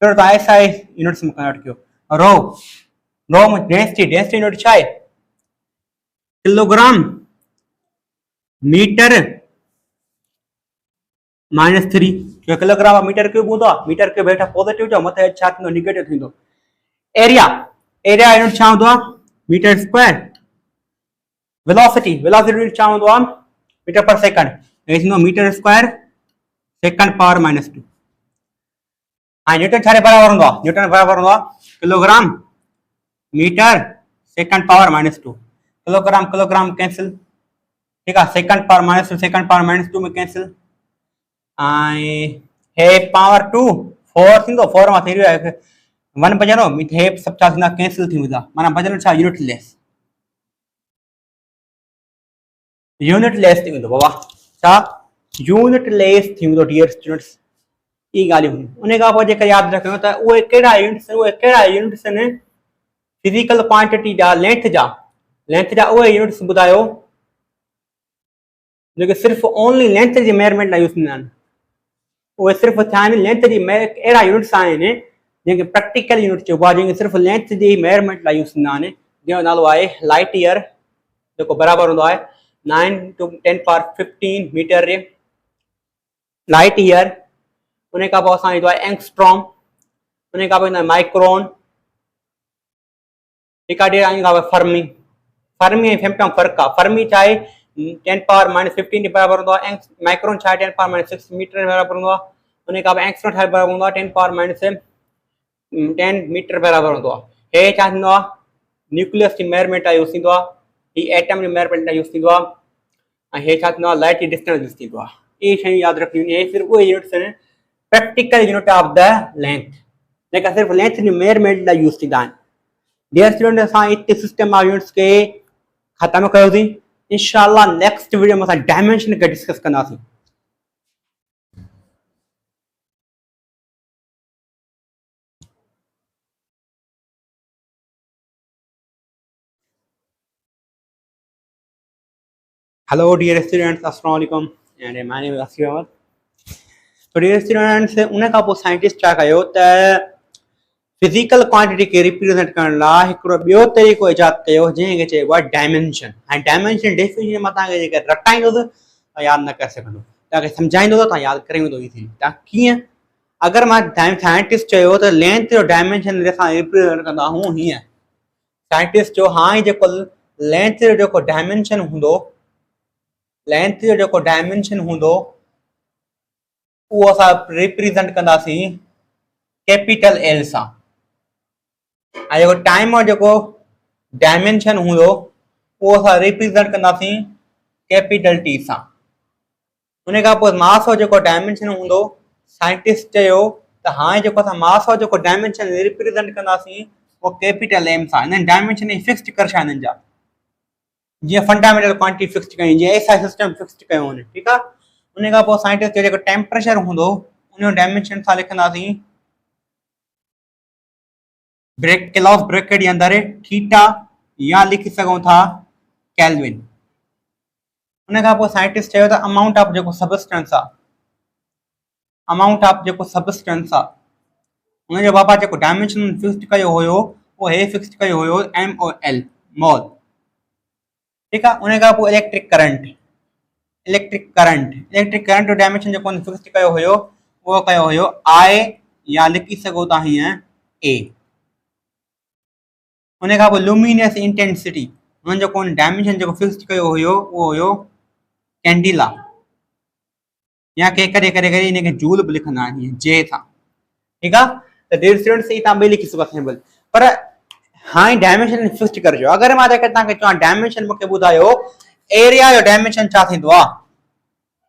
फिर तो ऐसा यूनिट्स में कन्वर्ट कियो रो में डेंसिटी यूनिट क्या है kilogram metre -3 kilogram metre cube हूंदो आहे मीटर क्यूब हेठा पॉजिटिव जो मथे छा थींदो नेगेटिव थींदो एरिया यूनिट छा हूंदो आहे मीटर स्क्वायर वेलोसिटी यूनिट छा हूंदो आहे मीटर पर सेकंड हे थींदो मीटर स्क्वायर सेकंड पावर -2 हां न्यूटन छा बराबर हूंदो आहे न्यूटन बराबर हूंदो आहे kilogram metre second power -2 kilogram cancel ठीक है सेकंड पावर -2 सेकंड पावर -2 में कैंसिल हे पावर 2 4 थींदो 4 मां थी वियो 1 बचंदो हे सभु छा थींदा कैंसिल थी वेंदा माना बचंदो छा यूनिट लेस थी वेंदो बाबा छा यूनिट लेस थी वेंदो डियर स्टूडेंट्स ई ॻाल्हियूं उन खां पोइ जेका यादि रखियो त उहे कहिड़ा यूनिट्स आहिनि फिजिकल क्वांटिटी जा लेंथ जा उहे यूनिट्स ॿुधायो जेके सिर्फ़ु ओनली लेंथ जी मेजरमेंट लाइ यूज़ थींदा आहिनि उहे सिर्फ़ु छा आहिनि लेंथ जी अहिड़ा यूनिट्स आहिनि जंहिंखे प्रैक्टिकल यूनिट चइबो आहे जंहिंखे सिर्फ़ु लेंथ जी मेजरमेंट लाइ यूज़ थींदा आहिनि जंहिंजो नालो आहे लाइट ईयर जेको बराबरि हूंदो आहे 9 × 10⁻15 मीटर लाइट ईयर उन खां पोइ असां ईंदो आहे एंगस्ट्रॉम उन खां पोइ ईंदो आहे माइक्रोन ठीकु आहे उन खां पोइ फर्मी ऐं फेम्टम फ़र्क़ु आहे फर्मी छा आहे 10⁻−15 जे बराबरि हूंदो आहे माइक्रोन छा आहे 10⁻6 मीटर जे बराबरि हूंदो आहे उन खां पोइ एंगस्ट्रॉम छा बराबरि हूंदो आहे 10⁻10 मीटर बराबरि हूंदो आहे हे छा थींदो आहे न्यूक्लियस जी मेजरमेंट लाइ यूज़ थींदो आहे हीउ एटम जी मेजरमेंट लाइ यूज़ थींदो आहे ऐं हे छा थींदो आहे लाइट जी डिस्टेंस यूज़ थींदो आहे इहे शयूं यादि रखणियूं आहिनि हे सिर्फ़ु उहे यूनिट्स आहिनि practical unit of the length जेका सिर्फ़ु लेंथ जी मेजरमेंट लाइ यूज़ थींदा आहिनि डियर स्टूडेंट असां हिते सिस्टम ऑफ यूनिट्स खे ख़तमु कयोसीं इंशाअल्लाह नेक्स्ट वीडियो में असां डायमेंशन खे डिस्कस कंदासीं Hello dear students, assalamu alaikum, and my name is Asif Ahmed. So dear students, उन खां पोइ साइंटिस्ट छा कयो त फिजिकल क्वांटिटी खे रिप्रेज़ेंट करण लाइ हिकिड़ो ॿियो तरीक़ो इजाद कयो जंहिंखे चइबो आहे डायमेंशन। ऐं डायमेंशन डेफिनेशन मां तव्हांखे जेके रटाईंदुसि तव्हां यादि न करे सघंदो, तव्हांखे सम्झाईंदो तव्हां यादि करे वेंदो इज़िली। तव्हां कीअं, अगरि मां साइंटिस्ट चयो त लेंथ जो डायमेंशन असां रिप्रेज़ेंट कंदा आहियूं हीअं, साइंटिस्ट जो हाणे जेको लेंथ जो जेको डायमेंशन हूंदो, लेंथ जो जेको डायमेंशन हूंदो उहो असां रिप्रेज़ेंट कंदासीं कैपिटल एल सां। ऐं जेको टाइम जो जेको डायमेंशन हूंदो उहो असां रिप्रेज़ेंट कंदासीं कैपिटल टी सां। उन खां पोइ मास जो जेको डायमेंशन हूंदो, साइंटिस्ट चयो त हाणे जेको असां मास जो जेको डायमेंशन रिप्रेज़ेंट कंदासीं उहो कैपिटल एम सां। इन्हनि डायमेंशन फिक्स कर छा हिननि जा, जीअं फंडामेंटल क्वांटिटी फिक्स कयूं, जीअं एसआई सिस्टम फिक्स कयूं आहिनि, ठीकु आहे। उन खां पोइ साइंटिस्ट जो जेको टेम्परेचर हूंदो उन जो डायमेंशन सां लिखंदासीं क्लॉस ब्रैकेट जे अंदरि थीटा या लिखी सघूं था केल्विन। उन खां पोइ साइंटिस्ट चयो त अमाउंट ऑफ जेको सबस्टेंस आहे, अमाउंट ऑफ जेको सबस्टेंस आहे उनजो बाबा जेको डायमेंशन फिक्स कयो हुयो उहो हे फिक्स कयो हुयो MOL मोल, ठीकु आहे। उन खां पोइ इलेक्ट्रिक करंट, इलेक्ट्रिक करंट जो डायमेंशन जेको फिक्स कयो हुयो उहो कयो हुयो I या लिखी सघो था हीअं A। उन खां पोइ लुमिनस इंटेंसिटी, उन जो कोन डायमेंशन जेको फिक्स कयो हुयो उहो हुयो कैंडिला, या के करे करे करे इनखे जूल बि लिखंदा आहिनि जे सां, ठीकु आहे। त डियर स्टूडेंट्स ई तव्हां ॿई लिखी सघो सिंपल, पर हाणे डायमेंशन फिक्स करजो। अगरि मां तव्हांखे चवां डायमेंशन मूंखे ॿुधायो एरिया जो डायमेंशन छा थींदो आहे,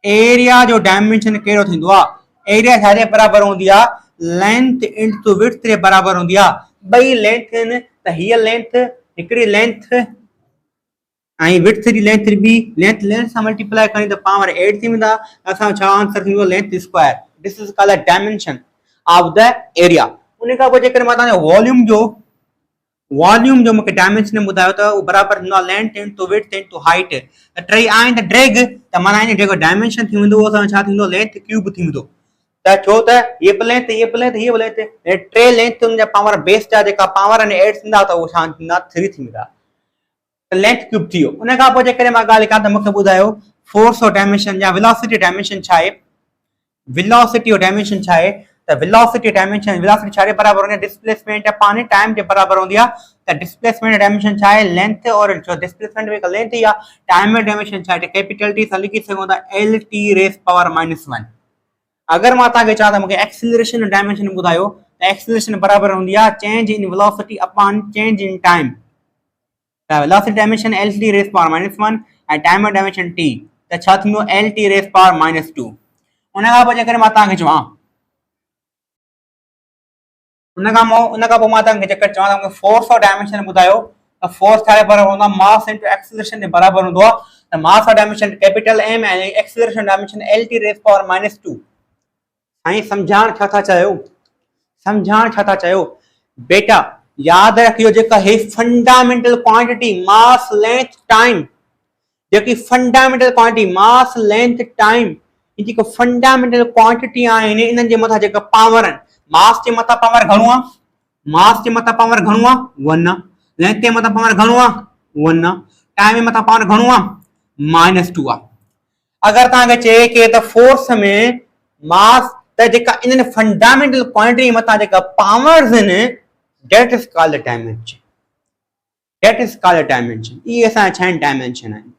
एरिया जो डायमेंशन कहिड़ो थींदो आहे, एरिया छाजे बराबरि हूंदी आहे, लेंथ इनटू विड्थ जे बराबरि हूंदी आहे। ॿई लेंथ आहिनि त हीअ लेंथ, हिकिड़ी लेंथ ऐं विड्थ जी लेंथ बि लेंथ सां मल्टीप्लाई करी त पावर 8 थी वेंदा, असां छा आंसर थींदो length square. This is called dimension of the area. उन खां पोइ जेकर मां तव्हांखे वॉल्यूम जो मूंखे डायमेंशन ॿुधायो त उहो बराबरि थींदो आहे length into width into height. त टई आहिनि त ड्रैग, त माना इन जेको डायमेंशन थी वेंदो उहो असां छा थींदो लेंथ क्यूब थी वेंदो। त छो त ये बि लेंथ, ये बि लेंथ, ये बि लेंथ, टे लेंथ उन जा पावर बेस जा जेका पावर आहिनि 8 थींदा त उहो छा थींदा 3 थी वेंदा, लेंथ क्यूब थी वियो। उन खां पोइ जेकॾहिं मां ॻाल्हि कयां त मूंखे ॿुधायो फोर्स ऑफ डायमेंशन या वेलोसिटी डायमेंशन छा आहे, वेलोसिटी ऑफ डायमेंशन छा आहे। त वेलोसिटी डायमेंशन, वेलोसिटी छा जे बराबरि हूंदी आहे, डिस्प्लेसमेंट अपॉन टाइम जे बराबरि हूंदी आहे। त डिस्प्लेसमेंट डायमेंशन छा आहे, लेंथ, और जो डिस्प्लेसमेंट में लेंथ ही आहे, टाइम डायमेंशन छा आहे, कैपिटल टी सां लिखी सघूं था LT रेज़ पावर -1। अगरि मां तव्हांखे चवां त मूंखे एक्सीलरेशन डायमेंशन ॿुधायो त एक्सीलरेशन बराबरि हूंदी आहे change in velocity upon change in time. त velocity dimension LT raise power -1 ऐं टाइम डायमेंशन T, त छा थींदो LT रेज़ पावर -2। उन खां पोइ जेकर मां तव्हांखे चवां, उन खां पोइ मां तव्हांखे जेकर चवां त मूंखे फोर्स ऑफ डायमेंशन ॿुधायो त फोर्स छा जे बराबरि हूंदो आहे, मास इनटू एक्सीलरेशन जे बराबरि हूंदो आहे। त मास ऑफ डायमेंशन कैपिटल M ऐं acceleration dimension LT raise power -2। ऐं सम्झाण छा था चयो, सम्झाण छा था चयो बेटा, यादि रखियो जेका हे fundamental quantity mass length time, जेकी fundamental quantity mass length time, ये जेको फंडामेंटल क्वांटिटी आहिनि इन्हनि जे मथां जेका पावर आहिनि, मास जे मथां पावर घणो आहे, मास जे मथां पावर घणो आहे 1 आहे, लेंथ जे मथां पावर घणो आहे 1 आहे, टाइम जे मथां पावर घणो आहे -2 आहे। अगरि तव्हांखे चए के त फोर्स में मास त जेका इन्हनि फंडामेंटल क्वांटिटी मथां जेका पावर्स आहिनि that is called dimension, that is called dimension. ये असां छा डायमेंशन आहिनि,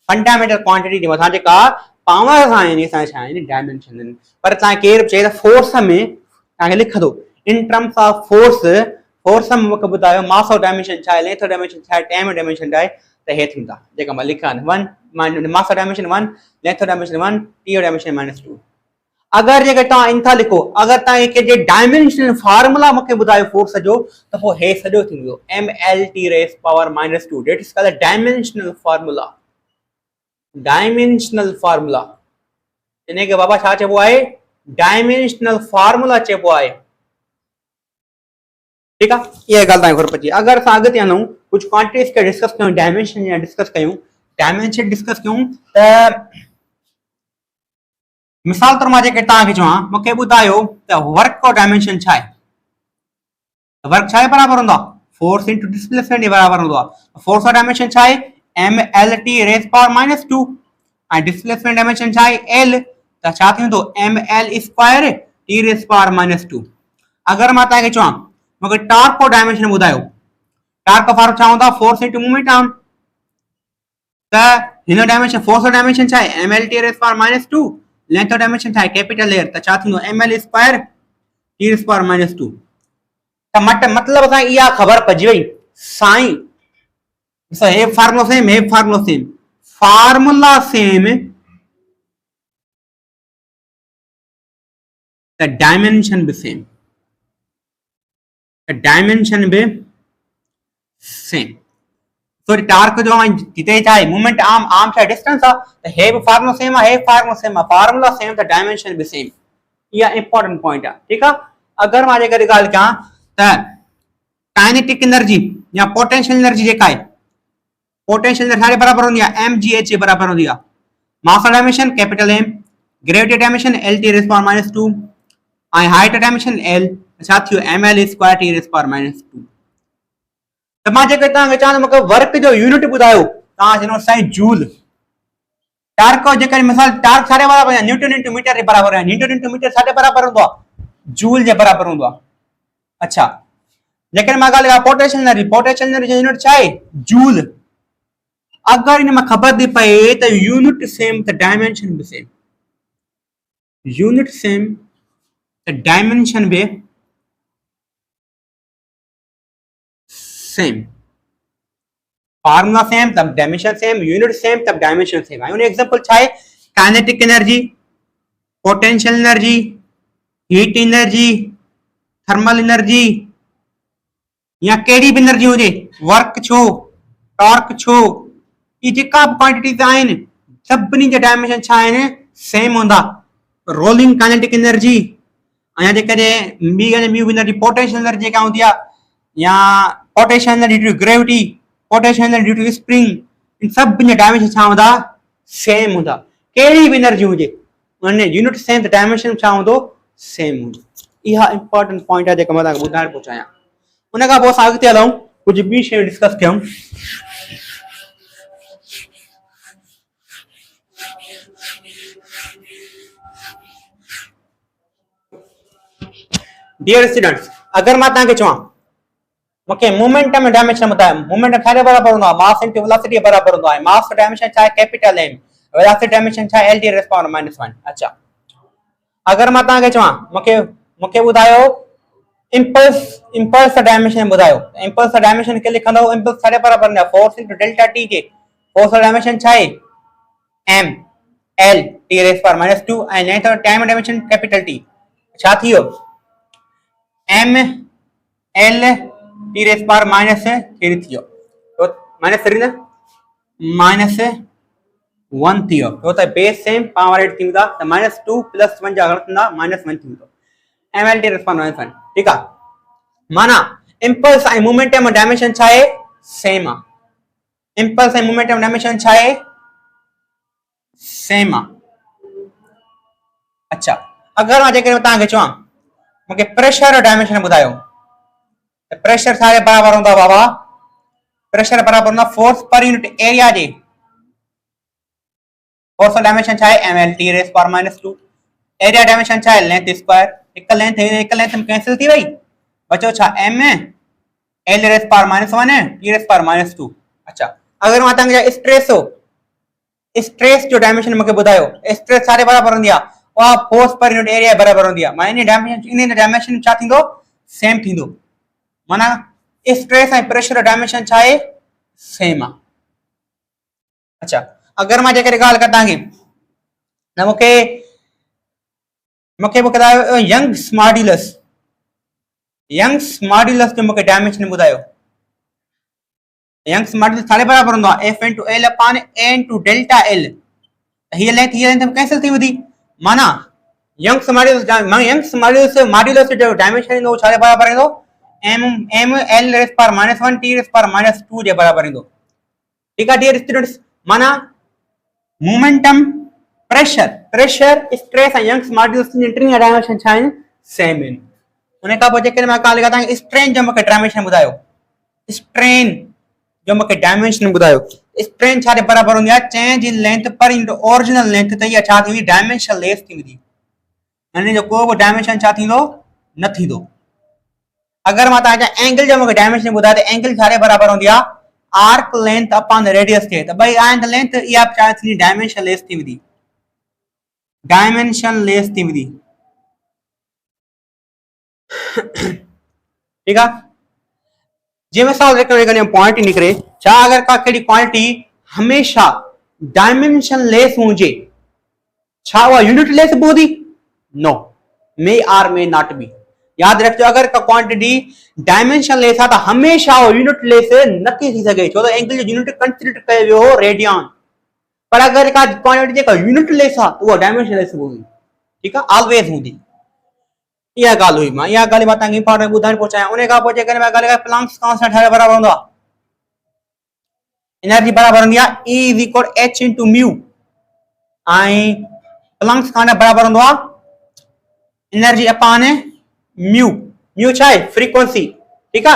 फंडामेंटल क्वांटिटी जे मथां जेका पावर्स आहिनि असां छा आहिनि डायमेंशन आहिनि। पर तव्हां केरु चए त फोर्स में तव्हांखे लिखंदो in terms of force, force में मूंखे ॿुधायो मास ऑफ डायमेंशन छा आहे, लेंथ ऑफ डायमेंशन छा आहे, टाइम ऑफ डायमेंशन छा आहे, त हे थींदा जेका मां लिखिया आहिनि 1 मास of dimension 1, length of dimension 1, T of dimension -2। अगर जेकर तव्हां इन था लिखो, अगर तव्हां के डायमेंशनल फार्मूला मूंखे ॿुधायो फोर्स जो, त पोइ हे सॼो थींदो MLT rays power -2, that is called dimensional formula, dimensional formula. इनखे बाबा छा चइबो आहे, डायमेंशनल फार्मूला चइबो आहे, ठीकु आहे। इहा ॻाल्हि तव्हांखे ख़बर पइजी। अगरि असां अॻिते वञूं कुझु क्वांटिटीज़ खे डिस्कस कयूं, डायमेंशन या डिस्कस कयूं, डायमेंशन डिस्कस कयूं त मिसाल तौर मां जेके तव्हांखे चवां मूंखे ॿुधायो त वर्क जो डायमेंशन छा आहे। वर्क छा बराबर हूंदो आहे, फोर्स इनटू डिस्प्लेसमेंट जे बराबर हूंदो आहे। फोर्स जो डायमेंशन छा आहे, M L T raise power minus 2 ऐं डिस्प्लेसमेंट डायमेंशन छा आहे, एल, त छा थींदो M L square T raise power minus 2। अगर मां तव्हांखे चवां मूंखे टॉर्क जो डायमेंशन ॿुधायो, टॉर्क जो फॉर्म छा हूंदा, फोर्स इनटू मोमेंट आर्म, त हिन डायमेंशन फोर्स जो डायमेंशन छा आहे, M L T raise power minus 2, length जो डायमेंशन छा आहे, कैपिटल एयर, त छा थींदो M L square T raise power minus 2। त मतलब असां इहा ख़बर पइजी वई साईं, हे फार्मूला सेम, हे formula same, formula same, the dimension be same, the dimension be same। so torque जो जिते चाहे मूवमेंट आर्म, आर्म चाहे डिस्टेंस आ, त हे भी फार्मूला सेम आ, हे फार्मूला सेम आ, फार्मूला सेम त डायमेंशन भी सेम। या इंपॉर्टेंट पॉइंट आ, ठीक आ। अगर मां जेकर गाल कयां त काइनेटिक एनर्जी या पोटेंशियल एनर्जी जेका है, पोटेंशियल एनर्जी सारे बराबर होंदी है, एम जी एच जे बराबर होंदी है। Mass dimension capital M, gravity dimension L T raise power minus 2 ऐं हाइट डायमेंशन एल, छा थियो M L square T raise power minus 2। त मां जेकर तव्हांखे चवां मूंखे वर्क जो यूनिट ॿुधायो, तव्हां चवंदो साईं जूल। टार्क जो जेकर मिसाल टार्क सारे बराबर है, न्यूटन इंटू मीटर जे बराबर है, न्यूटन इंटू मीटर सारे बराबर हूंदो आहे, जूल जे बराबर हूंदो आहे। अच्छा, जेकर मां ॻाल्हि कयां पोटेंशियल एनर्जी, पोटेंशियल एनर्जी जो यूनिट छा आहे, जूल। अगर इन में खबर थी पए त यूनिट सेम त डायमेंशन भी सेम, यूनिट सेम त डायमेंशन भी सेम, फार्मूला सेम तब डायमेंशन सेम, यूनिट सेम तब डायमेंशन सेम। उन एग्जांपल छा है, kinetic energy, potential energy, heat energy, thermal energy, या कहिड़ी भी एनर्जी हुजे, वर्क छो, टॉर्क छो, ये जेका क्वांटिटीज आहिनि सभिनी जा डायमेंशन छा आहिनि, सेम हूंदा। रोलिंग काइनेटिक एनर्जी ऐं जेकॾहिं म्यू एनर्जी पोटेंशियल एनर्जी जेका हूंदी आहे, या potential energy due to gravity, potential energy due to spring, इन सभिनी जा डायमेंशन छा हूंदा, सेम हूंदा। कहिड़ी भी एनर्जी हुजे उन यूनिट सेम त डायमेंशन छा हूंदो, सेम हूंदो। इहा इंपॉर्टेंट पॉइंट आहे जेका मां तव्हांखे ॿुधाइण पियो चाहियां। उन खां पोइ असां अॻिते हलूं, कुझु ॿी शयूं डिस्कस कयूं। डियर स्टूडेंट्स, अगर मां तव्हांखे चवां मूंखे मोमेंटम ऐं डायमेंशन ॿुधायो, मोमेंटम छा बराबर हूंदो आहे, मास इनटू वेलोसिटी बराबर हूंदो आहे, मास जो डायमेंशन छा आहे, कैपिटल एम, वेलोसिटी डायमेंशन छा आहे, L T raise power minus 1। अच्छा, अगर मां तव्हांखे चवां मूंखे ॿुधायो इंपल्स, इंपल्स डायमेंशन ॿुधायो, इंपल्स डायमेंशन के लिखंदो, इंपल्स छा बराबर हूंदा, फोर्स इनटू डेल्टा टी जे, फोर्स डायमेंशन छा आहे, M L T raise power minus 2 ऐं लेंथ और टाइम डायमेंशन कैपिटल टी, छा थियो M L T raise power minus 3 थियो, तो माइनस 3 न माइनस 1 थियो, तो त बेस सेम पावर 8 थींदा, त माइनस 2 प्लस 1 जा घणा थींदा, माइनस 1 थींदो, M L T raise power minus 1। ठीक है, माना इंपल्स ऐं मोमेंटम डायमेंशन छा आहे, सेम आहे। इंपल्स ऐं मोमेंटम डायमेंशन छा आहे, सेम आहे। अच्छा, अगर मां जेकर तव्हांखे चवां मूंखे प्रेशर डायमेंशन ॿुधायो, त प्रेशर छा बराबर हूंदा बाबा, प्रेशर बराबर हूंदा फोर्स पर यूनिट एरिया जे, फोर्स डायमेंशन छा आहे, M L T raise power minus 2, area dimension छा आहे, लेंथ स्क्वायर, एक लेंथ में कैंसिल थी वई, बचो छा M L raise power minus 1 T raise power minus 2। अच्छा, अगर मां तव्हांखे स्ट्रेस हो, स्ट्रेस जो डायमेंशन मूंखे ॿुधायो, स्ट्रेस छा बराबर हूंदी आहे, उहा फोर्स पर यूनिट एरिया बराबर हूंदी आहे, माना इन डायमेंशन छा थींदो, सेम थींदो, माना स्ट्रेस ऐं प्रेशर डायमेंशन छा आहे, सेम आहे। अच्छा, अगर मां जेकर ॻाल्हि कयां तव्हांखे त मूंखे ॿुधायो यंग्स मॉड्यूलस, यंग्स मॉड्यूलस जो मूंखे डायमेंशन ॿुधायो, यंग्स मॉड्यूलस छा बराबर हूंदो आहे, एफ इनटू एल अपॉन ए इनटू डेल्टा एल, हीअ लेंथ कैंसिल थी वेंदी, माना यंग्स मॉड्यूलस जो डायमेंशन ईंदो छा बराबर ईंदो, M L raise power minus 1 T raise power minus 2 जे बराबर ईंदो। ठीक आहे डियर स्टूडेंट्स, माना मोमेंटम प्रेशर स्ट्रेस ऐं यंग्स मॉड्यूलस जी टिनि डायमेंशन छा आहिनि सेम आहिनि उन खां पोइ जेकॾहिं मां का लिखा तव्हांखे स्ट्रेन जो मूंखे डायमेंशन ॿुधायो स्ट्रेन जो मूंखे डायमेंशन ॿुधायो स्ट्रेन छा जे बराबरि हूंदी आहे चेंज इन लेंथ पर इन ओरिजिनल लेंथ त इहा छा थींदी डायमेंशन लेस थी वेंदी यानी जो को बि डायमेंशन छा थींदो न थींदो अगर मां तव्हांजा एंगल जो मूंखे डायमेंशन ॿुधायो त एंगल छा जे बराबरि हूंदी आहे arc length upon the radius थे त भई आहिनि त लेंथ इहा छा थींदी डायमेंशन लेस थी वेंदी ठीक है जे मिसाल एक पॉइंट निकरे छा अगर का कहिड़ी क्वांटिटी हमेशा डायमेंशन लेस हुजे छा वो यूनिट लेस बोदी no may or may not be याद रखो अगर का क्वांटिटी डायमेंशन लेस है तो हमेशा वो यूनिट लेस न थी सके छो तो एंगल जो यूनिट कंसीडर कयो वियो रेडियन पर अगर का क्वांटिटी जेका यूनिट लेस है तो वो डायमेंशन लेस होगी ठीक है ऑलवेज होगी यह गाल हुई मां यह गाल बात इंपॉर्टेंट बुधान पहुंचाया उन्हें का पहुंचे करे मैं गाल का प्लैंक्स कांस्टेंट है बराबर होंदा एनर्जी बराबर होंदी E is equal h into mu I Planck's constant बराबर होंदा एनर्जी अपॉन म्यू छा है फ्रीक्वेंसी ठीक है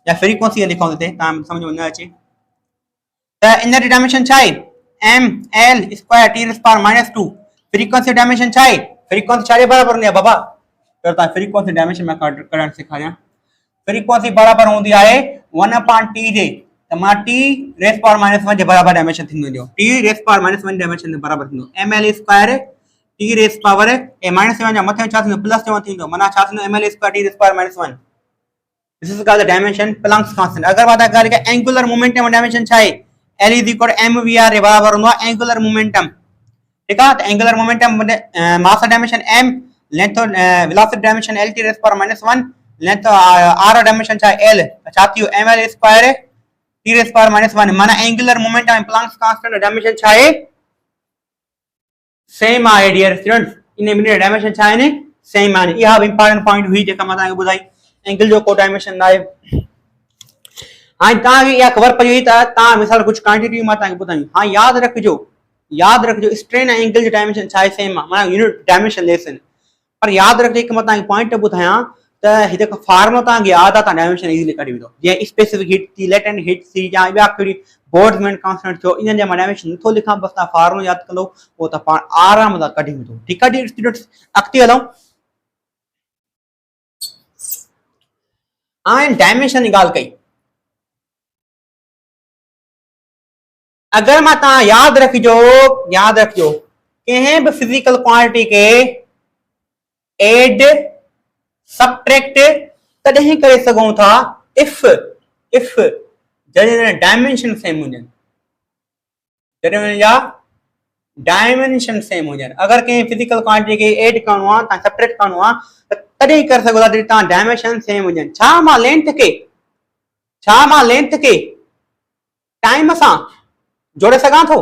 या फ्रीक्वेंसी लिखो थे ता समझ में न अचे त एनर्जी डायमेंशन छा है m l square t raised power -2 frequency dimension छा है फ्रीक्वेंसी छा जे बराबर होंदी है बाबा तो ता फ्रीक्वेंसी डायमेंशन में करण सिखाया फ्रीक्वेंसी बराबर होंदी है 1 upon t जे त मां t raised power -1 जे बराबर डायमेंशन थींदो जो t raised power -1 डायमेंशन जे बराबर थींदो ml square t raised power ए -1 जा मथे छा थींदो प्लस 1 थींदो माना छा थींदो ml square t raised power -1 this is called the dimension Planck's constant अगर बात कर के एंगुलर मोमेंटम डायमेंशन छा है l इज इक्वल mvr जे बराबर होंदो एंगुलर मोमेंटम ठीक है तो angular momentum mass dimension m length velocity dimension l t raised power -1 length r dimension छा l छा थियो ml square t raised power -1 माना angular momentum Planck's constant dimension छा है सेम आहे dear students in minute dimension छा है same आहे यह इंपॉर्टेंट पॉइंट हुई जेका मैं ताके बुधाई एंगल जो को डायमेंशन ना है हां ताके या खबर पई हुई त ता मिसाल कुछ क्वांटिटी मैं ताके बुधाई हां याद रखजो स्ट्रेन एंगल जो डायमेंशन छा है सेम माना यूनिट डायमेंशन लेस पर याद रखजो एक मैं ताके पॉइंट बुधाया त हिते का फार्मूला ताके याद आ ता डायमेंशन इजीली कढी विदो जे स्पेसिफिक हीट थी लेटेंट हीट थी या बया कड़ी बोल्ट्जमैन कांस्टेंट थो इन जे मैं डायमेंशन तो लिखा बस ता फार्मूला याद कलो वो त पाण आराम सा कढी विदो ठीक है डियर स्टूडेंट्स अक्ति हलो आन डायमेंशन की गाल कई अगर मैं ता याद रखजो कहीं भी फिजिकल क्वांटिटी के एड सबट्रैक्ट तदे करे सगों था इफ जने डायमेंशन सेम हो जने डायमेंशन सेम हो अगर कहीं फिजिकल क्वांटिटी के ऐड करणो आ ता सबट्रैक्ट करणो आ तदे कर सको ता ता डायमेंशन सेम हो छा मां लेंथ के टाइम सा जोड़े सका थो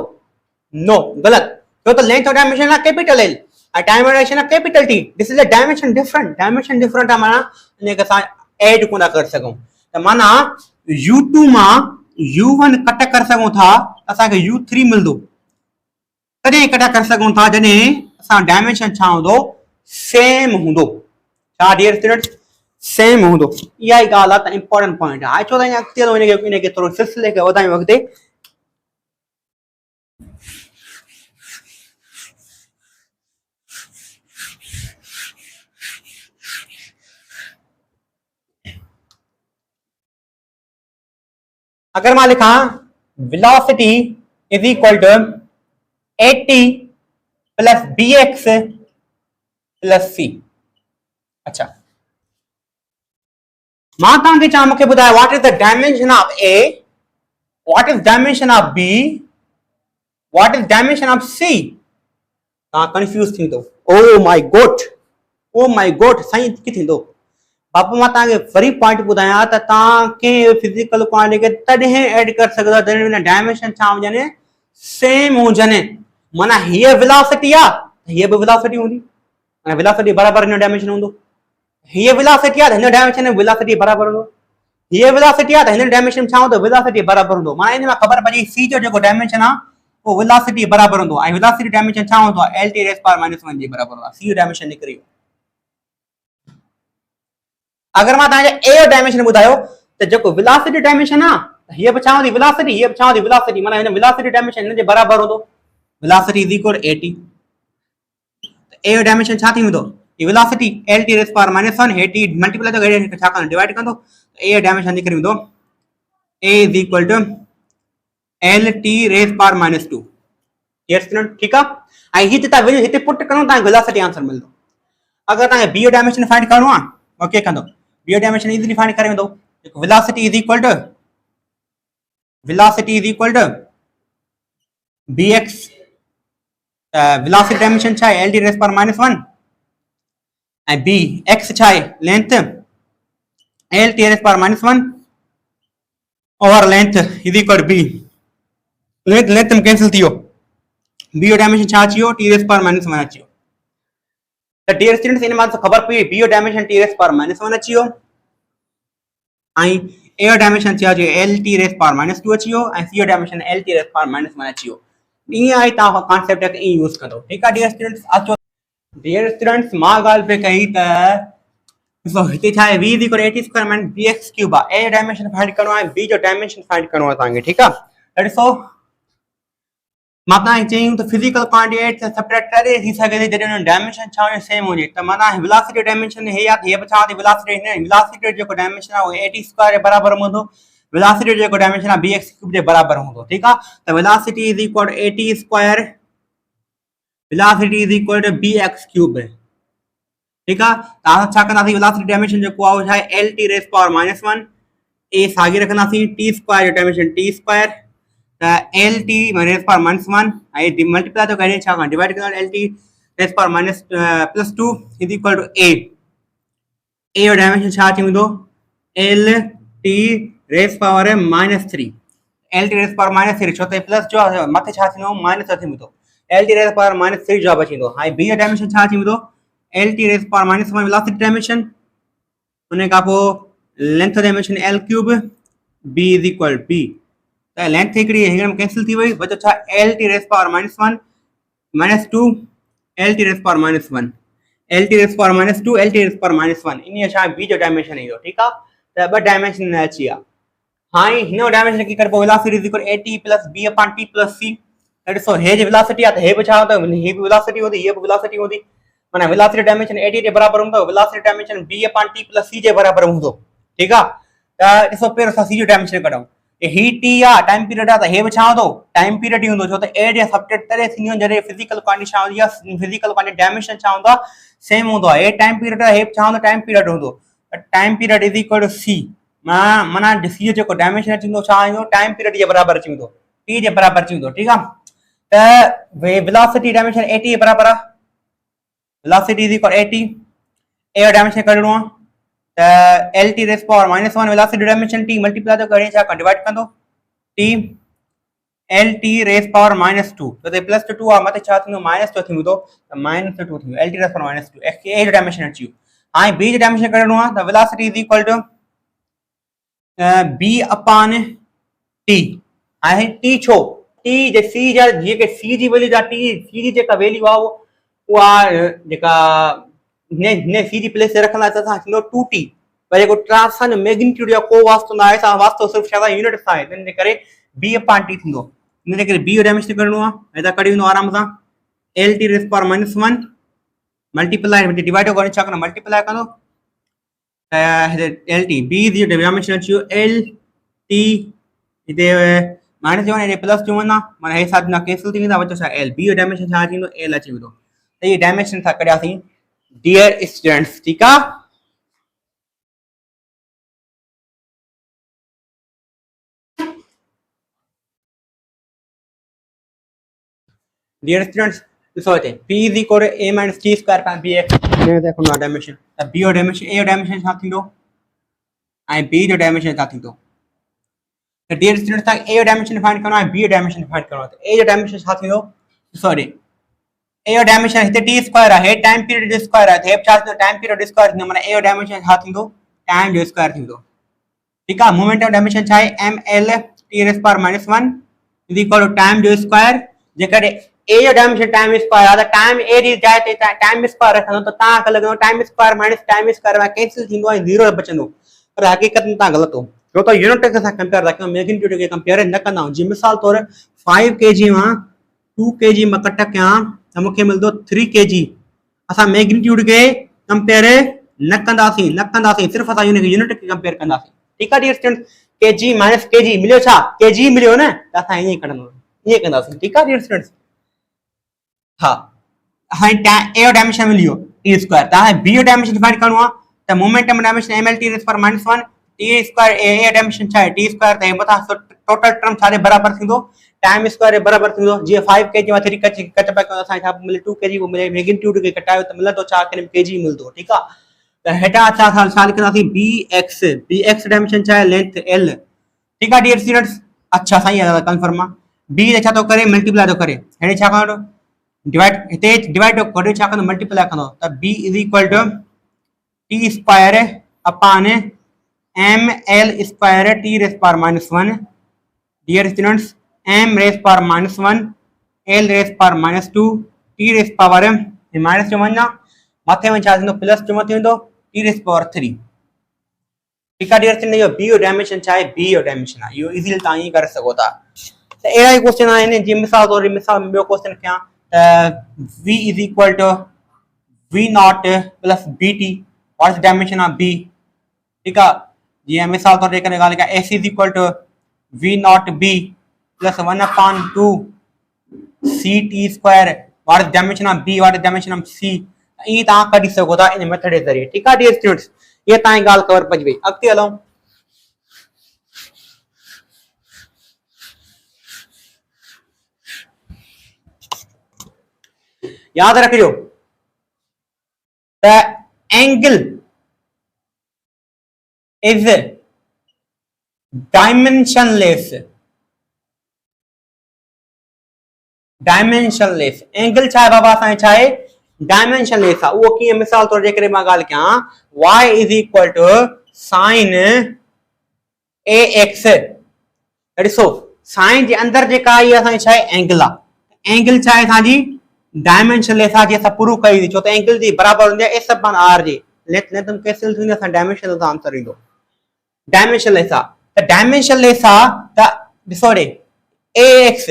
नो गलत तो लेंथ और डायमेंशन ना कैपिटल एल और टाइम डायमेंशन ना capital T this is a dimension different है माना ने के सा ऐड कोना कर सको त माना u2 मा u1 कट कर सको था असा के u3 मिलदो तदे कट कर सको था जने असा डायमेंशन छा होदो सेम होदो छा डियर स्टूडेंट्स सेम होदो या गाल आ इंपॉर्टेंट पॉइंट है छो त अक्तियल इने के थोरो सिलसिले के वधाई वखते अगर मैं लिखा velocity is equal to 80 plus bx plus c अच्छा मां ताके चा मुके बुधाय what is the dimension of a what is dimension of b what is dimension of c ता कंफ्यूज थी तो ओ माय गॉड सही की थी तो बापू मां ताके वरी पॉइंट बुधाया त ता के फिजिकल क्वांटिटी के तदे ऐड कर सकदा जने डायमेंशन छा वजने सेम हो जने माना ये वेलोसिटी आ ये भी वेलोसिटी होंदी माना वेलोसिटी बराबर नो डायमेंशन होंदो ये वेलोसिटी आ नो डायमेंशन वेलोसिटी बराबर होंदो ये वेलोसिटी आ नो डायमेंशन छा होंदो वेलोसिटी बराबर होंदो माना इन में खबर पई c जो डायमेंशन आ वो वेलोसिटी बराबर होंदो ऐं वेलोसिटी डायमेंशन छा होंदो आहे lt रेज़ पावर -1 जे बराबर होंदो आहे c जो डायमेंशन निकिरी वियो अगर मां तव्हांखे a जो डायमेंशन ॿुधायो त जेको वेलोसिटी डायमेंशन आहे हीअ बि छा हूंदी वेलोसिटी हीअ बि छा हूंदी वेलोसिटी माना हिन वेलोसिटी डायमेंशन हिन जे बराबर होंदो velocity is equal at a जो डायमेंशन छा थी वेंदो ये velocity lt raise power -1 at multiply तो करे छा कंदो डिवाइड कंदो a जो डायमेंशन निकिरी वेंदो a is equal to lt raise power -2 clear student ठीक आहे ऐं हिते तव्हां हिते पुट करो तव्हांखे वेलोसिटी आंसर मिलंदो अगर तव्हांखे b जो डायमेंशन फाइंड करणो आहे ओके कंदो b जो डायमेंशन इजीली फाइंड करे वेंदो velocity is equal to bx velocity dimension छा आहे lt रेज़ पावर -1 ऐं b x छा आहे length lt raise power -1 over length is equal to b length में कैंसिल थी वियो b जो डायमेंशन छा अची वियो t रेज़ पावर -1 अची वियो त डियर स्टूडेंट्स इन मां ख़बर पई b जो डायमेंशन t रेज़ पावर -1 अची वियो ऐं a जो डायमेंशन छा अची वियो lt रेज़ पावर -2 अची वियो ऐं c जो डायमेंशन lt रेज़ पावर -1 अची वियो ईअं आहे तव्हां कॉन्सेप्ट खे ईअं यूज़ कंदो ठीकु आहे डियर स्टूडेंट्स अचो डियर स्टूडेंट्स मां ॻाल्हि पे कई त ॾिसो हिते छा आहे v is equal to at² minus bx cube आहे a जो डायमेंशन फाइंड करणो आहे b जो डायमेंशन फाइंड करणो आहे तव्हांखे ठीकु आहे त ॾिसो मां तव्हांखे चयूं त फिजिकल क्वांटिटी सब्ट्रैक्ट करे थी सघे थी जॾहिं हुन डायमेंशन छा हुजे सेम हुजे त माना वेलोसिटी डायमेंशन हे आहे हे बि छा थी वेलोसिटी जेको डायमेंशन आहे उहो at² जे बराबर हूंदो वेलोसिटी जेको डायमेंशन आहे bx³ जे बराबर हूंदो ठीकु आहे त velocity is equal to at² velocity is equal to bx³ ठीक है तव्हां छा कंदासीं वेलोसिटी डायमेंशन जेको आहे उहो छा आहे lt रेज़ पावर -1 a साॻी रखंदासीं t² जो डायमेंशन t² त lt रेज़ पावर -1 ऐं मल्टीप्लाई तो करे छा डिवाइड कंदा lt raise power +2 is equal to a जो डायमेंशन छा अची वेंदो lt raise power -3 lt raise power -3 छो त प्लस जो मथे छा थींदो माइनस थी वेंदो lt रेज़ पावर -3 जवाब अची वेंदो हाणे b जो डायमेंशन छा अची वेंदो lt raise power -1 velocity dimension उन खां पोइ length dimension l³ b is equal b त लेंथ हिकिड़ी हिन में कैंसिल थी वई बचो छा lt raise power -1 -2 lt raise power -1 lt raise power -2 lt raise power -1 इन छा b जो डायमेंशन ईंदो ठीकु आहे त ॿ डायमेंशन अची विया हाणे हिन डायमेंशन कीअं करिबो velocity is equal at + b / t + c त ॾिसो हे जे वेलोसिटी आहे त हे बि छा हूंदो हे बि वेलोसिटी हूंदी हे बि वेलोसिटी हूंदी माना वेलोसिटी डायमेंशन at जे बराबर हूंदो velocity dimension b / t + c जे बराबर हूंदो ठीकु आहे त ॾिसो पहिरियों असां c जो डायमेंशन कढूं ही t आहे टाइम पीरियड आहे त हे बि छा हूंदो टाइम पीरियड ई हूंदो छो त a जे सब्ट्रैक्ट करे थींदियूं जॾहिं फिजिकल क्वांटिटी छा हूंदी आहे फिजिकल क्वांटिटी डायमेंशन छा हूंदो आहे सेम हूंदो आहे a टाइम पीरियड आहे हे छा हूंदो टाइम पीरियड हूंदो त time period is equal to c माना c जेको डायमेंशन अची वेंदो छा ईंदो टाइम पीरियड जे बराबर अची वेंदो t जे बराबर अची वेंदो ठीकु आहे त वेलोसिटी डायमेंशन at जे बराबर आहे velocity is equal at a जो डायमेंशन कढणो आहे त lt raise power -1 velocity dimension t multiply तो करे छा डिवाइड कंदो t lt रेज़ पावर -2 तो +2 आहे मथे छा थींदो -2 थी वेंदो त -2 थी वेंदो lt रेज़ पावर -2 a जो डायमेंशन अची वियो हाणे b जो डायमेंशन कढणो आहे त velocity is equal to b / t हाणे t छो t जे c जा जेके c जी वैल्यू जा t c जी जेका वैल्यू आहे उहा जेका ने c जी प्लेस ते रखंदा त असां थींदो 2t पर जेको ट्रांसफर जो मैग्नीट्यूड या को वास्तो न आहे असां वास्तो सिर्फ़ छा यूनिट सां आहे इन करे b / t थींदो इन करे b जो डायमेंशन कढणो आहे ऐं त कढी वेंदो आराम सां lt raise power -1 multiply with divide करे छा कंदो मल्टीप्लाई कंदो त lt b जो डायमेंशन अची वियो lt हिते -1 ऐं +2 वञा माना हे साथ ना कैंसिल थी वेंदा बचो छा l b जो डायमेंशन छा अची वेंदो l अची वेंदो त ये डायमेंशन सां कढियासीं डियर स्टूडेंट्स ठीकु आहे डियर स्टूडेंट्स ॾिसो हिते p is equal to a - t² / bx ने देखो डायमेंशन त b जो डायमेंशन a जो डायमेंशन छा थींदो ऐं b जो डायमेंशन छा थींदो त डियर स्टूडेंट्स तव्हां a जो डायमेंशन फाइंड करणो आहे b जो डायमेंशन फाइंड करणो आहे त a जो डायमेंशन छा थींदो ॾिसो हेॾे a जो डायमेंशन हिते t² आहे हे टाइम पीरियड जो स्क्वायर आहे त हे छा थींदो टाइम पीरियड जो स्क्वायर थींदो माना a जो डायमेंशन छा थींदो टाइम जो स्क्वायर थींदो ठीकु आहे मोमेंटम डायमेंशन छा आहे ml t raise power -1 is equal to time जो स्क्वायर जेकॾहिं ए जो डायमेंशन टाइम स्क्वायर आहे त टाइम ए जी जाइ ते टाइम स्क्वायर रखंदो त तव्हांखे लॻंदो time square minus time square में कैंसिल थींदो ऐं 0 बचंदो, पर हक़ीक़त में तव्हां ग़लति हो, छो त यूनिट के साथ कंपेयर था कयूं, मैग्नीट्यूड खे कंपेयर न कंदा आहियूं। जीअं मिसाल तौर 5 kg मां 2 kg मां कट कयां त मूंखे मिलंदो 3 kg। असां मैग्नीट्यूड खे कंपेयर न कंदासीं, सिर्फ़ु असां यूनिट खे कंपेयर कंदासीं। ठीकु आहे dear student, kg minus kg मिलियो छा, kg मिलियो न, त असां ईअं कढंदो, ईअं कंदासीं। ठीकु आहे डियर स्टूडेंट्स, हाँ हाँ ए जो डायमेंशन मिल गयो टी स्क्वायर, तव्हांखे बी जो डायमेंशन फाइंड करणो आहे त momentum dimension M L T raise power minus 1 T square A dimension छा आहे टी स्क्वायर, त मथां टोटल टर्म छाजे बराबर थींदो, टाइम स्क्वायर बराबर थींदो। जीअं 5 kg में 3 कट कट कयो असां छा मिले 2 kg को मिले, मैग्नीट्यूड खे कटायो त मिलंदो छा kg मिलंदो। ठीकु आहे, त हेठां छा लिखंदासीं बी एक्स डायमेंशन छा आहे लेंथ एल। ठीकु आहे डियर स्टूडेंट्स, अच्छा सही आहे कंफर्म आहे। बी छा थो करे मल्टीप्लाई थो करे, हेॾे छा करणो डिवाइड, हिते डिवाइड करे छा कंदो मल्टीप्लाई कंदो, त b is equal to T square upon M L square T raise power minus 1। Dear students, M raise power minus 1 L raise power minus 2 T raise power minus जो वञा मथे में छा थींदो प्लस जो मथे वेंदो टी रेज़ पावर 3। ठीकु आहे डियर स्टूडेंट, इहो बी जो डायमेंशन छा आहे, बी जो डायमेंशन आहे, इहो इज़ीली तव्हां ईअं करे सघो था। त अहिड़ा ई क्वेश्चन आहिनि, जीअं मिसाल तौर मिसाल ॿियो क्वेश्चन कयां v is equal to v naught plus bt, what is the dimension of b। ठीक है, जीअं मिसाल तौर ते करे ॻाल्हि कयां s is equal to v naught b plus 1/2 ct square, what is the dimension of b, what is the dimension of c। ई तव्हां कढी सघो था इन मेथड जे ज़रिए। ठीकु आहे डियर स्टूडेंट्स, ये तव्हांजी ॻाल्हि कवर पइजी वई। अॻिते हलूं, याद रखियो the angle is dimensionless। Angle छा आहे बाबा असांजे छा आहे डायमेंशनलेस आहे। उहो कीअं, मिसाल तौर जे करे मां ॻाल्हि कयां y is equal to sine A X. ॾिसो साइन जे अंदरि जेका इहा असांजी छा आहे एंगल आहे, एंगल छा आहे असांजी डायमेंशनलेस आहे, जीअं असां प्रूव कई छो त एंगल जी बराबर हूंदी आहे S upon R J, length cancel थींदी असां डायमेंशन सां आंसर ईंदो, डायमेंशनलेस आहे। त डायमेंशनलेस आहे त ॾिसो ॾे A X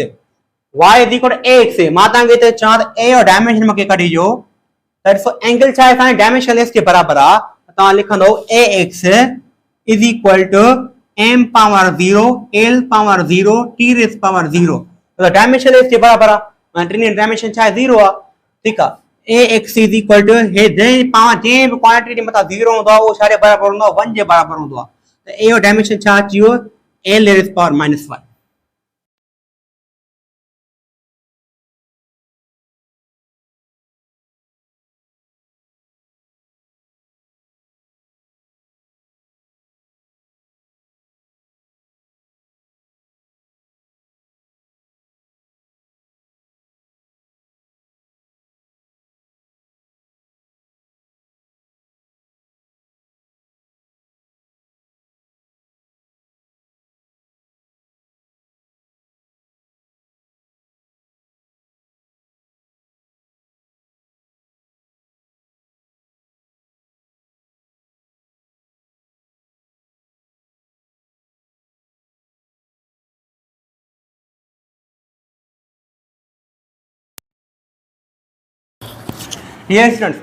y is equal to A X, मां तव्हांखे हिते चवां त ए जो डायमेंशन मूंखे कढी ॾियो, त ॾिसो एंगल छा आहे असांजे डायमेंशनलेस जे बराबर आहे, तव्हां लिखंदो A X is equal to M power 0 L power 0 T raise power 0, त डायमेंशनलेस जे बराबर आहे, टिनी डायमेंशन छा आहे 0 आहे। ठीकु आहे, ए एक्स इज इक्वल टू हे जंहिं पावर जंहिं बि क्वांटिटी मथां 0 हूंदो आहे उहो छा जे बराबर हूंदो आहे 1 जे बराबर हूंदो आहे। त ए जो डायमेंशन छा अची वियो L raise power minus 1। Dear students,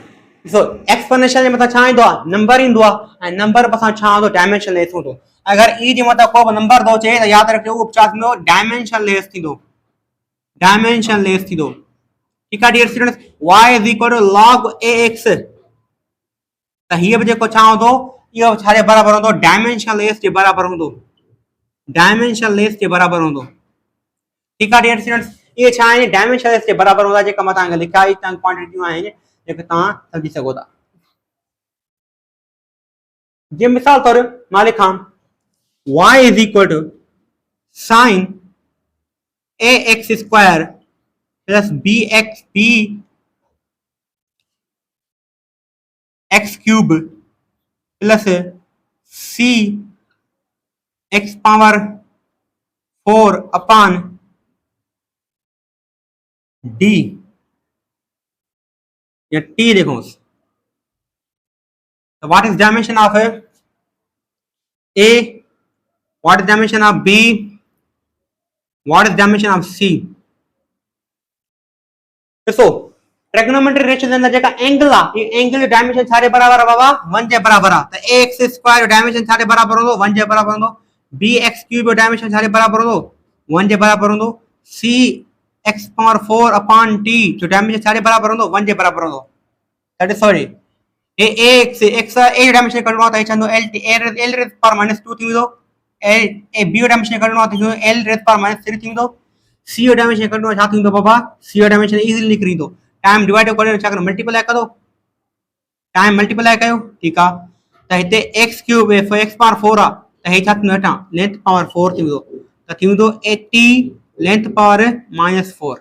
ॾिसो एक्सपोनेंशियल जे मथां छा ईंदो आहे नंबर ईंदो आहे, ऐं नंबर मथां छा हूंदो डायमेंशनलेस हूंदो। अगरि ई जे मथां को बि नंबर थो अचे त यादि रखिजो उहो छा थींदो डायमेंशनलेस थींदो, डायमेंशनलेस थींदो। ठीकु आहे dear students, y is equal to log ax, त हीअ बि जेको छा हूंदो इहो छा जे बराबर हूंदो डायमेंशनलेस जे बराबर हूंदो, डायमेंशनलेस जे बराबर हूंदो। ठीकु आहे डियर स्टूडेंट्स, इहे छा आहिनि डायमेंशनलेस जे बराबर हूंदा, जेका मां तव्हांखे लिखिया ई तव्हां क्वांटिटियूं आहिनि जेके तव्हां सम्झी सघो था। जीअं मिसाल तौर मां लिखां y is equal to sine A X square plus B X cube plus C X power 4 upon D या टी देखो, तो what is dimension of A, what is dimension of B, what is dimension of C. ॾिसो trigonometry ratio जे अंदर जेका angle आहे, ये angle जो dimension छाजे बराबर आहे बाबा, 1 जे बराबर आहे। त ax स्क्वायर जो डायमेंशन छाजे बराबर हूंदो, 1 जे बराबर हूंदो। bx क्यूब जो डायमेंशन छाजे बराबर हूंदो, 1 जे बराबर हूंदो। cx पावर 4 अपॉन t जो डायमेंशन छाजे बराबर हूंदो, 1 जे बराबर हूंदो। That is sorry A ax x a जो डायमेंशन कढणो आहे त छंदो l l रेज़ पावर -2 थींदो। ए b जो डायमेंशन कढणो आहे त l रेज़ पावर -3 थींदो। सी जो डायमेंशन कढणो आहे छा थींदो बाबा, सी जो डायमेंशन इजीली निकिरी ईंदो। टाइम डिवाइड करे छा करो, मल्टीप्लाई करो, टाइम मल्टीप्लाई कयो, ठीक आहे। त हिते x क्यूब x पावर 4 आहे, त हे छा थींदो, हेठां लेंथ पावर 4 थींदो, त थींदो 80 लेंथ पावर -4,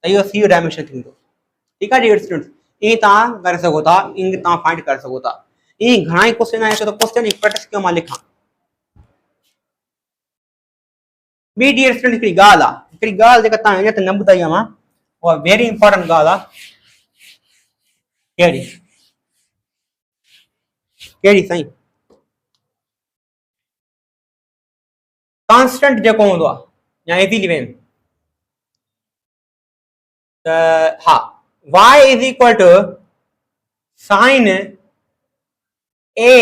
त इहो सी जो डायमेंशन थींदो। ठीक आहे डियर स्टूडेंट्स, ईअं तव्हां करे सघो था, ईअं तव्हां फाइंड करे सघो था। ईअं घणा ई क्वेश्चन आहे, त क्वेश्चन जी प्रैक्टिस कयो, मां लिखां। ॿी डियर स्टूडेंट हिकिड़ी ॻाल्हि आहे, हिकिड़ी ॻाल्हि जेका तव्हां अञा त न ॿुधाई आहे मां, उहा वेरी इंपॉर्टेंट ॻाल्हि आहे। कहिड़ी कहिड़ी साईं, कांस्टेंट जेको हूंदो आहे या इजीली वेन, त हा y is equal to sine A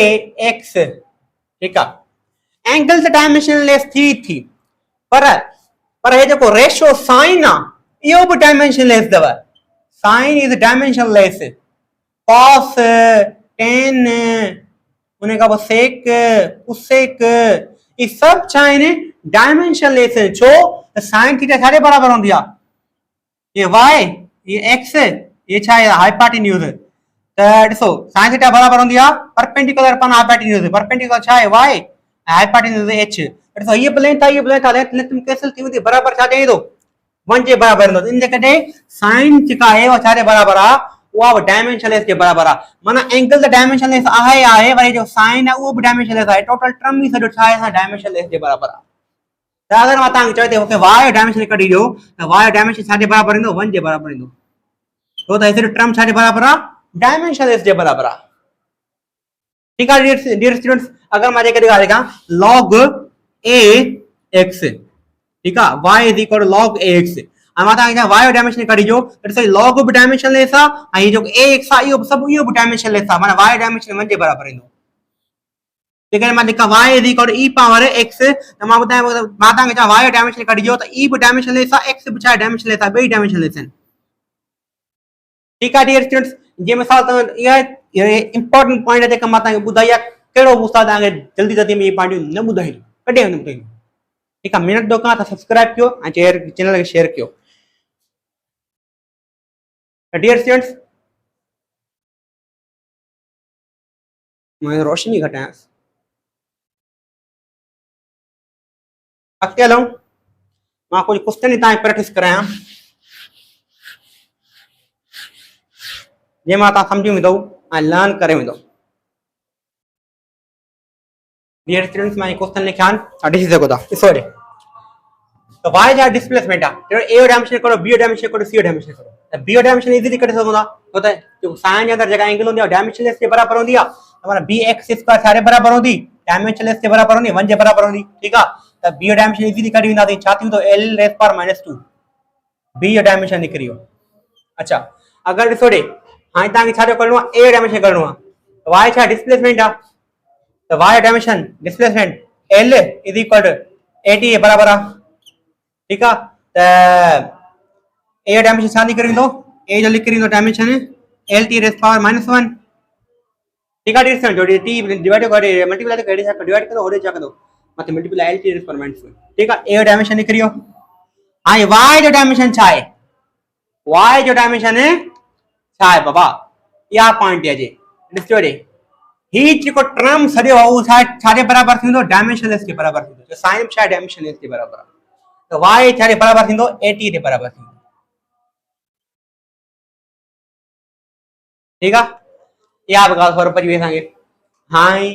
X, ठीकु आहे। एंगल त डायमेंशनलेस थी पर हे जेको रेशियो साइन आहे इहो बि डायमेंशनलेस अथव। Sine is dimensionless, cos, tan, उन खां पोइ सेक, कुसेक, ये सब छा आहिनि, डायमेंशनलेस। छो त साइन थीटा छाजे बराबर हूंदी आहे, ये y, ये x, ये छा आहे हाइपोटेन्यूज। त ॾिसो साइन थीटा बराबर हूंदी आहे परपेंडिकुलर अपन हाइपोटेन्यूज, परपेंडिकुलर छा आहे y, हाइपोटेन्यूज h। ॾिसो ये प्लेन था, ये प्लेन था, लेंथ में कैंसिल थी वेंदी, बराबर छा ईंदो, 1 जे बराबर ईंदो। इन जे करे साइन जेका आहे उहा छाजे बराबर आहे, उहा डायमेंशनलेस जे बराबर आहे। माना एंगल त डायमेंशनलेस आहे, वरी जो साइन आहे उहो बि डायमेंशनलेस आहे। टोटल टर्म ई सॼो छा आहे, डायमेंशनलेस जे बराबर आहे। त अगर मां तव्हांखे चयो त मूंखे y जो डायमेंशन कढी ॾियो, त y जो डायमेंशन छाजे बराबर ईंदो, 1 जे बराबर ईंदो। छो त हिते टर्म छाजे बराबर आहे, डायमेंशनलेस जे बराबर आहे। ठीक है डियर स्टूडेंट्स, अगर मैं जेकॾहिं ॻाल्हि कयां log ax, ठीक है, y is equal to log ax, ऐं मां तव्हांखे y जो डायमेंशन कढी ॾियो, त ॾिसो log बि डायमेंशनलेस आहे, ऐं जेको ax आहे इहो सभु इहो बि डायमेंशनलेस आहे। माना y डायमेंशन 1 जे बराबर ईंदो। जेकॾहिं मां लिखां y is equal to e power x, त मां ॿुधायां, मां तव्हांखे चवां y जो डायमेंशन कढी ॾियो, त e बि डायमेंशनलेस आहे, x बि छा डायमेंशनलेस आहे, ॿई डायमेंशनलेस आहिनि। ठीक है डियर स्टूडेंट्स, जे मिसाल तव्हां इहा इंपॉर्टेंट पॉइंट आहे जेका मां तव्हांखे ॿुधाई आहे। कहिड़ो उस्ताद तव्हांखे जल्दी जल्दी में इहे पॉइंटियूं न ॿुधाई, कॾहिं न ॿुधाई। ठीक आहे, महिनत कयो त सब्सक्राइब कयो ऐं चैनल खे शेयर कयो। डियर स्टूडेंट्स, मैं रोशनी घटायांसि, अॻिते हलूं। मां कुझु क्वेश्चन तव्हांखे प्रैक्टिस करायां, जंहिंमां तव्हां सम्झी वेंदव ऐं लर्न करे वेंदव। डियर स्टूडेंट्स, मां क्वेश्चन लिखिया आहिनि, तव्हां ॾिसी सघो था। ॾिसो हेॾे, त y जा डिस्प्लेसमेंट आहे, a जो डायमेंशन करो, b जो डायमेंशन करो, c जो डायमेंशन करो। त b जो डायमेंशन इजीली कढी सघो था, छो त जो साइन जे अंदरि जेका एंगल हूंदी आहे डायमेंशनलेस जे बराबर हूंदी आहे। त माना bx स्क्वायर छाजे बराबर हूंदी, डायमेंशनलेस जे बराबर हूंदी, 1 जे बराबर हूंदी। ठीक आहे, त b जो डायमेंशन इजीली कढी वेंदासीं, छा थींदो, l रेज़ पावर -2, b जो डायमेंशन निकिरी वियो। अच्छा, अगर ॾिसो ॾे, हाणे तव्हांखे छा करणो आहे, a जो डायमेंशन करणो आहे, त y छा डिस्प्लेसमेंट आहे, त y जो dimension displacement l is equal to 80 जे बराबर आहे। ठीक है, तो a जो डायमेंशन छा निकिरी ईंदो, a जो निकिरी ईंदो डायमेंशन lt रेज़ पावर -1। ठीक है डियर, जो t डिवाइड करे मल्टीप्लाई करे छा डिवाइड करो, होॾे छा कंदो, मथे मल्टीप्लाई lt रेज़ पावर -1। ठीक है, a जो डायमेंशन निकिरी वियो। हाणे y जो डायमेंशन छा आहे, y जो डायमेंशन छा आहे बाबा, इहा पॉइंट आहे। जे ॾिसो ॾे, ही जेको टर्म सॼो आहे उहो छाजे बराबर थींदो, डायमेंशनलेस जे बराबर थींदो। साइन छा आहे, डायमेंशनलेस जे बराबर आहे, त y छाजे बराबर थींदो, 80 जे बराबर थींदो। ठीक आहे, इहा बि ॻाल्हि ख़बर पइजी वई असांखे। हाणे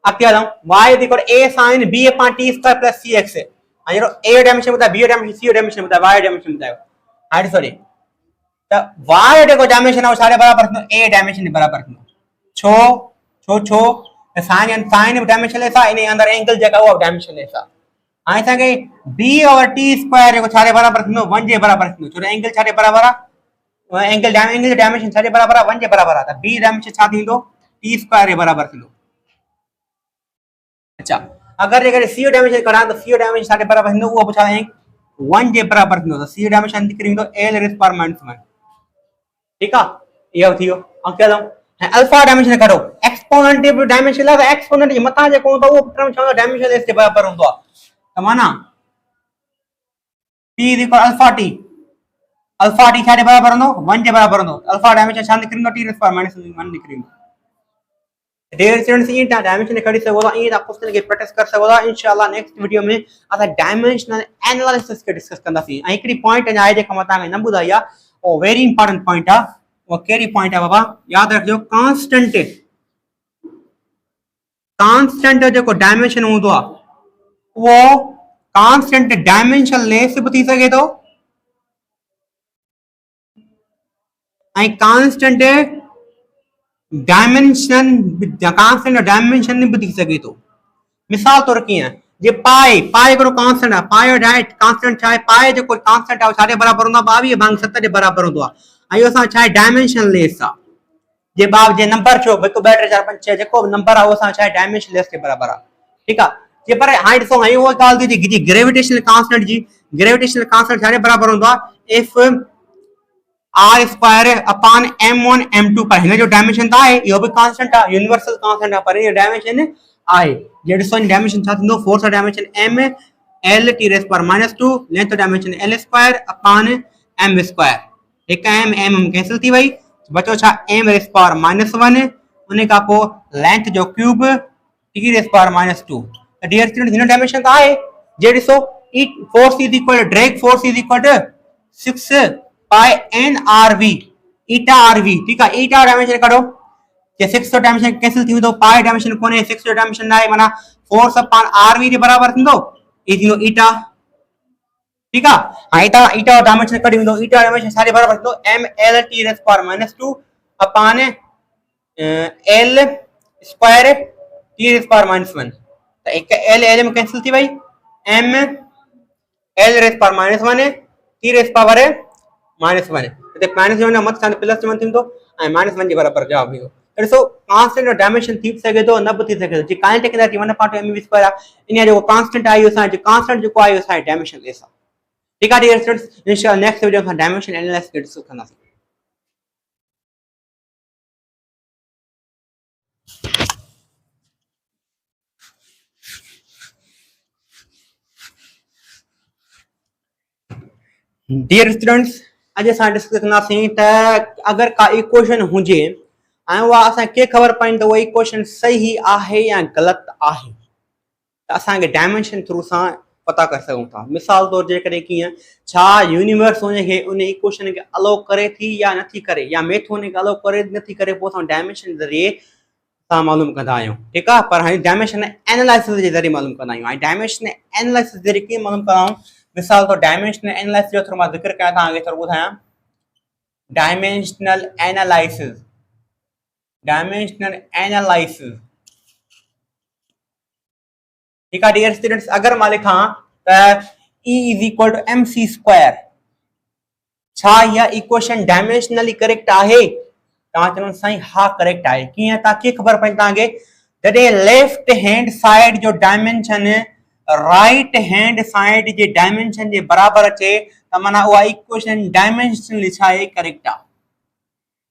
अॻिते हलूं, y is equal a sin b upon t square plus cx। हाणे जहिड़ो a जो डायमेंशन ॿुधायो, b जो डायमेंशन, c जो डायमेंशन ॿुधायो, y जो डायमेंशन ॿुधायो। हाइट सॉरी त वार जेको डायमेंशन आहे सारे बराबर थींदो ए डायमेंशन जे बराबर थींदो छो छो छो साइन साइन डायमेंशन लेसा इन अंदर एंगल जेका उहा डायमेंशन लेसा हाणे असांखे b ओवर t स्क्वायर जेको छाजे बराबर थींदो 1 जे बराबर थींदो छो एंगल छाजे बराबर आहे एंगल जो डायमेंशन छाजे बराबर आहे 1 जे बराबर आहे त b डायमेंशन छा थींदो t स्क्वायर जे बराबर थींदो अच्छा अगर जेकर c जो डायमेंशन कढां त c जो डायमेंशन छाजे बराबर थींदो उहो पुछा 1 जे बराबर थींदो त c जो डायमेंशन निकिरी वेंदो l रेज़ पावर -1 ठीक आहे इहो थी वियो ऐं कहिड़ो अल्फा डायमेंशन कढो एक्सपोनेंट जो डायमेंशन आहे त एक्सपोनेंट जे मथां जेको हूंदो उहो टर्म छा डायमेंशन लेस जे बराबर हूंदो आहे त माना p अल्फा t छाजे बराबर हूंदो 1 जे बराबर हूंदो अल्फा डायमेंशन छा निकिरी वेंदो t रेज़ पावर -1 निकिरी वेंदो डियर स्टूडेंट्स ये डायमेंशन कढी सघो था ईअं तव्हां क्वेश्चन खे प्रैक्टिस करे सघो था इंशाल्लाह नेक्स्ट वीडियो में असां डायमेंशनल एनालिसिस खे डिस्कस कंदासीं ऐं हिकिड़ी पॉइंट अञा आहे जेका मां तव्हांखे न ॿुधाई आहे उहो वेरी इंपॉर्टेंट पॉइंट आहे उहा कहिड़ी पॉइंट आहे बाबा यादि रखिजो कांस्टेंट जेको डायमेंशन हूंदो आहे उहो कांस्टेंट डायमेंशन लेस बि थी सघे थो ऐं कांस्टेंट डायमेंशन भी थी सके तो मिसाल तौर कीअं जे पाए हिकिड़ो कांस्टेंट आहे पाए डाइट कांस्टेंट छा आहे पाए जेको कांस्टेंट आहे छाजे बराबर हूंदो आहे 22/7 जे बराबर हूंदो आहे ऐं असां छा आहे डायमेंशन लेस आहे जे नंबर छो 1 2 3 4 5 6 जेको नंबर आहे उहो असां छा आहे डायमेंशन लेस जे बराबर आहे ठीकु आहे जे पर हाणे ॾिसो हाणे उहा ॻाल्हि थी ग्रेविटेशनल कांस्टेंट छाजे बराबर हूंदो आहे if r square upon m1 m2 पर हिन जो डायमेंशन त आहे इहो बि कांस्टेंट आहे यूनिवर्सल कांस्टेंट आहे पर इहो डायमेंशन आहे जे ॾिसो इन डायमेंशन छा थींदो force dimension m l t raise power -2 length dimension l square upon m square हिक m कैंसिल थी वई बचो छा m रेज़ पावर -1 उन खां पोइ लेंथ जो क्यूब t रेज़ पावर -2 त डियर स्टूडेंट हिन डायमेंशन त आहे जे ॾिसो force is equal drag force is equal to 6 pi n rv eta rv ठीक है eta डायमेंशन कढो जे 6 जो डायमेंशन कैंसिल थी वेंदो पाई डायमेंशन कोने 6 जो डायमेंशन ना है माना फोर्स अपॉन rv जे बराबर थींदो ई थींदो eta ठीक है eta डायमेंशन कढी वेंदो eta डायमेंशन सारे बराबर थींदो m l t raise power -2 upon l square t raise power -1 त एक l में कैंसिल थी वई m l raise power -1 t raise power -1 ते -1 मत सां +1 थींदो ऐं -1 जे बराबर जवाब ईंदो त ॾिसो कांस्टेंट जो डायमेंशन थी सघे थो न बि थी सघे थो जी काइनेटिक एनर्जी 1/mv² आहे इन जो कांस्टेंट आहे असां जो कांस्टेंट जेको आहे असां डायमेंशन लेस आहे ठीक आहे डियर स्टूडेंट्स इंशाल्लाह नेक्स्ट वीडियो में डायमेंशन एनालिसिस डिस्कस कंदासीं डियर स्टूडेंट्स अॼु असां डिस्कस कंदासीं त अगर का इक्वेशन हुजे ऐं उहा असांखे ख़बर पवंदी त उहा इक्वेशन सही आहे या ग़लति आहे त असांखे डायमेंशन थ्रू सां पता करे सघूं था मिसाल तौर जेकॾहिं कीअं छा यूनिवर्स हुनखे उन इक्वेशन खे अलो करे थी या नथी करे या मैथ हुनखे अलो करे नथी करे पोइ असां डायमेंशन ज़रिए सां मालूम कंदा आहियूं ठीकु आहे पर हाणे डायमेंशन एनालिसिस जे ज़रिए मालूम कंदा आहियूं ऐं डायमेंशन एनालिसिस ज़रिए कीअं मालूम कंदा आहियूं मिसाल तौर डायमेंशनल एनालिसिस जो थोरो मां ज़िक्र कयां तव्हांखे थोरो ॿुधायां डायमेंशनल एनालिसिस ठीक है डियर स्टूडेंट्स अगर मां लिखां त E = mc², छा इहा इक्वेशन डायमेंशनली करेक्ट आहे तव्हां चवंदो साईं हा करेक्ट आहे कीअं तव्हांखे ख़बर पवंदी तव्हांखे जॾहिं लेफ्ट हैंड साइड जो डायमेंशन राइट हैंड साइड जे डायमेंशन जे बराबर अचे त माना उहा इक्वेशन डायमेंशनली छा आहे करेक्ट आहे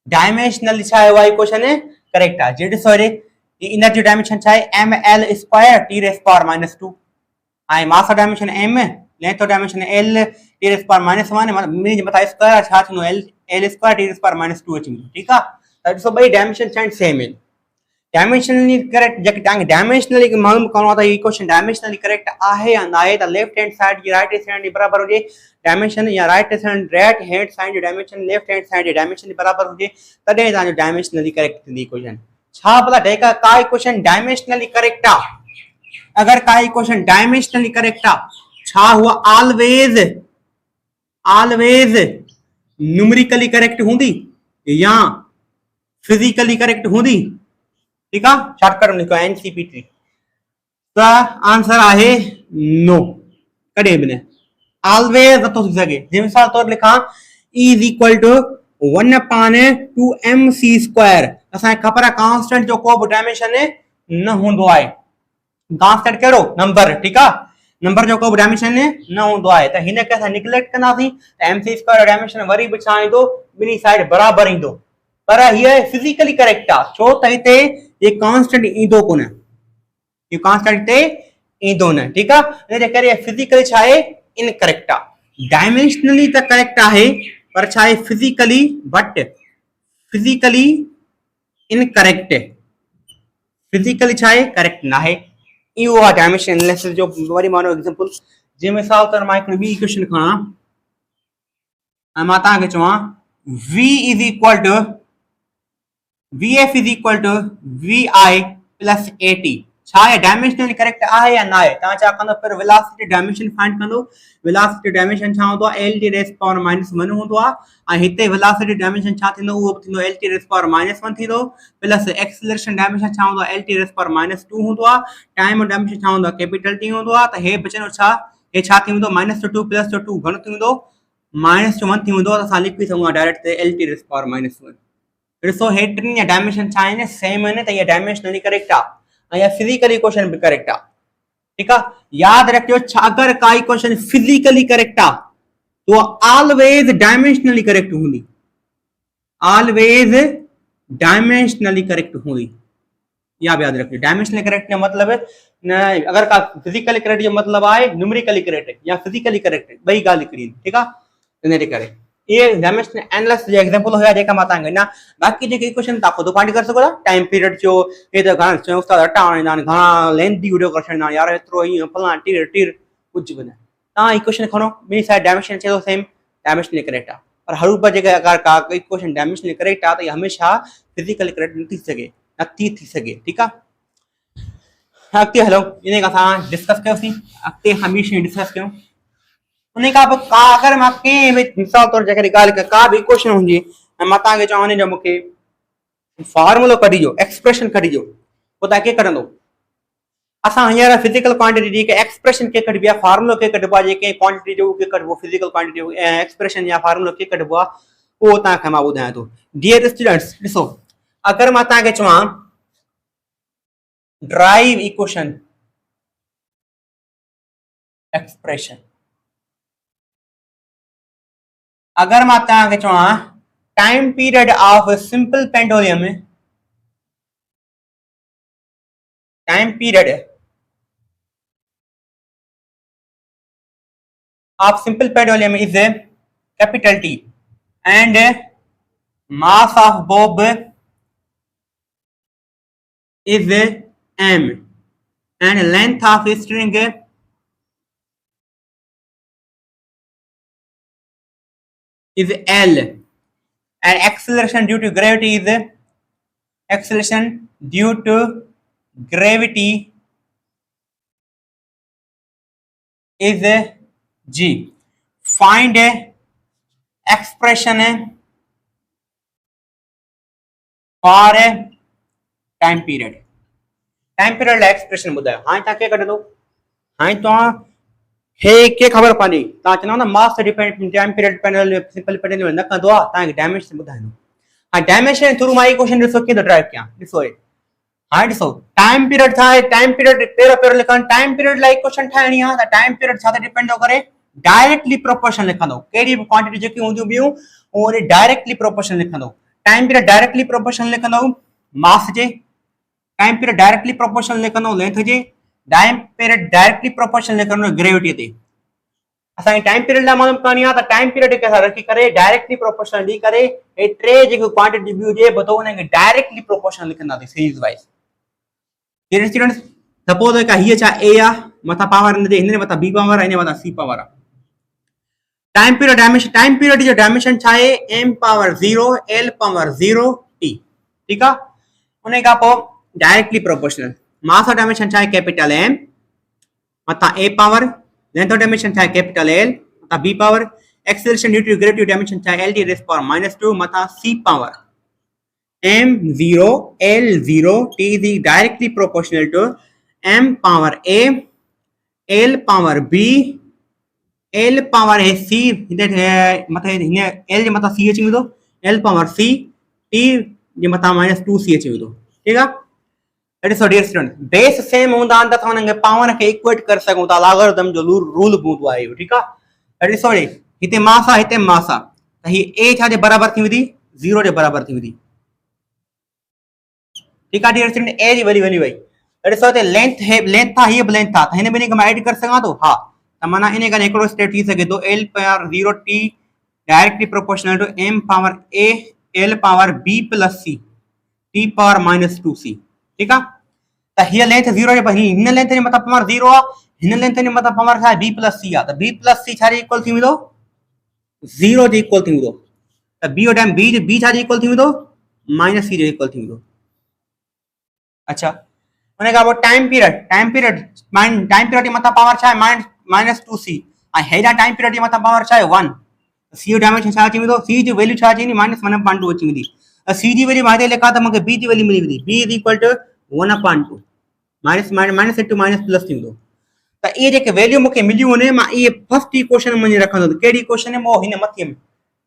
डायमेंशनली छा आहे उहा इक्वेशन करेक्ट आहे जे ॾिसो रे इनर जो डायमेंशन छा आहे ml² t रेज़ पावर -2 ऐं mass dimension m length dimension l t raise power -1 मतलब मीन जे मथा स्क्वायर छा थींदो l square t raise power -2 अची वेंदो ठीकु आहे त ॾिसो ॿई डायमेंशन छा आहिनि सेम आहिनि डायमेंशनली करेक्ट जेके तव्हांखे डायमेंशनली मालूम करणो आहे त इक्वेशन डायमेंशनली करेक्ट आहे या न आहे त लेफ्ट हैंड साइड जी राइट हैंड साइड जे बराबर हुजे डायमेंशन या राइट हैंड साइड जो डायमेंशन लेफ्ट हैंड साइड जे डायमेंशन जे बराबर हुजे तॾहिं तव्हांजो डायमेंशनली करेक्ट थींदी इक्वेशन छा भला जेका का इक्वेशन डायमेंशनली करेक्ट आहे अगर का इक्वेशन डायमेंशनली करेक्ट आहे छा हुआ ऑलवेज न्यूमेरिकली करेक्ट हूंदी या फिजिकली करेक्ट हूंदी? ठीक है, शॉर्टकट में लिखो एनसीपीटी। तो आंसर आहे नो, कॾहिं बि न, ऑलवेज नथो थी सघे। जे मिसाल तौर लिखां E is equal to 1/2mc²। असांखे ख़बर आहे कांस्टेंट जो को बि डायमेंशन न हूंदो आहे। कांस्टेंट कहिड़ो? नंबर। ठीक आहे, नंबर जो को बि डायमेंशन न हूंदो आहे, त हिन खे असां निग्लेक्ट कंदासीं त mc² डायमेंशन वरी बि छा ईंदो? ॿिनी साइड बराबरि ईंदो। पर हीअ फिजिकली करेक्ट आहे, छो त हिते ये कांस्टेंट ईंदो कोन, ये कांस्टेंट हिते ईंदो न। ठीक आहे, इन जे करे फिजिकली छा आहे? इनकरेक्ट आहे। डायमेंशनली त करेक्ट आहे पर छा आहे? Physically, but physically incorrect, physically छा आहे? करेक्ट न आहे। इहो आहे डायमेंशन एनालिसिस जो वरी मानो एग्जांपल। जे मिसाल तौर मां हिकिड़ी ॿी इक्वेशन खणां ऐं मां तव्हांखे चवां v is equal to vf is equal to vi plus at, छा आहे? डायमेंशनली करेक्ट आहे या न आहे? तव्हां छा कंदो? पहिरियों वेलोसिटी डायमेंशन फाइंड कंदो। वेलोसिटी डायमेंशन छा हूंदो आहे? L⁻⁻1 हूंदो आहे, ऐं हिते वेलोसिटी डायमेंशन छा थींदो? उहो थींदो L⁻⁻1 थींदो, प्लस एक्सेलरेशन डायमेंशन छा हूंदो आहे? L⁻2 हूंदो आहे। टाइम डायमेंशन छा हूंदो आहे? T हूंदो आहे। त हे बचंदो छा? हे छा थी वेंदो? -2 + 2 घणो थी वेंदो? -1 थी वेंदो। त असां लिखी सघूं डायरेक्ट L⁻⁻1। ॾिसो हे टिनि डायमेंशन छा आहिनि? सेम आहिनि, त इहा डायमेंशनली करेक्ट आहे ऐं इहा फिजिकली इक्वेशन बि करेक्ट आहे। ठीक आहे, याद रखियो अगर का इक्वेशन फिजिकली करेक्ट आहे तो ऑलवेज डायमेंशनली करेक्ट हूंदी, ऑलवेज डायमेंशनली करेक्ट हूंदी। या भी याद रखियो, डायमेंशनली करेक्ट का मतलब न, अगर का फिजिकली करेक्ट जो मतलब आहे न्यूमेरिकली करेक्ट या फिजिकली करेक्ट, ॿई ॻाल्हि हिकिड़ी आहिनि। ठीक आहे, इन जे करे ये डायमेंशन एनालिसिस जो एग्जांपल हुया जेका मां तव्हांखे ॾिना। बाक़ी जेके इक्वेशन तव्हां खुद फाइंड करे सघो था। टाइम पीरियड जो हे त घणा चयो उस्ताद अटा आणींदा आहिनि, घणा लेंथी वीडियो करे छॾींदा आहिनि, यार एतिरो हीअं फलां टीर टीर, कुझु बि न। तव्हां इक्वेशन खणो, ॿिनी साइड डायमेंशन चयो सेम, डायमेंशनली करेक्ट आहे। पर हर ऊपर जेके अगर का इक्वेशन डायमेंशनली करेक्ट आहे त इहा हमेशा फिजिकली करेक्ट नथी थी सघे। ठीक आहे, अॻिते हलो, इन खां असां डिस्कस कयोसीं, अॻिते हमेशह डिस्कस कयूं। उन खां पोइ का अगरि मां कंहिं बि मिसाल तौर जेकॾहिं ॻाल्हि कयां, का बि इक्वेशन हुजे ऐं मां तव्हांखे चवां उन जो मूंखे फॉर्मूलो कढी ॾियो, एक्सप्रेशन कढी ॾियो, पोइ तव्हां कीअं कढंदो? असां हींअर फिजिकल क्वांटिटी जी एक्सप्रेशन कीअं कढिबी आहे, फॉर्मूलो कीअं कढिबो आहे, जेके क्वांटिटी जो कीअं कढिबो, फिजिकल क्वांटिटी एक्सप्रेशन या फॉर्मूलो कीअं कढिबो आहे, उहो तव्हांखे मां ॿुधायां थो। डियर स्टूडेंट्स, ॾिसो अगरि मां तव्हांखे चवां ड्राइव इक्वेशन एक्सप्रेशन, अगर मैं तव्हांखे चवां time period of simple pendulum, time period of simple pendulum is capital T and mass of bob is m and length of string is L and acceleration due to gravity is G. Find expression for time period. Time period expression ॿुधायो। हाणे तव्हां कीअं कढंदो? हाणे तव्हां हे कीअं ख़बर पवंदी? तव्हां चवंदव न मास डिपेंड टाइम पीरियड पैनल सिंपल पेंडुलम न कंदो आहे, तव्हांखे डायमेंशन ॿुधाईंदो। हाणे डायमेंशन थ्रू मां इक्वेशन ॾिसो कीअं थो ड्राइव कयां। ॾिसो हाणे ॾिसो टाइम पीरियड छा आहे? टाइम पीरियड पहिरियों लिखणु, टाइम पीरियड लाइ इक्वेशन ठाहिणी आहे त टाइम पीरियड छा ते डिपेंड थो करे? डायरेक्टली प्रोपोर्शन लिखंदो। कहिड़ी बि क्वांटिटी जेकी हूंदियूं ॿियूं उहो डायरेक्टली प्रोपोर्शन लिखंदो। टाइम पीरियड डायरेक्टली प्रोपोर्शन लिखंदो मास जे, टाइम पीरियड डायरेक्टली प्रोपोर्शनल लिखंदो लेंथ जे, टाइम पीरियड डायरेक्टली प्रोपोर्शनल लिखंदो ग्रेविटी ते। असांखे टाइम पीरियड लाइ मालूम करणी आहे त टाइम पीरियड खे असां रखी करे डायरेक्टली प्रोपोर्शनल ॾेई करे हे टे जेके क्वांटिटी बि हुजे बतो उनखे डायरेक्टली प्रोपोर्शनल लिखंदासीं series wise. Dear students, suppose का हीअ छा ए आहे, मथां पावर हिन मथां बी पावर आहे, हिन मथां सी पावर आहे। Time period dimension, time period जो डायमेंशन छा आहे? m power 0 l power 0 t। ठीक आहे, उन खां पोइ directly proportional mass of dimension छा आहे? कैपिटल M मथा a power, length of dimension छा आहे? कैपिटल L मथा b power, acceleration due to gravity dimension चाहे l रेज़ पावर -2 मथा c power m0 l0 t is directly proportional to m power a l power b l power a c that मथा l जे मथा c अची वेंदो l power c t जे मथा -2c अची वेंदो ठीक आहे। That is so dear student base same हूंदा आहिनि त हुनखे पावर खे इक्वेट करे सघूं था लॉगरिथम जो रूल हूंदो आहे इहो ठीक आहे। That is sorry हिते मास आहे हिते मास आहे त ही a छा जे बराबर थी वेंदी 0 जे बराबर थी वेंदी ठीक आहे डियर स्टूडेंट a जी वैल्यू वैल्यू आई। That is so ते लेंथ है लेंथ था ही लेंथ था त हिन ॿिन्ही खे मां ऐड करे सघां थो हा त माना इन करे हिकिड़ो स्टेप थी सघे थो l power 0 t directly proportional to m power a l power b plus c t power -2c ठीक आहे। त हीअ लेंथ 0 जे हिन लेंथ जे मथां पावर 0 आहे हिन लेंथ जे मथां पावर छा आहे b प्लस c आहे त b प्लस c छा जे इक्वल थी वेंदो 0 जे इक्वल थी वेंदो त b जो टाइम b छा जे इक्वल थी वेंदो -c जे इक्वल थी वेंदो। अच्छा उन खां पोइ टाइम पीरियड जे मथां पावर छा आहे -2c ऐं हेॾा टाइम पीरियड जे मथां पावर छा आहे 1 c जो डायमेंशन छा अची वेंदो c जी वैल्यू छा अची वेंदी -1/2 अची वेंदी c जी वैल्यू मां हिते लिखां त मूंखे b जी वैल्यू मिली वेंदी b is equal to 1/2 minus into minus plus थी वेंदो त इहे जेके वैल्यू मूंखे मिलियूं आहिनि मां इहे फर्स्ट इक्वेशन में रखंदुसि कहिड़ी इक्वेशन में हिन मथे में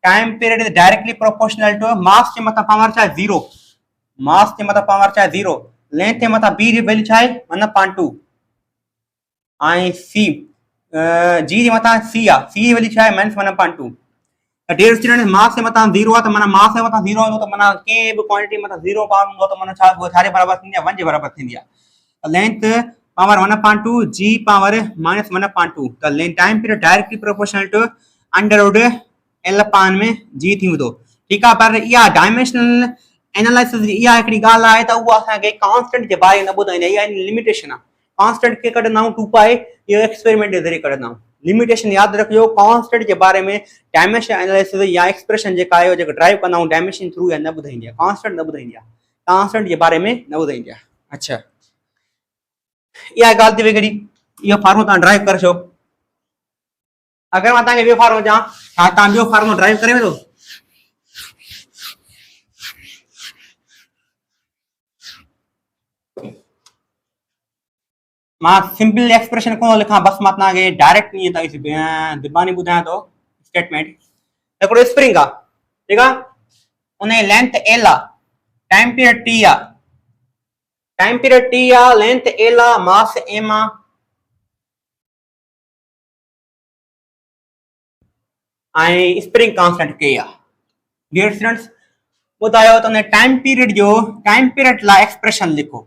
time period is directly proportional to mass जे मथां पावर छा आहे 0 मास जे मथां पावर छा आहे 0 लेंथ जे मथां b जी वैल्यू छा आहे 1/2 ऐं c g जे मथां c आहे c जी वैल्यू छा आहे -1/2 त डियर स्टूडेंट मास जे मथां 0 आहे त माना मास जे मथां 0 हूंदो त माना कंहिं बि क्वांटिटी मथां 0 पावर हूंदो त माना छा जे बराबर थींदी आहे 1 जे बराबर थींदी आहे लेंथ पावर 1/2 g पावर -1/2 त length time period directly proportional to under l पान में g थी वेंदो ठीक आहे। पर इहा डायमेंशनल एनालिसिस इहा हिकिड़ी ॻाल्हि आहे त उहा असांखे कांस्टेंट जे बारे न ॿुधाईंदी इहा लिमिटेशन आहे कांस्टेंट खे कढंदा आहियूं 2 पाए इहो एक्सपेरिमेंट जे ज़रिए कढंदा आहियूं लिमिटेशन यादि रखियो कांस्टेंट जे बारे में डायमेंशन एनालिसिस या एक्सप्रेशन जेका आहे जेको ड्राइव कंदा आहियूं डायमेंशन थ्रू या न ॿुधाईंदी आहे कांस्टेंट न ॿुधाईंदी आहे कांस्टेंट जे बारे में न ॿुधाईंदी आहे। अच्छा इहा ॻाल्हि थी वई कहिड़ी इहो फार्मूलो तव्हां ड्राइव करे छो अगरि मां तव्हांखे ॿियो फार्मूलो चवां छा तव्हां ॿियो फार्मूलो ड्राइव करे वेंदो मां सिंपल एक्सप्रेशन कोन लिखां बस मां तव्हांखे डायरेक्ट ईअं तव्हांखे दिबानी ॿुधायां थो स्टेटमेंट हिकिड़ो स्प्रिंग आहे ठीकु आहे उन जी लेंथ एल आहे टाइम पीरियड टी आहे टाइम पीरियड टी आहे लेंथ एल आहे मास एम आहे ऐं स्प्रिंग कांस्टेंट के आहे डियर स्टूडेंट्स ॿुधायो त उन टाइम पीरियड लाइ एक्सप्रेशन लिखो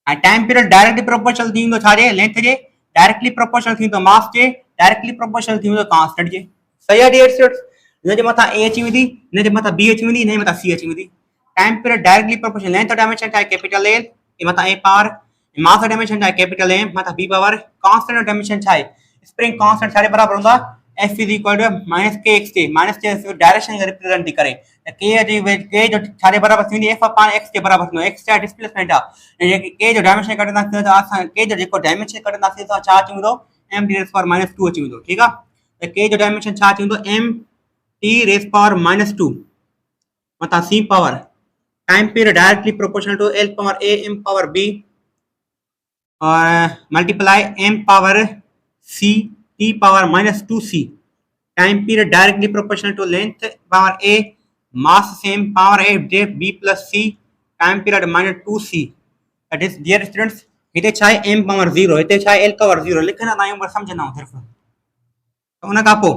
ऐं टाइम पीरियड डायरेक्टली प्रोपोर्शनल थी वेंदो छाजे लेंथ जे डायरेक्टली प्रोपोर्शनल थी वेंदो मास जे डायरेक्टली प्रोपोर्शनल थी वेंदो कांस्टेंट जे सही आहे डियर स्टूडेंट्स हिन जे मथां ए अची वेंदी हिन जे मथां बी अची वेंदी हिन जे मथां सी अची वेंदी time period directly proportional length dimension छा आहे कैपिटल ए मथां ए पावर मास डायमेंशन छा आहे कैपिटल ए मथां बी पावर कांस्टेंट डायमेंशन छा आहे स्प्रिंग कांस्टेंट छा जे बराबर हूंदा f is equal to -kxt minus J direction खे रिप्रेजेंट थी करे त k जो छा जे बराबर थींदी f upon x जे बराबर थींदो x जा डिस्प्लेसमेंट आहे ऐं k जो डायमेंशन कढंदासीं त असां k जो जेको डायमेंशन कढंदासीं त छा अची वेंदो m t रेज़ पावर -2 अची वेंदो ठीकु आहे त k जो डायमेंशन छा अची वेंदो m t रेज़ पावर -2 मथां c power time period directly proportional to l power a m power b और multiply m power c t power -2c time period directly proportional to length power a mass same power a b plus c time period -2c that is dear students हिते छा आहे m power 0 हिते छा आहे l power 0 लिखंदा आहियूं पर समझंदा आहियूं सिर्फ त उन खां पोइ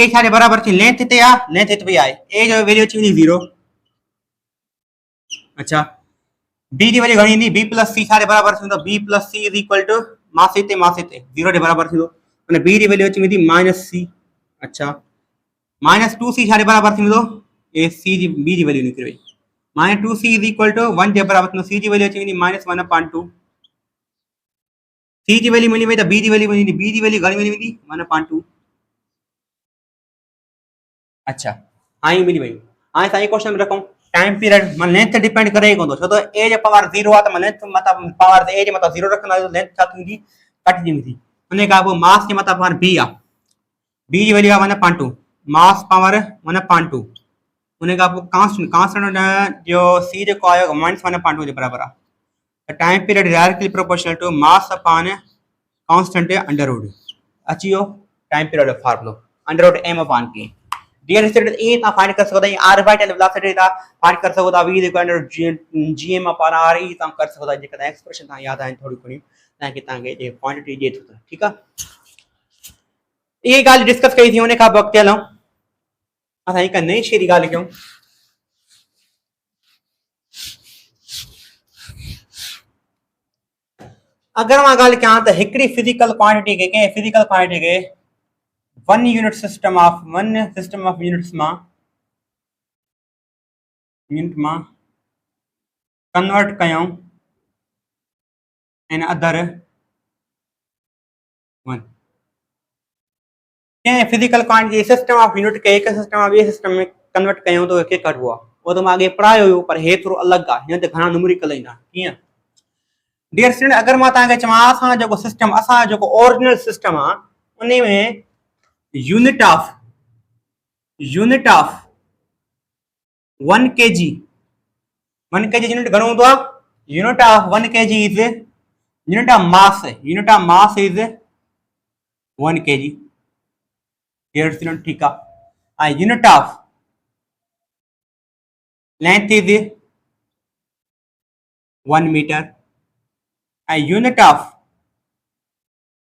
a छा जे बराबर थी लेंथ हिते आहे लेंथ हिते बि आहे a जो वैल्यू अची वेंदी 0 अच्छा b जी वैल्यू घणी ईंदी b plus c छा जे बराबर थींदो b plus c is equal to मास हिते 0 जे बराबर थींदो अने b जी वैल्यू अची वेंदी -c अच्छा -2c छा जे बराबर थींदो ए c जी b जी वैल्यू निकिरी वई -2c इज इक्वल टू 1 जे बराबर थींदो c जी वैल्यू अची वेंदी -1/2 c जी वैल्यू मिली वई त b जी वैल्यू मिली b जी वैल्यू घणी मिली वेंदी 1/2 अच्छा हाई मिली वई हाणे असां क्वेश्चन में रखूं टाइम पीरियड मन लेंथ डिपेंड करे कोन थो छो त a जे पावर 0 आहे त मन लेंथ मतलब पावर a जे मथां 0 रखंदा लेंथ छा थींदी कटजी वेंदी उन खां पोइ मास जे मथां पावर b आहे b जी वैल्यू आहे 1/2 मास पावर 1/2 उन खां पोइ कांस्टेंट जो c जेको आहे -1/2 जे बराबर आहे त time period directly proportional to mass upon constant under root अची वियो टाइम पीरियड जो फार्मूलो under root m upon k dear student ये ता फाइंड कर सकदा है ऑर्बिटल वेलोसिटी ता फाइंड कर सकदा v equal to gm upon r ई ता कर सकदा जेका एक्सप्रेशन ता याद आइन थोड़ी कोनी ताकि ताके जे क्वांटिटी जे थो ठीक है ये गाल डिस्कस कई थी उन का वक्त हलो असा एक नई शेरी गाल क्यों अगर मां गाल क्या तो हिकड़ी फिजिकल क्वांटिटी के 1 यूनिट सिस्टम ऑफ यूनिट्स मा कन्वर्ट कयूं इन अदर वन के physical quantity system of unit के एक सिस्टम ऑफ ये सिस्टम में कन्वर्ट कयूं तो के कटबो वो तो मां आगे पढ़ायो हो पर हे थोरो अलग आ हिन ते घणा न्यूमेरिकल इंदा किया डियर स्टूडेंट अगर मां ताके चवा असा जो सिस्टम असा जो ओरिजिनल सिस्टम आ उन्हीं में यूनिट ऑफ 1 kg यूनिट घणो होंदो आ unit of 1 kg is unit of mass is 1 kg dear student ठीक आ unit of length is 1 metre unit of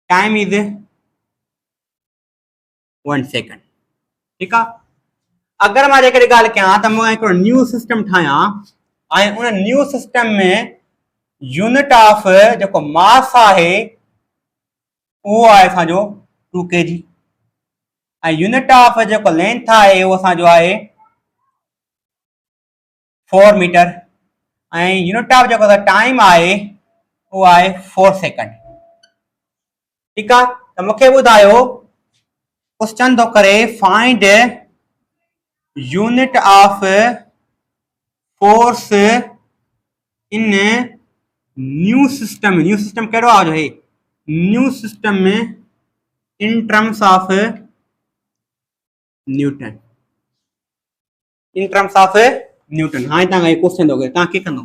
time is 1 second ठीक है अगर मां जेकॾहिं ॻाल्हि कयां त मां हिकिड़ो न्यू सिस्टम ठाहियां ऐं उन न्यू सिस्टम में यूनिट ऑफ जेको मास आहे उहो आहे असांजो 2 kg ऐं यूनिट ऑफ जेको लेंथ आहे उहो असांजो आहे 4 मीटर ऐं यूनिट ऑफ जेको टाइम आहे उहो आहे 4 सेकंड ठीक आहे त मूंखे ॿुधायो क्वेश्चन थो करे find unit of force in new system कहिड़ो आहे जो हे न्यू सिस्टम में इन टर्म्स ऑफ न्यूटन हाणे तव्हां क्वेश्चन थो करे तव्हां के कंदो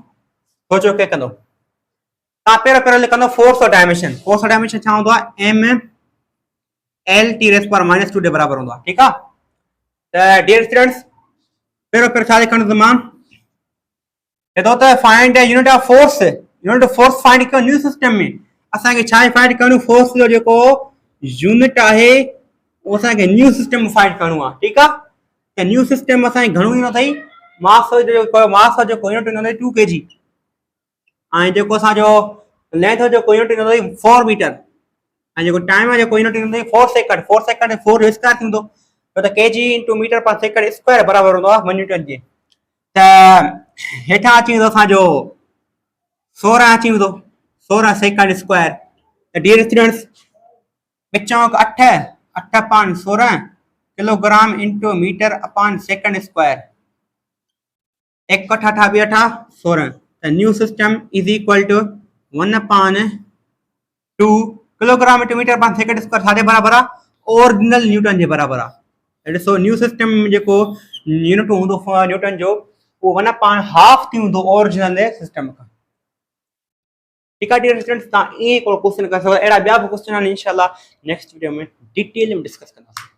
सोचो के कंदो तव्हां पहिरियों लिखंदो फोर्स ऑफ डायमेंशन छा हूंदो आहे m l t raise power -2 जे बराबर होंदो ठीक है त डियर स्टूडेंट्स पहिरियों छा लिखणो तमाम हेदो त find unit of force find कयो न्यू सिस्टम में असा के छा फाइंड करणो फोर्स जो जेको यूनिट आहे वो असा के न्यू सिस्टम में फाइंड करणो आ ठीक है त न्यू सिस्टम असा घणो ईनो थई मास जो यूनिट ईनो 2 kg ऐं जेको असा जो लेंथ जो यूनिट ईनो 4 मीटर ऐं जेको टाइम आहे जेको यूनिट ईंदो 4 सेकंड 4 स्क्वायर थींदो त kg * metre per second square बराबर हूंदो आहे 1 न्यूटन जे त हेठां अची वेंदो असांजो 16 अची वेंदो 16 सेकंड स्क्वायर त डियर स्टूडेंट्स विचों 8/16 kilogram * metre upon second square 1 * 8 = 16 त new system is equal to 1/2 kilogram * metre per second square साडे बराबर आ ओरिजिनल न्यूटन जे बराबर आ ॾिसो न्यू सिस्टम में जेको यूनिट हूंदो न्यूटन जो वो 1/2 थी हूंदो ओरिजिनल सिस्टम खां ठीक है डियर स्टूडेंट्स तव्हां ईअं हिकिड़ो क्वेश्चन करे सघो अहिड़ा ॿिया बि क्वेश्चन आहिनि इंशाल्लाह नेक्स्ट वीडियो में डिटेल में डिस्कस कंदासीं